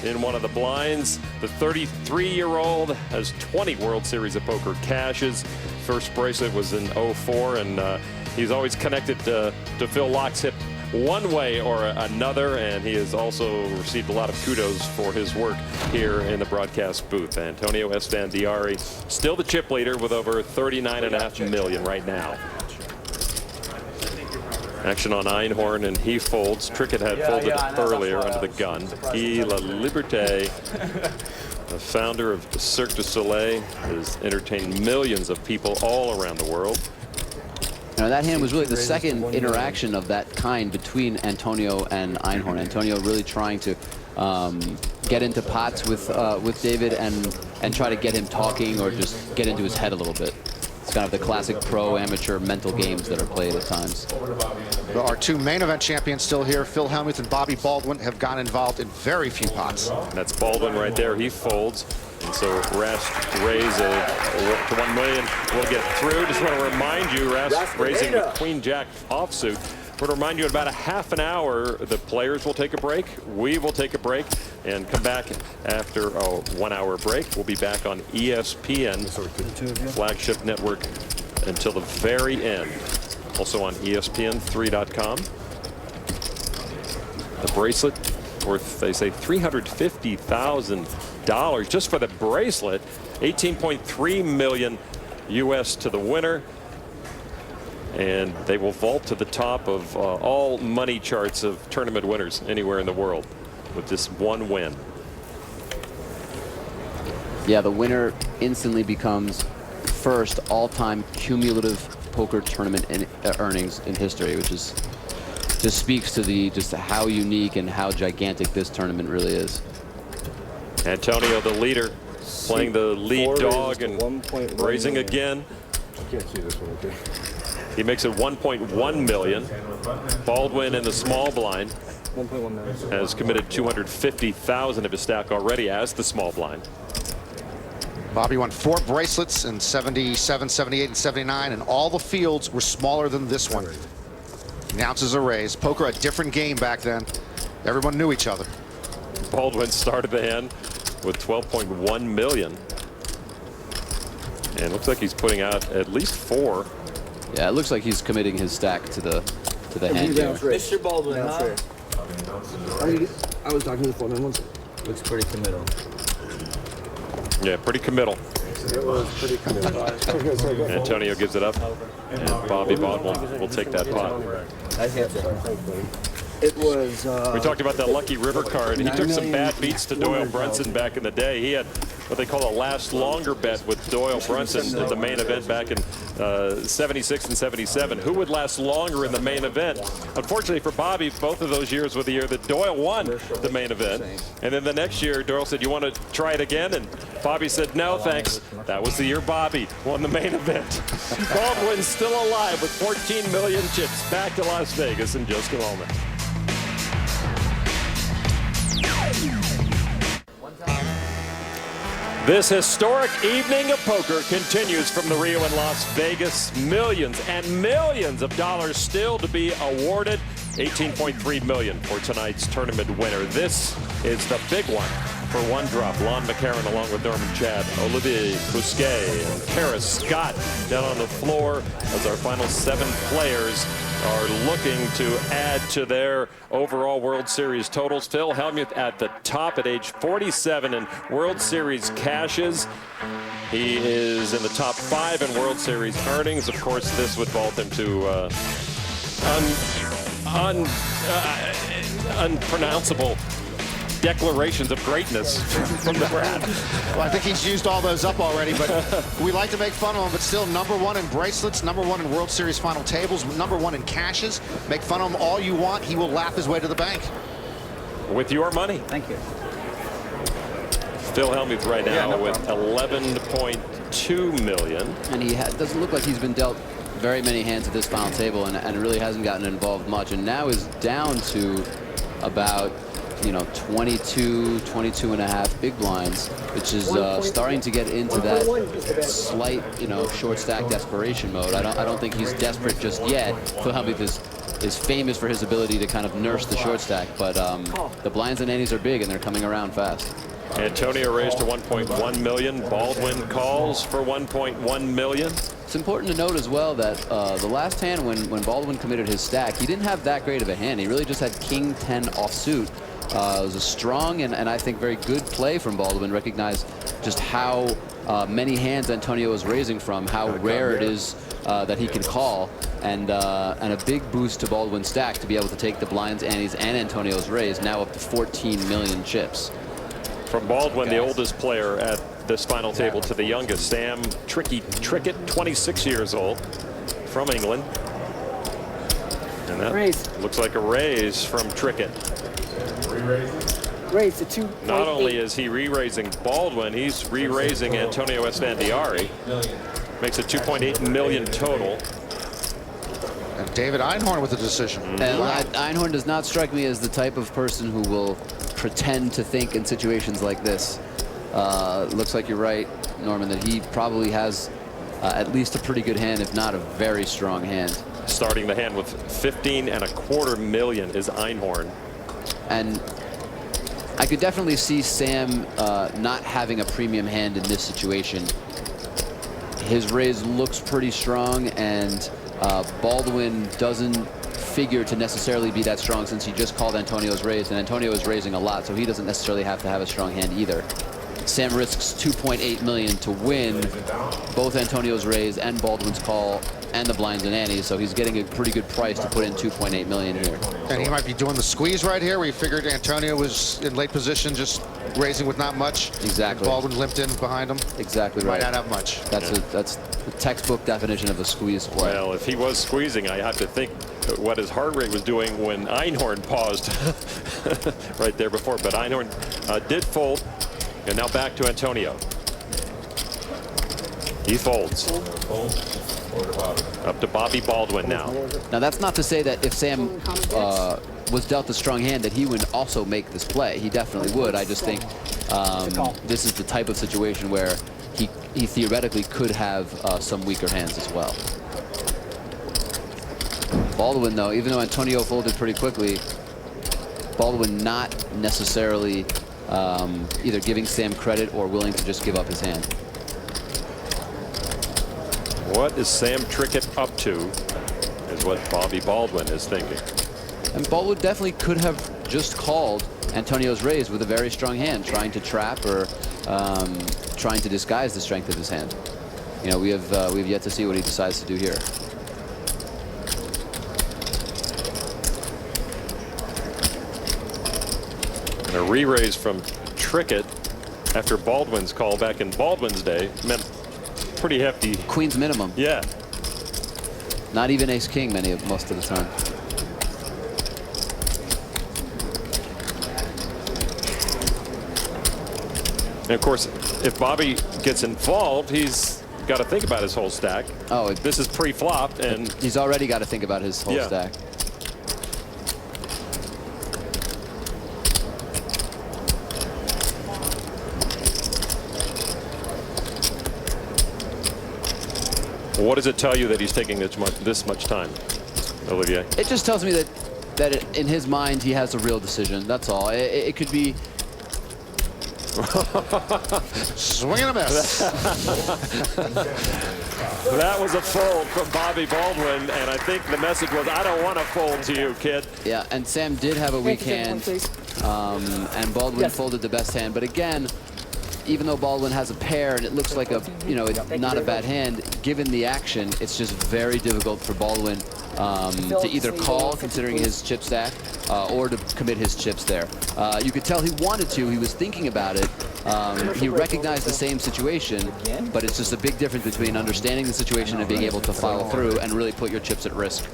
in one of the blinds. The 33-year-old has 20 World Series of Poker cashes. First bracelet was in '04, and he's always connected to Phil Lock's hip one way or another, and he has also received a lot of kudos for his work here in the broadcast booth. Antonio Esfandiari, still the chip leader with over $39.5 million right now. Action on Einhorn, and he folds. Trickett had folded earlier under the gun. Laliberte, the founder of Cirque du Soleil, has entertained millions of people all around the world. Now, that hand was really the second interaction of that kind between Antonio and Einhorn. Antonio really trying to get into pots with David and try to get him talking or just get into his head a little bit. It's kind of the classic pro-amateur mental games that are played at times. Our two main event champions still here. Phil Helmuth and Bobby Baldwin have gotten involved in very few pots. That's Baldwin right there. He folds. And so Rast raise to $1 million. We'll get through. Just want to remind you, Rast raising the Queen Jack offsuit. We're going to remind you in about a half an hour, the players will take a break. We will take a break and come back after a 1 hour break. We'll be back on ESPN, flagship network, until the very end. Also on ESPN3.com. The bracelet worth, they say, $350,000 just for the bracelet. 18.3 million US to the winner. And they will vault to the top of all money charts of tournament winners anywhere in the world with this one win. Yeah, the winner instantly becomes first all-time cumulative poker tournament earnings in history, which is just speaks to just how unique and how gigantic this tournament really is. Antonio, the leader, playing the lead dog and raising again. I can't see this one, okay. He makes it 1.1 million. Baldwin in the small blind 1.1 million. has committed 250,000 of his stack already as the small blind. Bobby won 4 bracelets in 77, 78, and 79, and all the fields were smaller than this one. Announces a raise. Poker, a different game back then. Everyone knew each other. Baldwin started the hand with 12.1 million. And looks like he's putting out at least 4. Yeah, it looks like he's committing his stack to the hand here. Mr. Baldwin, huh? I was talking to the foreman once. Looks pretty committal. Yeah, pretty committal. It was pretty committal. Antonio gives it up, and Bobby Baldwin will take that pot. It was. We talked about that Lucky River card. He took some bad beats to Doyle Brunson back in the day. He had what they call a last longer bet with Doyle Brunson at the main event back in 76 and 77. Who would last longer in the main event? Unfortunately for Bobby, both of those years were the year that Doyle won the main event. And then the next year, Doyle said, "You want to try it again?" And Bobby said, "No, thanks." That was the year Bobby won the main event. Baldwin's still alive with 14 million chips. Back to Las Vegas in just a moment. This historic evening of poker continues from the Rio in Las Vegas. Millions and millions of dollars still to be awarded. 18.3 million for tonight's tournament winner. This is the big one for one drop. Lon McCarron along with Norman Chad, Olivier Bousquet, and Kara Scott down on the floor as our final 7 players are looking to add to their overall World Series totals. Phil Helmuth at the top at age 47 in World Series cashes. He is in the top 5 in World Series earnings. Of course, this would vault him to unpronounceable declarations of greatness from the Brad. Well, I think he's used all those up already, but we like to make fun of him, but still #1 in bracelets, #1 in World Series final tables, #1 in cashes. Make fun of him all you want. He will laugh his way to the bank. With your money. Thank you. Phil Helmuth right now with 11.2 million. And he doesn't look like he's been dealt very many hands at this final table and really hasn't gotten involved much, and now is down to about 22 and a half big blinds, which is starting to get into that slight, short stack desperation mode. I don't think he's desperate just yet. Phil Helmuth is famous for his ability to kind of nurse the short stack, but the blinds and antes are big and they're coming around fast. Antonio raised to 1.1 million. Baldwin calls for 1.1 million. It's important to note as well that the last hand when Baldwin committed his stack, he didn't have that great of a hand. He really just had King 10 offsuit. It was a strong and I think very good play from Baldwin. Recognize just how many hands Antonio was raising from, how rare it is that he can call, and a big boost to Baldwin's stack to be able to take the blinds, antes, and Antonio's raise, now up to 14 million chips. From Baldwin, the oldest player at this final table, to the youngest, Sam Trickett, 26 years old, from England. And that looks like a raise from Trickett. Raise to 2. Not only is he re-raising Baldwin, he's re-raising Antonio Esfandiari. Makes it 2.8 million total. And David Einhorn with the decision. And Einhorn does not strike me as the type of person who will pretend to think in situations like this. Looks like you're right, Norman, that he probably has at least a pretty good hand, if not a very strong hand. Starting the hand with 15.25 million is Einhorn. And I could definitely see Sam not having a premium hand in this situation. His raise looks pretty strong, and Baldwin doesn't figure to necessarily be that strong since he just called Antonio's raise, and Antonio is raising a lot, so he doesn't necessarily have to have a strong hand either. Sam risks 2.8 million to win both Antonio's raise and Baldwin's call and the blinds and antes, so he's getting a pretty good price to put in 2.8 million here. And he might be doing the squeeze right here, where he figured Antonio was in late position, just raising with not much. Exactly. Baldwin limped in behind him. Exactly right. Might not have much. That's the textbook definition of a squeeze play. Well, if he was squeezing, I have to think what his heart rate was doing when Einhorn paused right there before. But Einhorn did fold, and now back to Antonio. He folds. Up to Bobby Baldwin now. Now that's not to say that if Sam was dealt a strong hand that he would also make this play. He definitely would. I just think this is the type of situation where he theoretically could have some weaker hands as well. Baldwin, though, even though Antonio folded pretty quickly, Baldwin not necessarily either giving Sam credit or willing to just give up his hand. What is Sam Trickett up to is what Bobby Baldwin is thinking. And Baldwin definitely could have just called Antonio's raise with a very strong hand, trying to trap or trying to disguise the strength of his hand. You know, we have yet to see what he decides to do here. And a re-raise from Trickett after Baldwin's call back in Baldwin's day meant pretty hefty. Queen's minimum. Yeah. Not even ace king most of the time. And of course, if Bobby gets involved, he's got to think about his whole stack. Oh, this is pre-flop, and he's already got to think about his whole stack. What does it tell you that he's taking this much time, Olivier? It just tells me that in his mind he has a real decision. That's all. It could be. Swing and a miss. That was a fold from Bobby Baldwin, and I think the message was, I don't want to fold to you, kid. Yeah, and Sam did have a weak hand, and Baldwin folded the best hand. But again, even though Baldwin has a pair and it looks like not a bad hand, given the action, it's just very difficult for Baldwin to either call, considering his chip stack, or to commit his chips there. You could tell he wanted to. He was thinking about it. He recognized the same situation, but it's just a big difference between understanding the situation and being able to follow through and really put your chips at risk.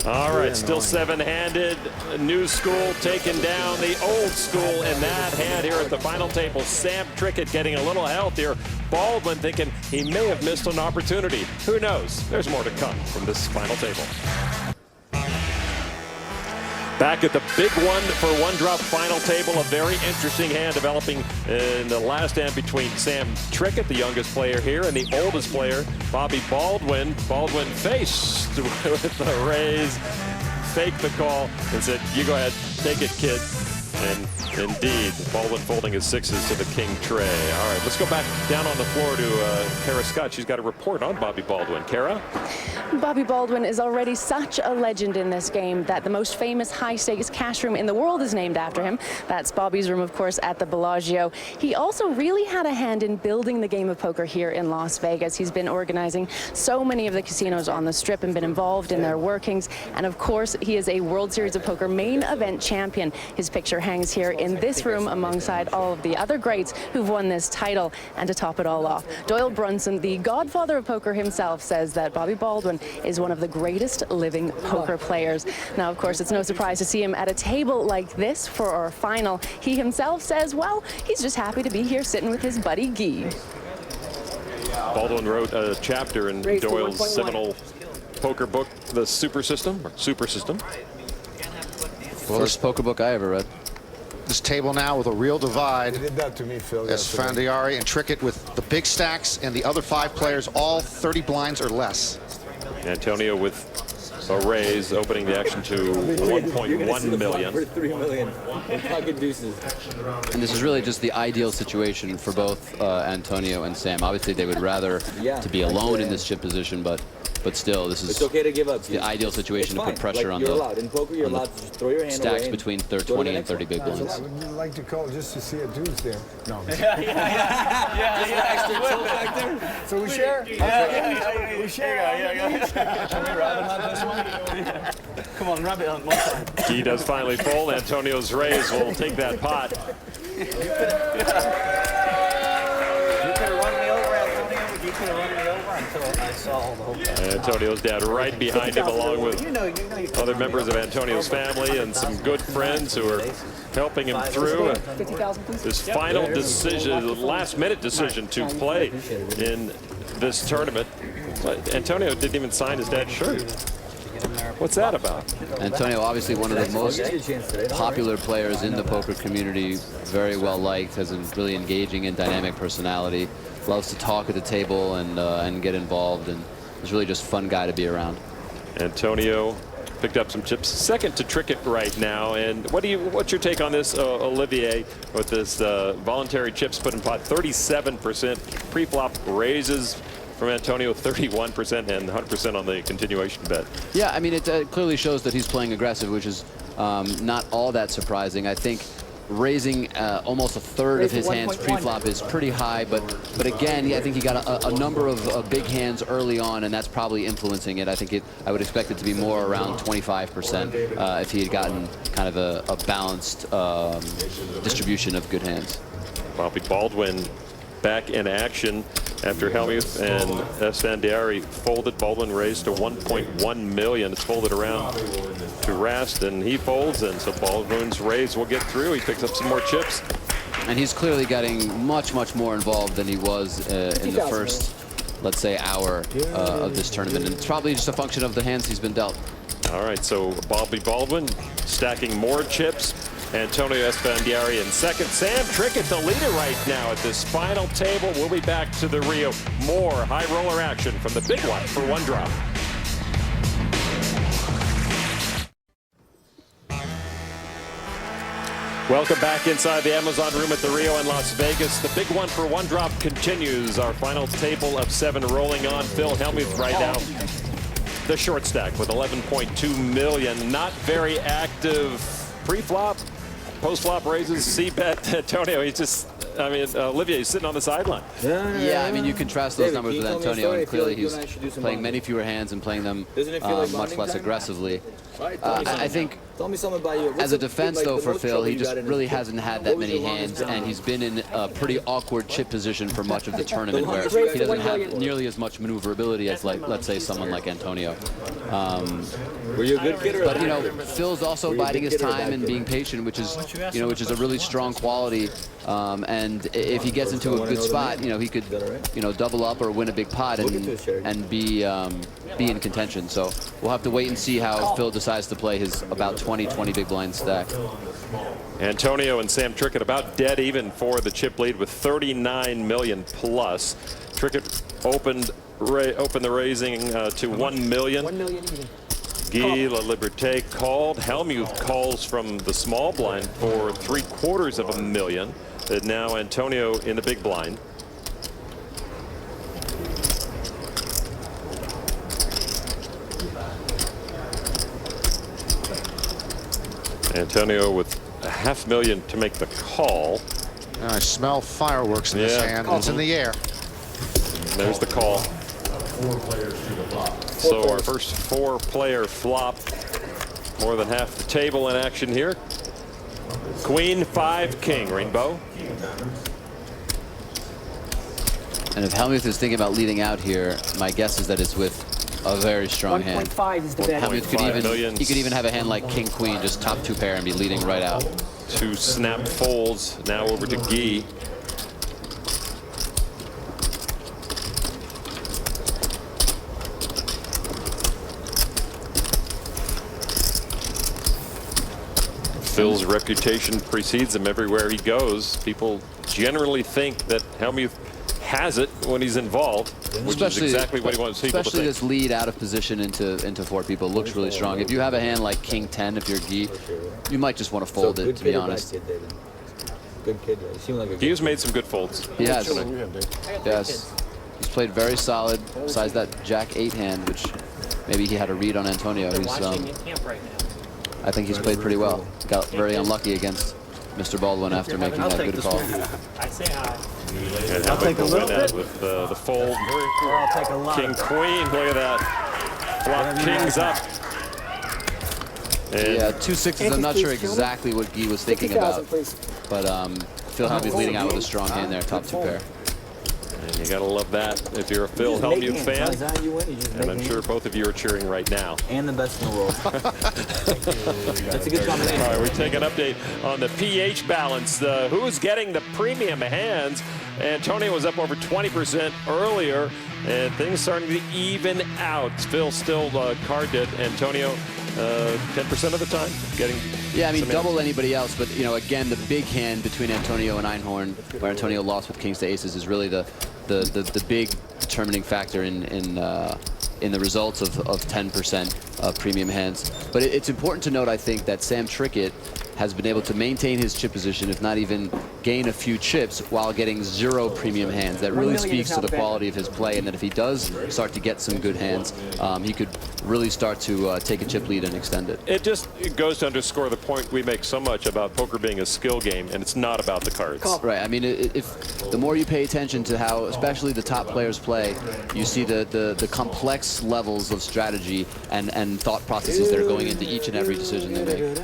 All right, still seven-handed. New school taking down the old school in that hand here at the final table. Sam Trickett getting a little healthier. Baldwin thinking he may have missed an opportunity. Who knows? There's more to come from this final table. Back at the big one for one drop final table, a very interesting hand developing in the last hand between Sam Trickett, the youngest player here, and the oldest player, Bobby Baldwin. Baldwin faced with the raise, faked the call, and said, you go ahead, take it, kid. And indeed, Baldwin folding his sixes to the king tray. All right, let's go back down on the floor to Kara Scott. She's got a report on Bobby Baldwin. Kara? Bobby Baldwin is already such a legend in this game that the most famous high-stakes cash room in the world is named after him. That's Bobby's room, of course, at the Bellagio. He also really had a hand in building the game of poker here in Las Vegas. He's been organizing so many of the casinos on the Strip and been involved in their workings. And of course, he is a World Series of Poker main event champion. His picture hangs here in this room alongside all of the other greats who've won this title. And to top it all off, Doyle Brunson, the godfather of poker himself, says that Bobby Baldwin is one of the greatest living poker players. Now, of course, it's no surprise to see him at a table like this for our final. He himself says, well, he's just happy to be here sitting with his buddy Guy. Baldwin wrote a chapter in Doyle's seminal poker book, The Super System, or Super System. First poker book I ever read. This table now with a real divide. They did that to me, Phil. Esfandiari and Trickett with the big stacks, and the other 5 players all 30 blinds or less. Antonio with a raise, opening the action to 1.1 million. For 3 million. Pocket deuces. And this is really just the ideal situation for both Antonio and Sam. Obviously, they would rather to be alone in this chip position, but still, this is It's okay to give up. the ideal situation to put pressure on you're the allowed. In poker, you're allowed to just throw your hand stacks away between go to 20 the and 30 big I blinds. would like to call just to see a deuce there. No. Extra tilt back there. So we share? We share. Can we rabbit hunt this one? Come on, rabbit hunt one time. He does finally fold. Antonio's raise will take that pot. You could have run me over, Antonio. You could have run me over until I saw all the whole thing. Antonio's dad right behind him, along with other members of Antonio's family and some good friends who are helping him through this final decision, the last-minute decision to play in this tournament. But Antonio didn't even sign his dad's shirt. What's that about? Antonio, obviously one of the most popular players in the poker community, very well liked, has a really engaging and dynamic personality, loves to talk at the table and get involved, and is really just a fun guy to be around. Antonio picked up some chips, second to Trickett right now. And what's your take on this, Olivier, with this voluntary chips put in pot? 37% pre-flop raises from Antonio, 31% and 100% on the continuation bet. Yeah, I mean, it clearly shows that he's playing aggressive, which is not all that surprising. I think raising almost a third of his hands pre-flop is pretty high, but again, I think he got a number of big hands early on, and that's probably influencing it. I would expect it to be more around 25% if he had gotten kind of a balanced distribution of good hands. Bobby Baldwin back in action after Helmuth and Esfandiari folded. Baldwin raised to 1.1 million. It's folded around to Rast, and he folds, and so Baldwin's raise will get through. He picks up some more chips. And he's clearly getting much more involved than he was in the first, let's say, hour of this tournament. And it's probably just a function of the hands he's been dealt. All right, so Bobby Baldwin stacking more chips. Antonio Esfandiari in second. Sam Trickett, the leader right now at this final table. We'll be back to the Rio. More high roller action from the big one for one drop. Welcome back inside the Amazon room at the Rio in Las Vegas. The big one for one drop continues. Our final table of 7 rolling on. Phil Helmuth right now. The short stack with 11.2 million. Not very active pre-flop. Post-flop raises, C-bet. Antonio, he's just, I mean, Olivier is sitting on the sideline. Yeah, I mean, you contrast those numbers with Antonio, and clearly he's playing many fewer hands and playing them much less aggressively. I think as a defense, though, for Phil, he just really hasn't had that many hands, and he's been in a pretty awkward chip position for much of the tournament, where he doesn't have nearly as much maneuverability as, like, let's say, someone like Antonio. Were you a good kid? But you know, Phil's also biding his time and being patient, which is a really strong quality. And if he gets into a good spot, he could double up or win a big pot and be in contention. So we'll have to wait and see how Phil decides to play his about 20 big blind stack. Antonio and Sam Trickett about dead even for the chip lead with 39 million plus. Trickett opened the raising to 1 million. 1 million even. Guy Laliberte called. Helmuth calls from the small blind for 3/4 million. And now Antonio in the big blind. Antonio with $500,000 to make the call. I smell fireworks in this hand. It's in the air. And there's the call. So our first 4-player flop. More than half the table in action here. Queen, 5, king. Rainbow. And if Helmuth is thinking about leading out here, my guess is that it's with a very strong hand. 1.5 is the bet. Helmuth could even have a hand like king queen, just top 2 pair, and be leading right out. 2 snap folds now over to Guy. Phil's reputation precedes him everywhere he goes. People generally think that Helmuth has it when he's involved. which is exactly what he wants people to Especially think. this lead out of position into 4 people looks really strong. If you have a hand like King 10, if you're Guy, you might just want to fold it, to be honest. Good kid, you seem like a Guy's made some good folds. He has. Yes. He's played very solid, besides that Jack-8 hand, which maybe he had a read on Antonio. He's, I think he's played pretty well. Got very unlucky against Mr. Baldwin after making that good call. I say hi. And I'll take a little bit. With the fold. Or I'll take a lot. King, queen, look at that. Flop kings up. And Yeah, 2 6s. I'm not sure exactly what Guy was thinking about. But Phil Helmuth leading out with a strong hand there, top 2 pair. And you gotta love that if you're a Phil Helmuth fan. And I'm sure both of you are cheering right now. And the best in the world. That's a good combination. All right, we take an update on the pH balance. Who's getting the premium hands? Antonio was up over 20% earlier, and things starting to even out. Phil still card it. Antonio 10% of the time getting. Yeah, I mean, double anybody else, but, you know, again, the big hand between Antonio and Einhorn, where Antonio lost with kings to aces, is really the big determining factor in the results of 10% premium hands. But it's important to note, I think, that Sam Trickett has been able to maintain his chip position, if not even gain a few chips, while getting 0 premium hands. That really speaks to the quality of his play, and that if he does start to get some good hands, he could really start to take a chip lead and extend it. It goes to underscore the point we make so much about poker being a skill game, and it's not about the cards. Right. I mean, if the more you pay attention to how, especially the top players play, you see the complex levels of strategy and thought processes that are going into each and every decision they make.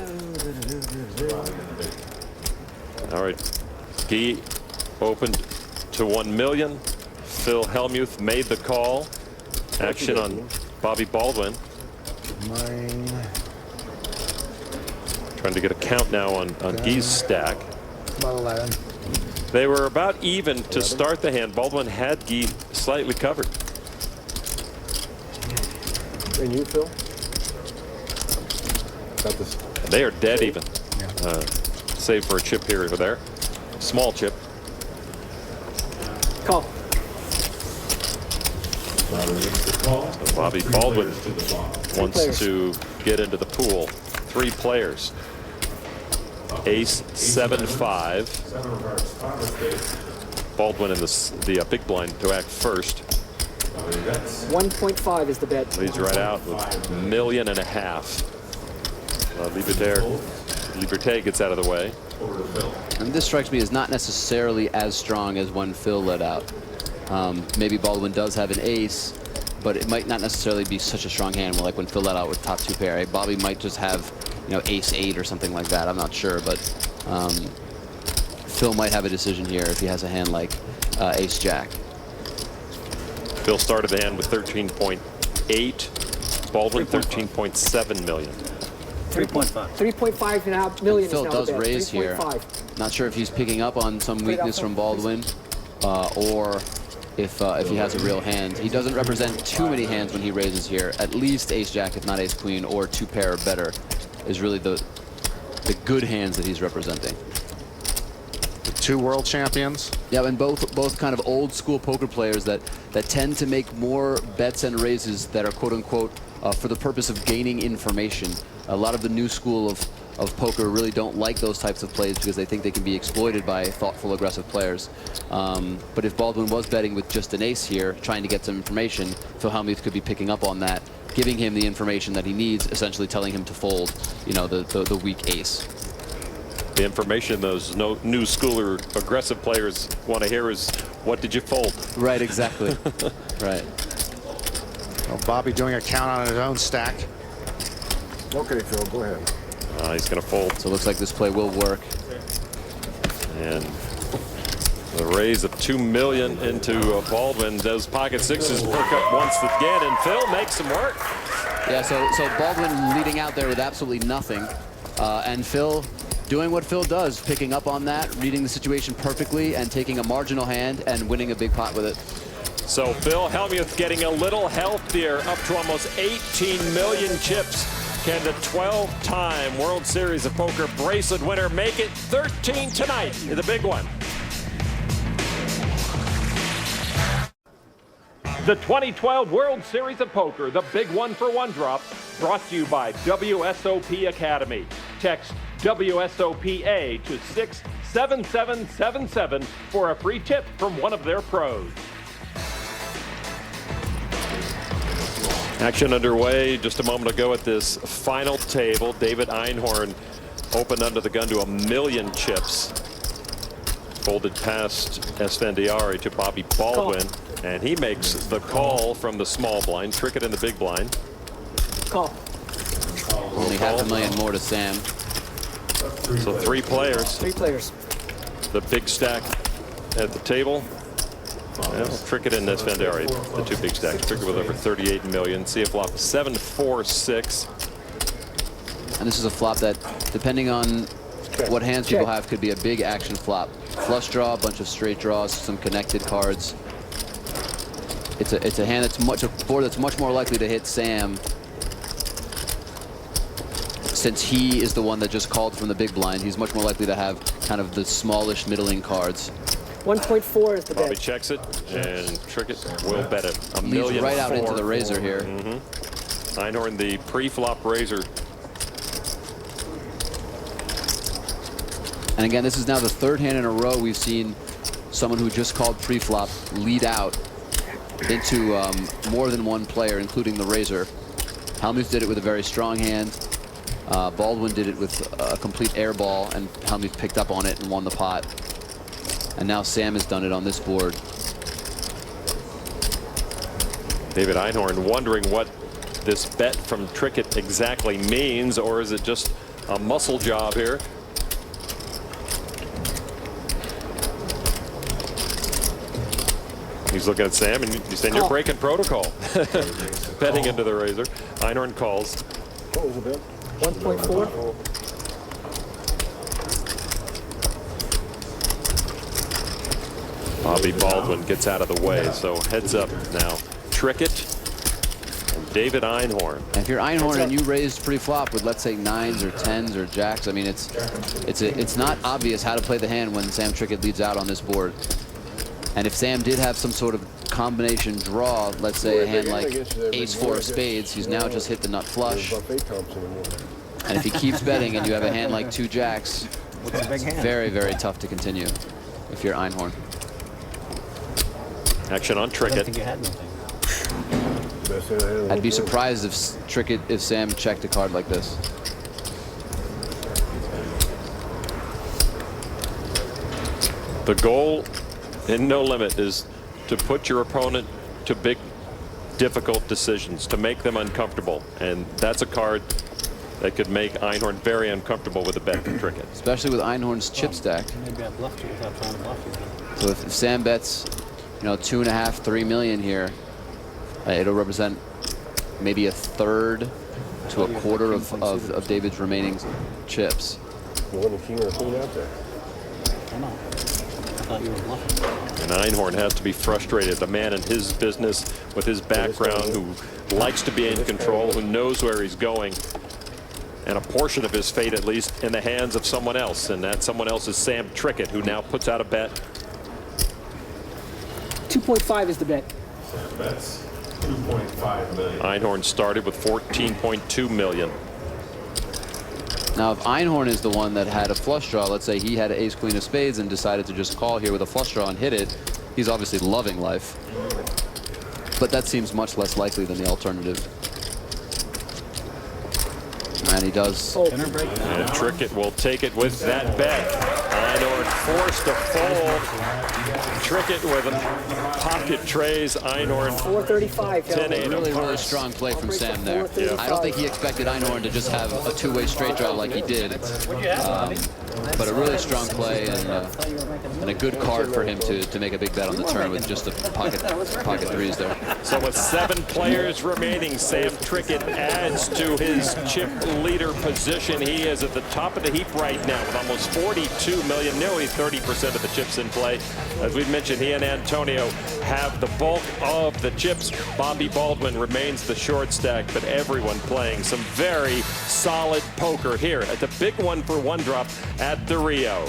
All right, Guy opened to 1 million. Phil Helmuth made the call. Action on Bobby Baldwin. Trying to get a count now on Guy's stack. About 11. They were about even to start the hand. Baldwin had Guy slightly covered. And you, Phil? Got this. They are dead even. Save for a chip here or there. Small chip. Call. So Bobby Baldwin wants to get into the pool. 3 players. Ace 7-5. Baldwin in the big blind to act first. 1.5 is the bet. Leads right out with $1.5 million. Laliberte gets out of the way. And this strikes me as not necessarily as strong as when Phil let out. Maybe Baldwin does have an ace, but it might not necessarily be such a strong hand like when Phil let out with top 2 pair. Bobby might just have, you know, ace 8 or something like that. I'm not sure, but Phil might have a decision here if he has a hand like ace jack. Phil started the hand with 13.8. Baldwin 13.7 million. 3.5. 3.5 million. Phil is now does the bet. raise here. 3.5. Not sure if he's picking up on some weakness from Baldwin, or if he has a real hand. He doesn't represent too many hands when he raises here. At least ace jack, if not ace queen, or 2 pair or better, is really the good hands that he's representing. 2 world champions. Yeah, and both kind of old school poker players that tend to make more bets and raises that are quote unquote for the purpose of gaining information. A lot of the new school of poker really don't like those types of plays because they think they can be exploited by thoughtful, aggressive players. But if Baldwin was betting with just an ace here, trying to get some information, Phil Helmuth could be picking up on that, giving him the information that he needs, essentially telling him to fold, you know, the weak ace. The information those new schooler aggressive players want to hear is, what did you fold? Right, exactly. Right. Well, Bobby doing a count on his own stack. Okay, Phil, go ahead. He's going to fold. So it looks like this play will work. And the raise of $2 million into Baldwin. Those pocket sixes work up once again, and Phil makes them work. Yeah, so Baldwin leading out there with absolutely nothing, and Phil doing what Phil does, picking up on that, reading the situation perfectly, and taking a marginal hand and winning a big pot with it. So Phil Helmuth getting a little healthier, up to almost 18 million chips. Can the 12-time World Series of Poker bracelet winner make it 13 tonight in the big one? The 2012 World Series of Poker, the big one for one drop, brought to you by WSOP Academy. Text WSOPA to 67777 for a free tip from one of their pros. Action underway just a moment ago at this final table. David Einhorn opened under the gun to 1,000,000 chips. Folded past Esfandiari to Bobby Baldwin. And he makes the call from the small blind. Trick it in the big blind. Call. Only $500,000 more to Sam. So 3 players. 3 players. The big stack at the table. Well, trick it in Esfandiari. The 2 big stacks. Trick it with over 38 million. See a flop 7-4-6. And this is a flop that, depending on what hands people have, could be a big action flop. Flush draw, a bunch of straight draws, some connected cards. It's a hand that's a board that's much more likely to hit Sam, since he is the one that just called from the big blind. He's much more likely to have kind of the smallish middling cards. 1.4 is the bet. Bobby checks it, and Trick it will bet it. Leads right out into the razor here. Einhorn, the pre-flop razor. And again, this is now the 3rd hand in a row we've seen someone who just called pre-flop lead out into more than one player, including the razor. Helmuth did it with a very strong hand. Baldwin did it with a complete air ball, and Helmuth picked up on it and won the pot. And now Sam has done it on this board. David Einhorn wondering what this bet from Trick it exactly means, or is it just a muscle job here? He's looking at Sam, and he's saying, you're breaking protocol. Betting into the razor. Einhorn calls. What was the bet? 1.4. Bobby Baldwin gets out of the way, so heads up now. Trick it and David Einhorn. And if you're Einhorn and you raised pre-flop with, let's say, 9s or 10s or jacks, I mean, it's not obvious how to play the hand when Sam Trickett leads out on this board. And if Sam did have some sort of combination draw, let's say a hand like ace-4 of spades, he's now just hit the nut flush. And if he keeps betting and you have a hand like 2 jacks, it's very, very tough to continue if you're Einhorn. Action on Trick it. I'd be surprised if Sam checked a card like this. The goal in No Limit is to put your opponent to big, difficult decisions, to make them uncomfortable. And that's a card that could make Einhorn very uncomfortable with a bet from Trick it. Especially with Einhorn's chip stack. Maybe I bluffed you without trying to bluff you. So if Sam bets, you know, 2.5, 3 million here, it'll represent maybe 1/3 to 1/4 of David's remaining chips. You want a king or a queen out there? I know. I thought you were bluffing. And Einhorn has to be frustrated. The man in his business, with his background, who likes to be in control, who knows where he's going, and a portion of his fate, at least, in the hands of someone else. And that someone else is Sam Trick it, who now puts out a bet. 2.5 is the bet. That's 2.5 million. Einhorn started with 14.2 million. Now, if Einhorn is the one that had a flush draw, let's say he had an ace-queen of spades and decided to just call here with a flush draw and hit it, he's obviously loving life. But that seems much less likely than the alternative. And he does. And Trick it will take it with that bet. Einhorn forced to fold. Trick it with pocket trays. Einhorn 435. 10-8. Really strong play from Sam there. Yeah. I don't think he expected Einhorn to just have a 2-way straight draw like he did. But a really strong play and a good card for him to make a big bet on the turn with just the pocket threes there. So with 7 players remaining, Sam Trick it adds to his chip leader position. He is at the top of the heap right now with almost 42 million, nearly 30% of the chips in play. As we've mentioned, he and Antonio have the bulk of the chips. Bobby Baldwin remains the short stack, but everyone playing some very solid poker here at the big one for one drop at the Rio.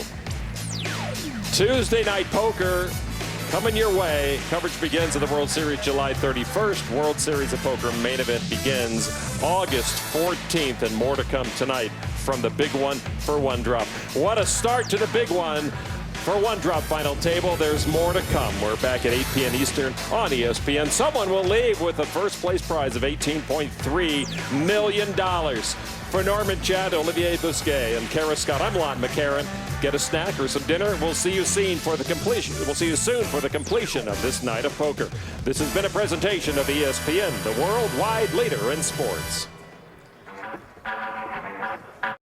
Tuesday night poker coming your way. Coverage begins of the World Series July 31st. World Series of Poker main event begins August 14th, and more to come tonight from the big one for one drop. What a start to the big one for one drop final table. There's more to come. We're back at 8 p.m. Eastern on ESPN. Someone will leave with a first place prize of $18.3 million. For Norman Chad, Olivier Bousquet, and Kara Scott, I'm Lon McCarran. Get a snack or some dinner. We'll see you soon for the completion. We'll see you soon for the completion of this night of poker. This has been a presentation of ESPN, the worldwide leader in sports.